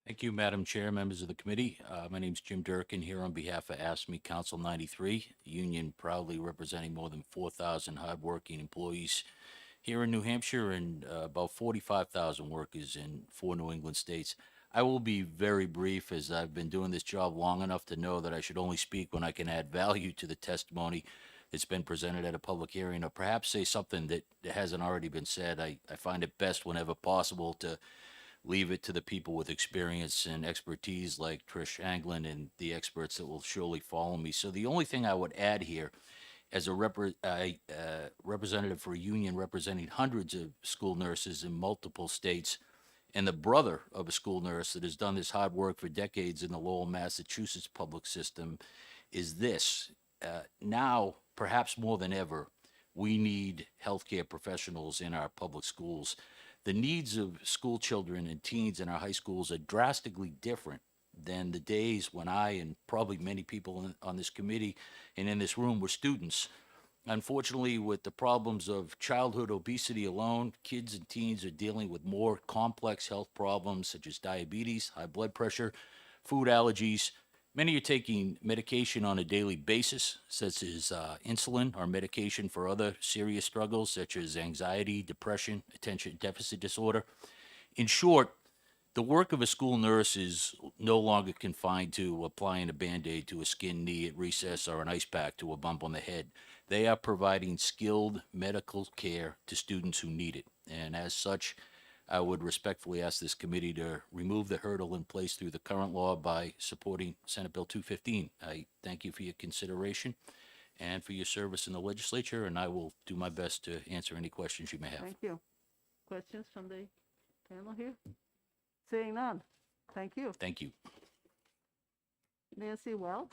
Thank you, Madam Chair, members of the committee. My name's Jim Durkin here on behalf of ASME Council 93, a union proudly representing more than 4,000 hardworking employees here in New Hampshire and about 45,000 workers in 4 New England states. I will be very brief, as I've been doing this job long enough to know that I should only speak when I can add value to the testimony that's been presented at a public hearing, or perhaps say something that hasn't already been said. I find it best whenever possible to leave it to the people with experience and expertise like Trish Anglin and the experts that will surely follow me. So the only thing I would add here, as a representative for a union representing hundreds of school nurses in multiple states, and the brother of a school nurse that has done this hard work for decades in the Lowell, Massachusetts public system, is this. Now, perhaps more than ever, we need healthcare professionals in our public schools. The needs of school children and teens in our high schools are drastically different than the days when I and probably many people on this committee and in this room were students. Unfortunately, with the problems of childhood obesity alone, kids and teens are dealing with more complex health problems such as diabetes, high blood pressure, food allergies. Many are taking medication on a daily basis, such as insulin or medication for other serious struggles such as anxiety, depression, attention deficit disorder. In short, the work of a school nurse is no longer confined to applying a Band-Aid to a skinned knee at recess or an ice pack to a bump on the head. They are providing skilled medical care to students who need it. And as such, I would respectfully ask this committee to remove the hurdle in place through the current law by supporting Senate Bill 215. I thank you for your consideration and for your service in the legislature, and I will do my best to answer any questions you may have. Thank you. Questions from the panel here? Seeing none. Thank you. Thank you. Nancy Wells?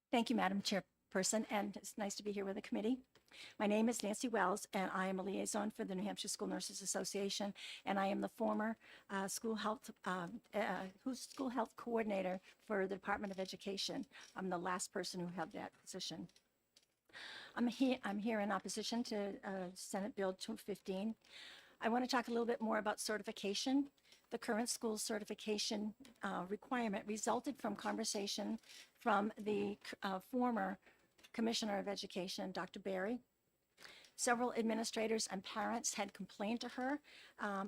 Thank you, Madam Chairperson, and it's nice to be here with the committee. My name is Nancy Wells, and I am a liaison for the New Hampshire School Nurses Association, and I am the former school health coordinator for the Department of Education. I'm the last person who held that position. I'm here in opposition to Senate Bill 215. I want to talk a little bit more about certification. The current school certification requirement resulted from conversation from the former Commissioner of Education, Dr. Berry. Several administrators and parents had complained to her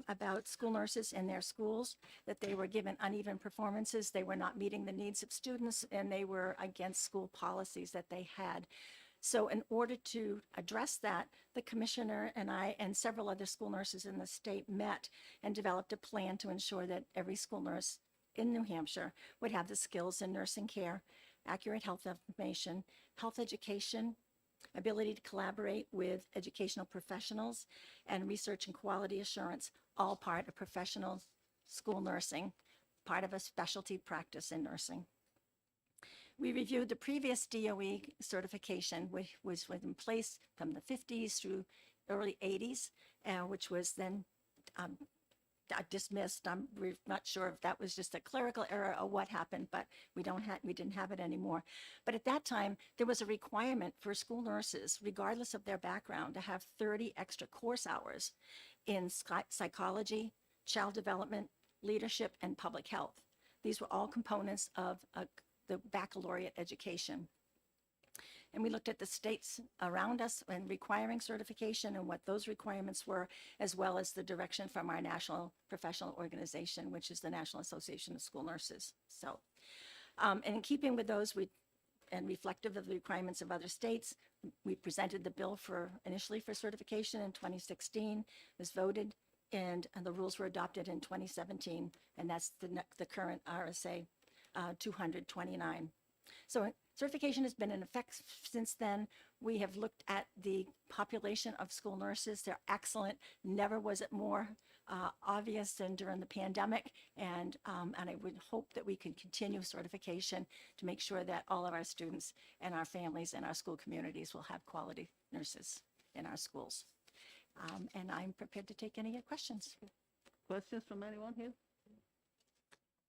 about school nurses in their schools, that they were given uneven performances, they were not meeting the needs of students, and they were against school policies that they had. So in order to address that, the commissioner and I and several other school nurses in the state met and developed a plan to ensure that every school nurse in New Hampshire would have the skills in nursing care, accurate health information, health education, ability to collaborate with educational professionals, and research and quality assurance, all part of professional school nursing, part of a specialty practice in nursing. We reviewed the previous DOE certification, which was in place from the 50s through early 80s, which was then dismissed. We're not sure if that was just a clerical error or what happened, but we didn't have it anymore. But at that time, there was a requirement for school nurses, regardless of their background, to have 30 extra course hours in psychology, child development, leadership, and public health. These were all components of the baccalaureate education. And we looked at the states around us and requiring certification and what those requirements were, as well as the direction from our national professional organization, which is the National Association of School Nurses. So, and in keeping with those, and reflective of the requirements of other states, we presented the bill initially for certification in 2016, was voted, and the rules were adopted in 2017, and that's the current RSA 229. So certification has been in effect since then. We have looked at the population of school nurses. They're excellent. Never was it more obvious than during the pandemic. And I would hope that we can continue certification to make sure that all of our students and our families and our school communities will have quality nurses in our schools. And I'm prepared to take any questions. Questions from anyone here?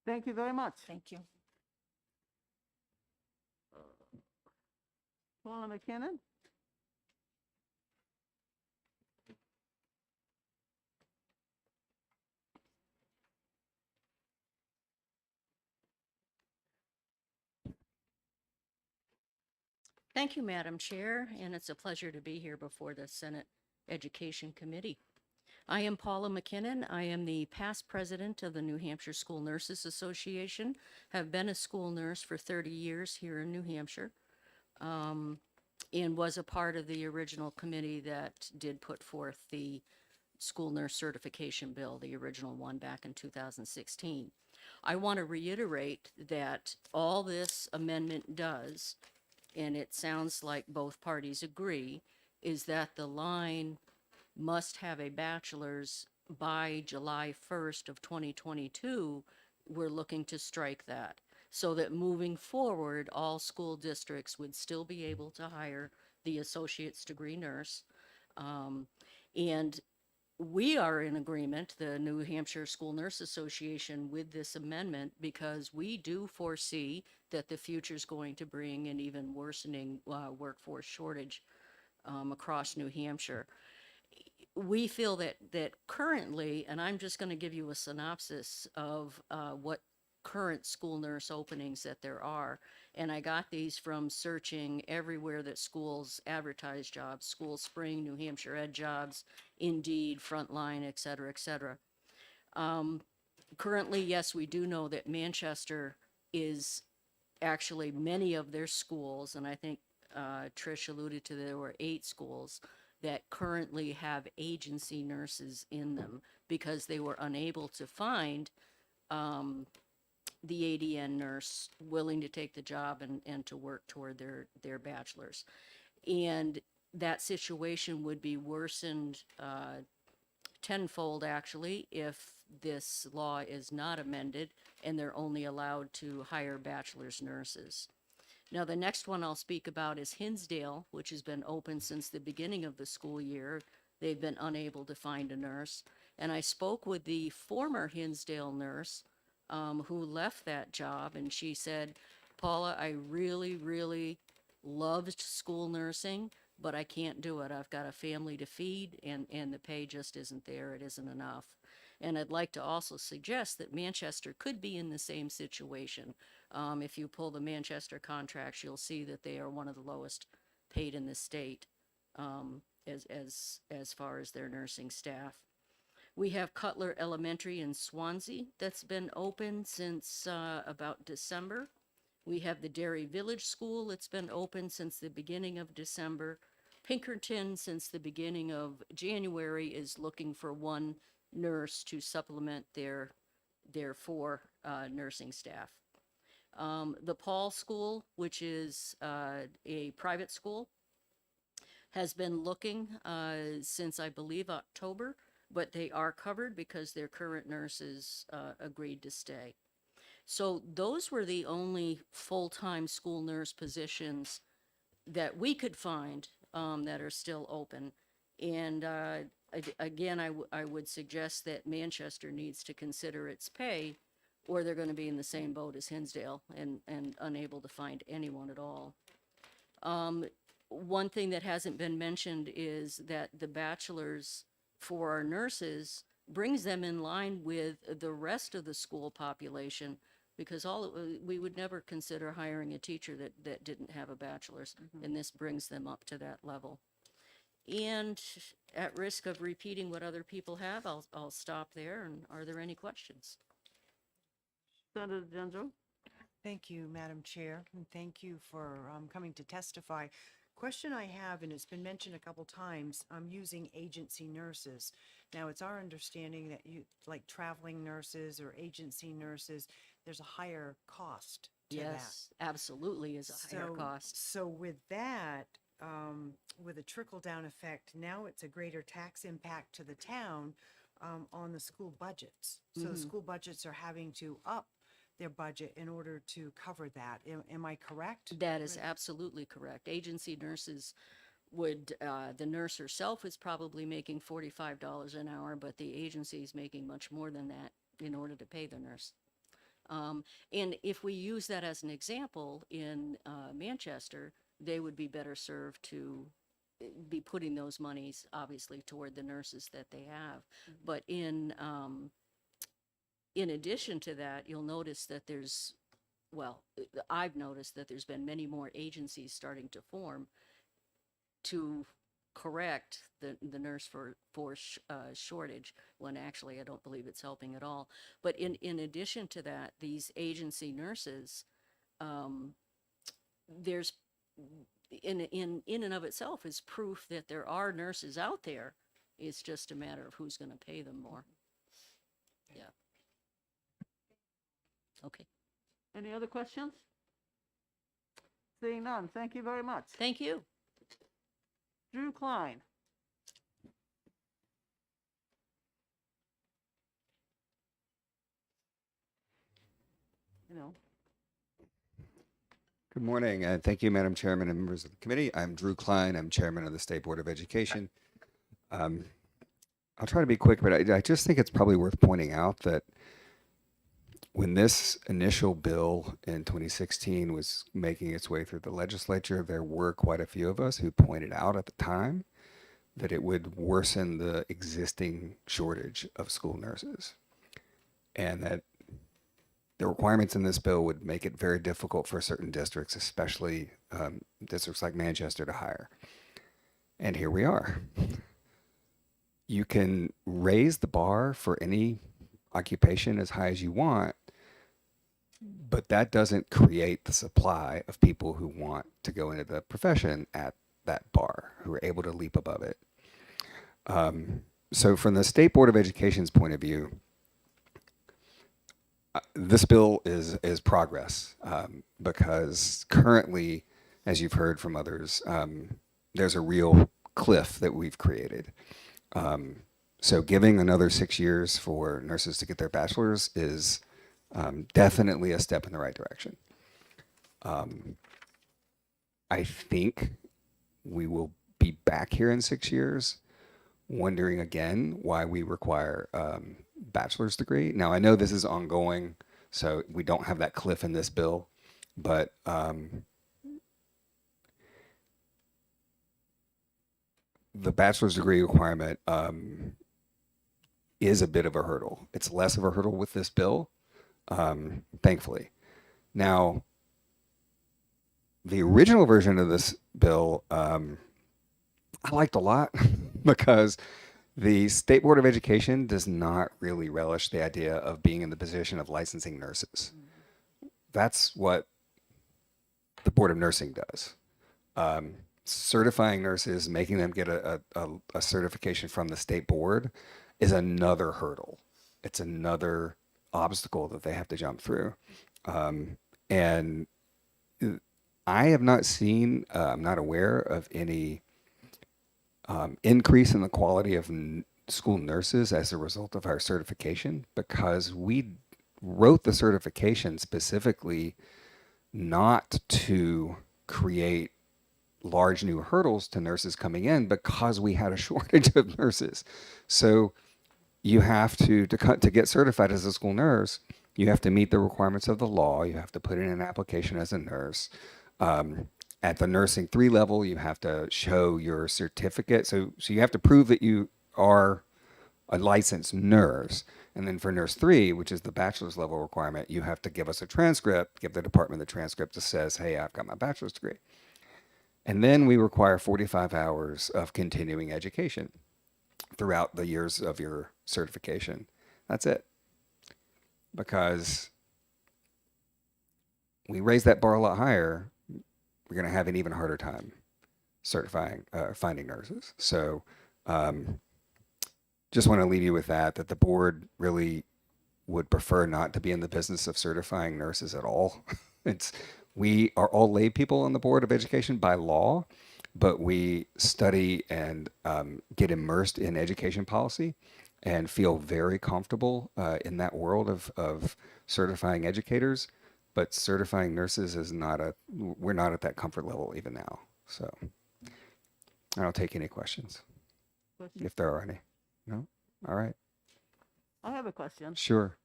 Thank you very much. Thank you. Paula McKinnon? Thank you, Madam Chair, and it's a pleasure to be here before the Senate Education Committee. I am Paula McKinnon. I am the past president of the New Hampshire School Nurses Association, have been a school nurse for 30 years here in New Hampshire, and was a part of the original committee that did put forth the school nurse certification bill, the original one back in 2016. I want to reiterate that all this amendment does, and it sounds like both parties agree, is that the line must have a bachelor's by July 1st of 2022. We're looking to strike that so that moving forward, all school districts would still be able to hire the associate's degree nurse. And we are in agreement, the New Hampshire School Nurse Association, with this amendment because we do foresee that the future is going to bring an even worsening workforce shortage across New Hampshire. We feel that currently, and I'm just going to give you a synopsis of what current school nurse openings that there are, and I got these from searching everywhere that schools advertise jobs, School Spring, New Hampshire Ed Jobs, Indeed, Frontline, et cetera, et cetera. Currently, yes, we do know that Manchester is actually many of their schools, and I think Trish alluded to there were 8 schools that currently have agency nurses in them because they were unable to find the ADN nurse willing to take the job and to work toward their bachelor's. And that situation would be worsened tenfold, actually, if this law is not amended and they're only allowed to hire bachelor's nurses. Now, the next one I'll speak about is Hinsdale, which has been open since the beginning of the school year. They've been unable to find a nurse. And I spoke with the former Hinsdale nurse who left that job, and she said, Paula, I really, really loved school nursing, but I can't do it. I've got a family to feed, and the pay just isn't there. It isn't enough. And I'd like to also suggest that Manchester could be in the same situation. If you pull the Manchester contracts, you'll see that they are one of the lowest paid in the state as far as their nursing staff. We have Cutler Elementary in Swansea that's been open since about December. We have the Derry Village School that's been open since the beginning of December. Pinkerton, since the beginning of January, is looking for one nurse to supplement their 4 nursing staff. The Paul School, which is a private school, has been looking since, I believe, October, but they are covered because their current nurses agreed to stay. So those were the only full-time school nurse positions that we could find that are still open. And again, I would suggest that Manchester needs to consider its pay, or they're going to be in the same boat as Hinsdale and unable to find anyone at all. One thing that hasn't been mentioned is that the bachelor's for our nurses brings them in line with the rest of the school population, because we would never consider hiring a teacher that didn't have a bachelor's, and this brings them up to that level. And at risk of repeating what other people have, I'll stop there. And are there any questions? Senator Genjo? Thank you, Madam Chair, and thank you for coming to testify. Question I have, and it's been mentioned a couple times, I'm using agency nurses. Now, it's our understanding that like traveling nurses or agency nurses, there's a higher cost to that. Yes, absolutely is a higher cost. So with that, with a trickle-down effect, now it's a greater tax impact to the town on the school budgets. So school budgets are having to up their budget in order to cover that. Am I correct? That is absolutely correct. Agency nurses would, the nurse herself is probably making $45 an hour, but the agency is making much more than that in order to pay the nurse. And if we use that as an example, in Manchester, they would be better served to be putting those monies, obviously, toward the nurses that they have. But in addition to that, you'll notice that there's, well, I've noticed that there's been many more agencies starting to form to correct the nurse force shortage, when actually I don't believe it's helping at all. But in addition to that, these agency nurses, there's in and of itself is proof that there are nurses out there. It's just a matter of who's going to pay them more. Yeah. Okay. Any other questions? Seeing none, thank you very much. Thank you. Drew Klein. You know, Good morning, and thank you, Madam Chairman and members of the committee. I'm Drew Klein. I'm Chairman of the State Board of Education. I'll try to be quick, but I just think it's probably worth pointing out that when this initial bill in 2016 was making its way through the legislature, there were quite a few of us who pointed out at the time that it would worsen the existing shortage of school nurses, and that the requirements in this bill would make it very difficult for certain districts, especially districts like Manchester, to hire. And here we are. You can raise the bar for any occupation as high as you want, but that doesn't create the supply of people who want to go into the profession at that bar, who are able to leap above it. So from the State Board of Education's point of view, this bill is progress, because currently, as you've heard from others, there's a real cliff that we've created. So giving another 6 years for nurses to get their bachelor's is definitely a step in the right direction. I think we will be back here in 6 years wondering again why we require bachelor's degree. Now, I know this is ongoing, so we don't have that cliff in this bill, but the bachelor's degree requirement is a bit of a hurdle. It's less of a hurdle with this bill, thankfully. Now, the original version of this bill, I liked a lot because the State Board of Education does not really relish the idea of being in the position of licensing nurses. That's what the Board of Nursing does. Certifying nurses, making them get a certification from the state board is another hurdle. It's another obstacle that they have to jump through. And I have not seen, I'm not aware of any increase in the quality of school nurses as a result of our certification, because we wrote the certification specifically not to create large new hurdles to nurses coming in, because we had a shortage of nurses. So you have to get certified as a school nurse, you have to meet the requirements of the law. You have to put in an application as a nurse. At the nursing 3 level, you have to show your certificate. So you have to prove that you are a licensed nurse. And then for nurse 3, which is the bachelor's level requirement, you have to give us a transcript, give the department the transcript that says, hey, I've got my bachelor's degree. And then we require 45 hours of continuing education throughout the years of your certification. That's it. Because we raise that bar a lot higher, we're going to have an even harder time finding nurses. So just want to leave you with that the board really would prefer not to be in the business of certifying nurses at all. We are all lay people on the Board of Education by law, but we study and get immersed in education policy and feel very comfortable in that world of certifying educators. But certifying nurses is we're not at that comfort level even now. So I don't take any questions, if there are any. No? All right. I have a question. Sure.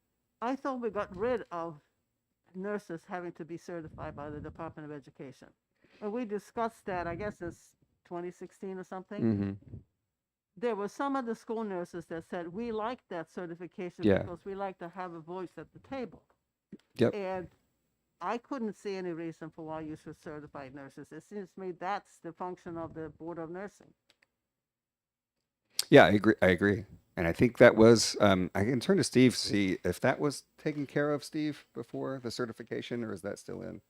I thought we got rid of nurses having to be certified by the Department of Education. and we discussed that, I guess it's 2016 or something. Mm-hmm. There were some of the school nurses that said, we like that certification Yeah. because we like to have a voice at the table. Yep. And I couldn't see any reason for why you should certify nurses. It seems to me that's the function of the Board of Nursing. Yeah, I agree. And I think that was, I can turn to Steve, see if that was taken care of, Steve, before the certification, or is that still in?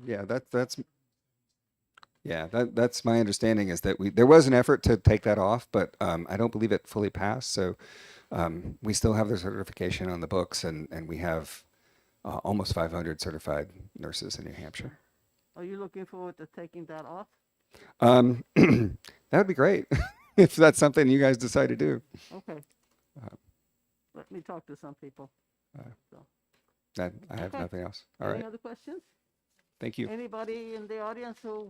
That's my understanding, is that there was an effort to take that off, but I don't believe it fully passed. So we still have the certification on the books, and we have almost 500 certified nurses in New Hampshire. Are you looking forward to taking that off? That would be great if that's something you guys decide to do. Okay. Let me talk to some people. So. I have Okay. nothing else. All Any right. other questions? Thank you. Anybody in the audience who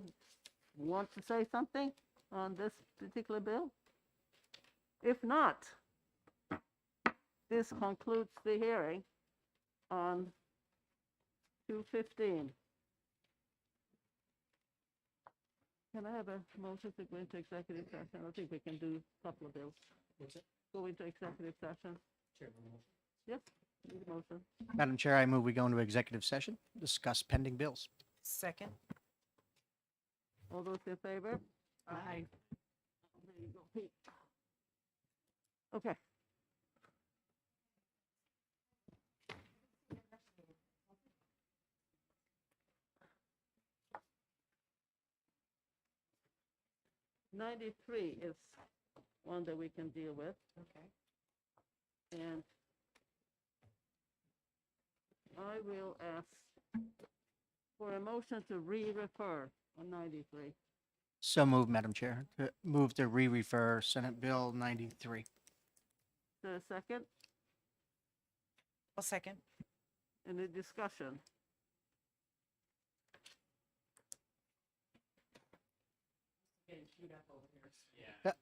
want to say something on this particular bill? If not, this concludes the hearing on 215. Can I have a motion to go into executive session? I think we can do a couple of bills. Go into executive session. Yep, need a motion. Madam Chair, I move we go into executive session, discuss pending bills. Second. All those in favor? Aye. There you go, Pete. Okay. '93 is one that we can deal with. Okay. And I will ask for a motion to re-refer on 93. So moved, Madam Chair. To move to re-refer Senate Bill 93. Is there a second? I'll second. Any discussion?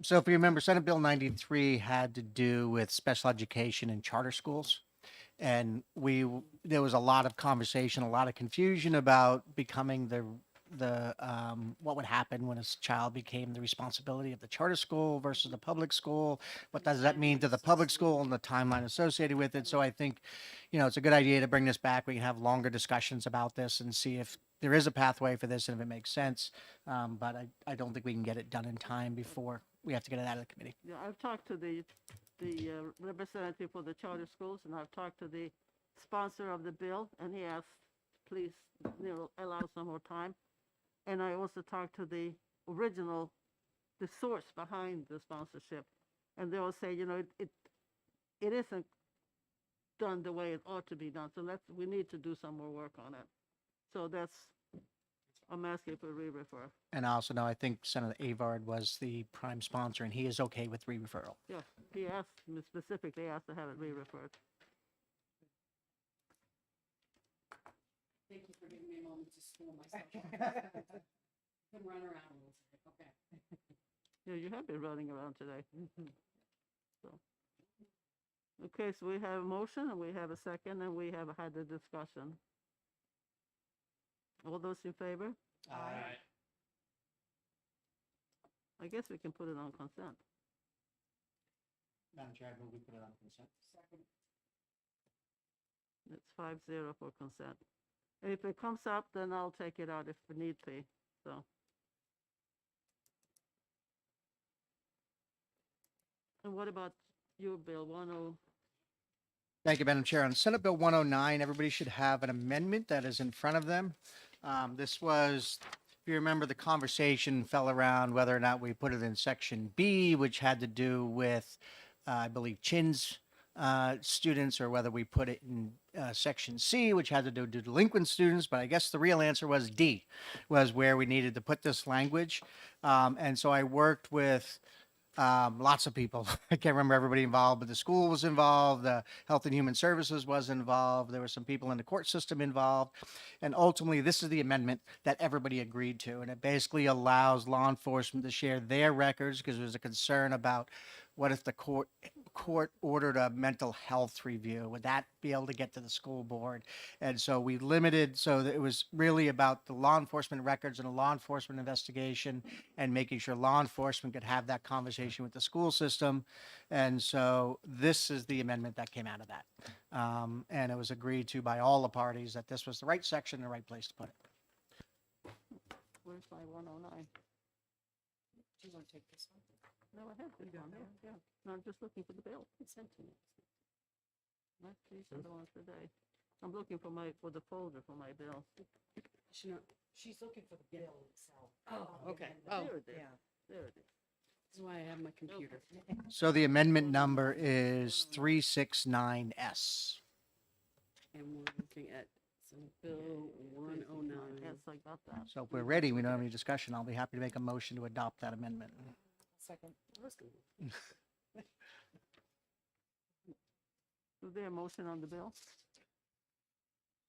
So if you remember, Senate Bill 93 had to do with special education in charter schools. And there was a lot of conversation, a lot of confusion about becoming what would happen when a child became the responsibility of the charter school versus the public school. What does that mean to the public school and the timeline associated with it? So I think, it's a good idea to bring this back. We can have longer discussions about this and see if there is a pathway for this and if it makes sense. But I don't think we can get it done in time before we have to get it out of the committee. Yeah, I've talked to the representative for the charter schools, and I've talked to the sponsor of the bill, and he asked, please, allow some more time. And I also talked to the source behind the sponsorship, and they will say, it isn't done the way it ought to be done. So we need to do some more work on it. So I'm asking for a re-refer. And I also know, I think Senator Avard was the prime sponsor, and he is okay with re-referral. Yeah, he specifically asked to have it re-referred. Thank you for giving me a moment to school myself. Can run around a little bit, okay. Yeah, you have been running around today. So. Okay, so we have a motion, and we have a second, and we have had the discussion. All those in favor? Aye. I guess we can put it on consent. Madam Chair, I move we put it on consent. Second. It's 5-0 for consent. And if it comes up, then I'll take it out if need be, so. And what about your bill, 10? Thank you, Madam Chair. On Senate Bill 109, everybody should have an amendment that is in front of them. This was, if you remember, the conversation fell around whether or not we put it in Section B, which had to do with, I believe, CHIN's students, or whether we put it in Section C, which had to do with delinquent students. But I guess the real answer was D, was where we needed to put this language. And so I worked with lots of people. I can't remember everybody involved, but the school was involved, the Health and Human Services was involved, there were some people in the court system involved, and ultimately this is the amendment that everybody agreed to, and it basically allows law enforcement to share their records, because there's a concern about What if the court ordered a mental health review? Would that be able to get to the school board? And so we limited, so that it was really about the law enforcement records and a law enforcement investigation and making sure law enforcement could have that conversation with the school system. And so this is the amendment that came out of that. And it was agreed to by all the parties that this was the right section, and the right place to put it. Where's my 109? Do you want to take this one? No, I have this one, yeah. No, I'm just looking for the bill. It's sent to me. These are the ones today. I'm looking for the folder for my bill. She's looking for the bill itself. Oh, okay. There it is. Yeah. There it is. This is why I have my computer. So the amendment number is 369S. And we're looking at Senate Bill 109. Yes, I got that. So if we're ready, we don't have any discussion. I'll be happy to make a motion to adopt that amendment. Second. Is there a motion on the bill?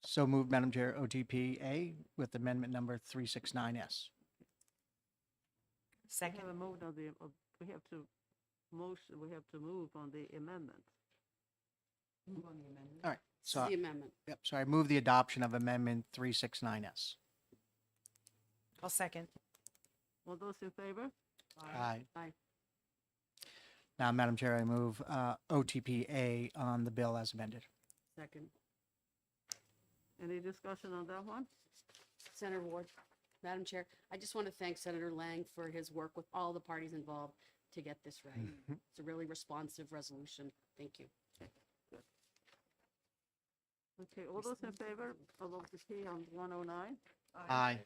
So moved, Madam Chair, OTP-A with amendment number 369S. We Second. have a move on the, we have to move on the amendment. Move on the amendment. All right. This So, is the amendment. yep, so I move the adoption of amendment 369S. I'll second. All those in favor? Aye. Aye. Now, Madam Chair, I move OTP-A on the bill as amended. Second. Any discussion on that one? Senator Ward, Madam Chair, I just want to thank Senator Lang for his work with all the parties involved to get this right. It's a really responsive resolution. Thank you. Okay, all those in favor of OTP on 109? Aye.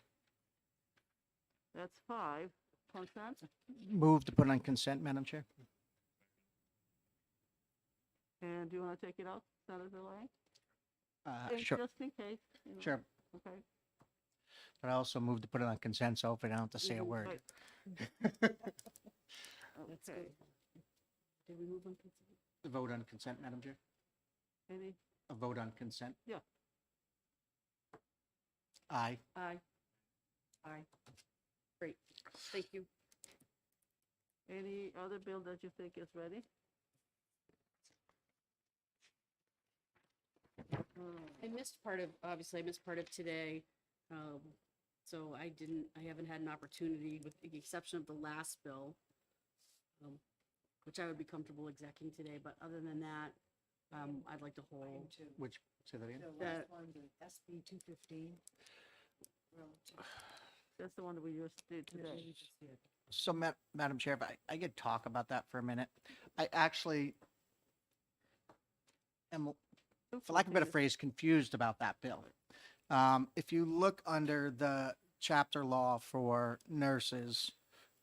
That's 5. Consent? Move to put on consent, Madam Chair. And do you want to take it up, Senator Lang? Sure, Just in case. you know. sure. Okay. But I also move to put it on consent, so hopefully I don't have to say a word. Right. That's Okay. good. Did we move on consent? The vote on consent, Madam Chair? Any? A vote on consent? Yeah. Aye. Aye. Aye. Great. Thank you. Any other bill that you think is ready? I missed part of, obviously, I missed part of today. So I haven't had an opportunity, with the exception of the last bill, which I would be comfortable execing today. But other than that, I'd like to hold. Which, say that again? The That- last one, the SB 215. That's the one that we just did today. So, Madam Chair, if I could talk about that for a minute. I actually am, for lack of a better phrase, confused about that bill. If you look under the chapter law for nurses,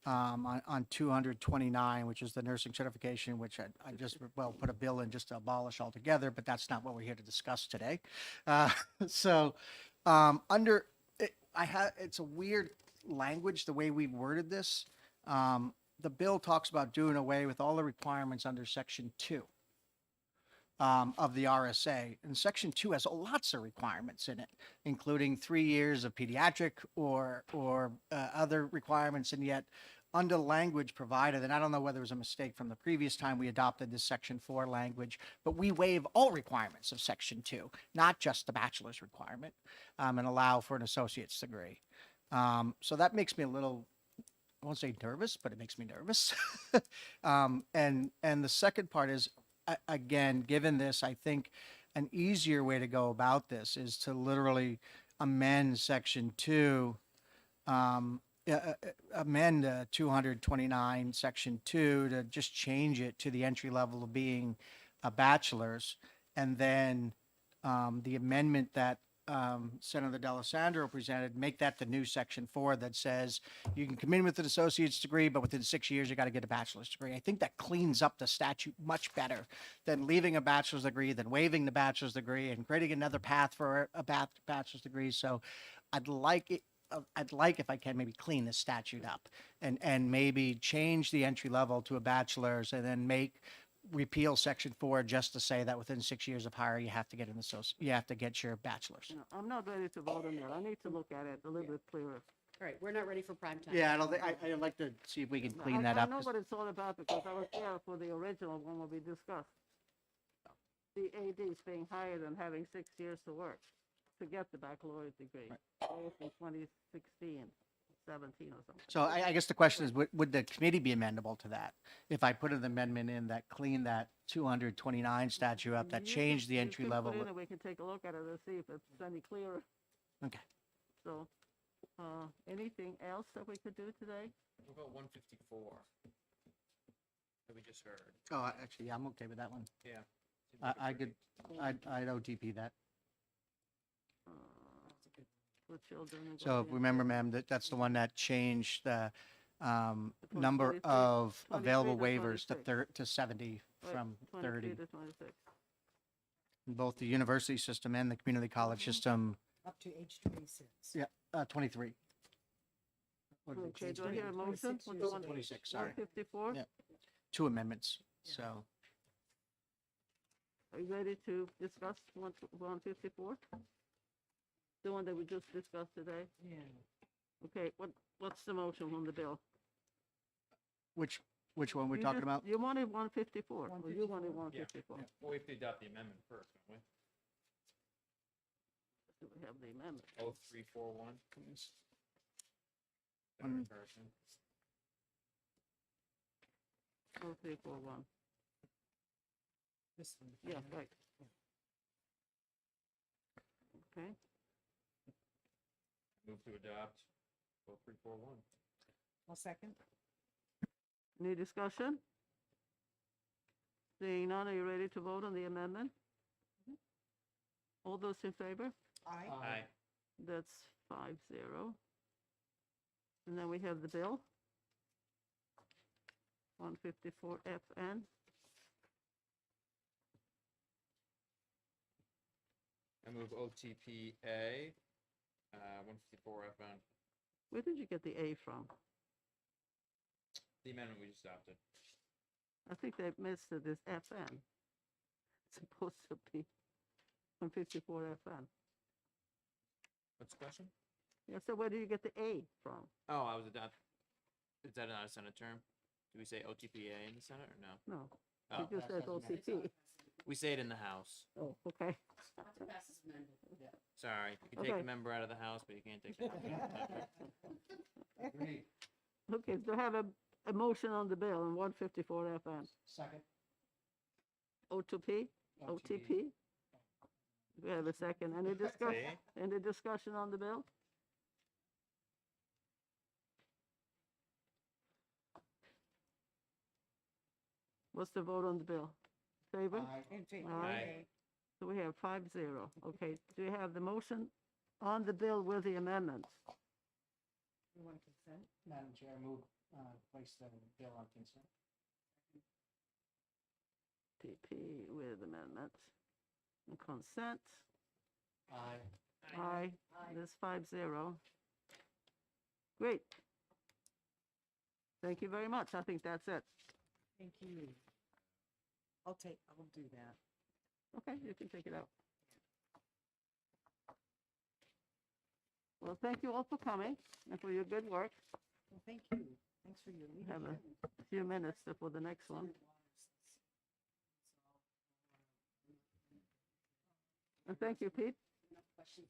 on 229, which is the nursing certification, which I just, well, put a bill in just to abolish altogether, but that's not what we're here to discuss today. Under, it's a weird language, the way we worded this. The bill talks about doing away with all the requirements under Section 2 of the RSA. And Section 2 has lots of requirements in it, including 3 years of pediatric or other requirements, and yet under language provided, and I don't know whether it was a mistake from the previous time we adopted this Section 4 language, but we waive all requirements of Section 2, not just the bachelor's requirement, and allow for an associate's degree. So that makes me a little, I won't say nervous, but it makes me nervous. And the second part is, again, given this, I think an easier way to go about this is to literally amend Section 2, amend 229, Section 2, to just change it to the entry level of being a bachelor's. And then the amendment that Senator D'Alessandro presented, make that the new Section 4 that says you can come in with an associate's degree, but within 6 years, you got to get a bachelor's degree. I think that cleans up the statute much better than leaving a bachelor's degree, than waiving the bachelor's degree and creating another path for a bachelor's degree. So I'd like if I can maybe clean the statute up and maybe change the entry level to a bachelor's, and then repeal Section 4 just to say that within 6 years of hire, you have to get you have to get your bachelor's. You know, I'm not ready to vote on that. I need to look at it a little bit clearer. All right, we're not ready for prime time. Yeah, I don't think, I'd like to see if we can clean that I up. know what it's all about because I was there for the original one when we discussed the ADs being hired and having 6 years to work to get the baccalaureate degree. That was in 2016, 17 or something. So I guess the question is, would the committee be amendable to that? If I put an amendment in that cleaned that 229 statute up, that You changed can- the you entry can level? put in and we can take a look at it and see if it's any clearer. Okay. So, anything else that we could do today? What about 154? That we just heard. Oh, actually, yeah, I'm okay with that one. Yeah. I could, I'd OTP that. For children and So guardians. remember, ma'am, that's the one that changed the number 23 of 23 available to waivers 26. to 70 Right, from 23 30. to 26. In both the university system and the community college system, Up to age 26. yeah, 23. What did they Okay, change do I to? hear a motion? 26 years old. 26, sorry. 154? Yeah. Two amendments, so. Are you ready to discuss 154? The one that we just discussed today? Yeah. Okay, what's the motion on the bill? Which one we're You talking just- about? You wanted 154, or you wanted 154? Well, we have to adopt the amendment first, don't Do we have the amendment? we? 0341, please. Mm. Person. 0341. This one. Yeah, right. Okay, Move to adopt 0341. I'll second. any discussion? Seeing none, are you ready to vote on the amendment? All those in favor? Aye. Aye. That's 5-0. And then we have the bill. 154 FN. I move OTPA, 154 FN. Where did you get the A from? The amendment we just adopted. I think they missed it as FN. It's supposed to be 154 FN. What's the question? Yeah, so where do you get the A from? Oh, I was adopt. Is that not a Senate term? Do we say OTPA in the Senate or no? No, Oh. it just says OCP. We say it in the House. Oh, okay. Sorry, you can take Okay. the member out of the House, but you can't take the. Okay, so have a motion on the bill on 154 FN. Second. O2P? OTP? We have a second. Any discussion, See? any discussion on the bill? What's the vote on the bill? Favor? In favor. Aye. So we have 5-0. Okay, do you have the motion on the bill with the amendments? You want consent? Madam Chair, I move, place the bill on consent. TP with amendments. And consent? Aye. Aye. That's 5-0. Great. Thank you very much. I think that's it. Thank you. I'll do that. Okay, you can take it out. Well, thank you all for coming and for your good work. Well, thank you. Thanks for your We have leadership. a few minutes before the next one. And thank you, Pete. Questions?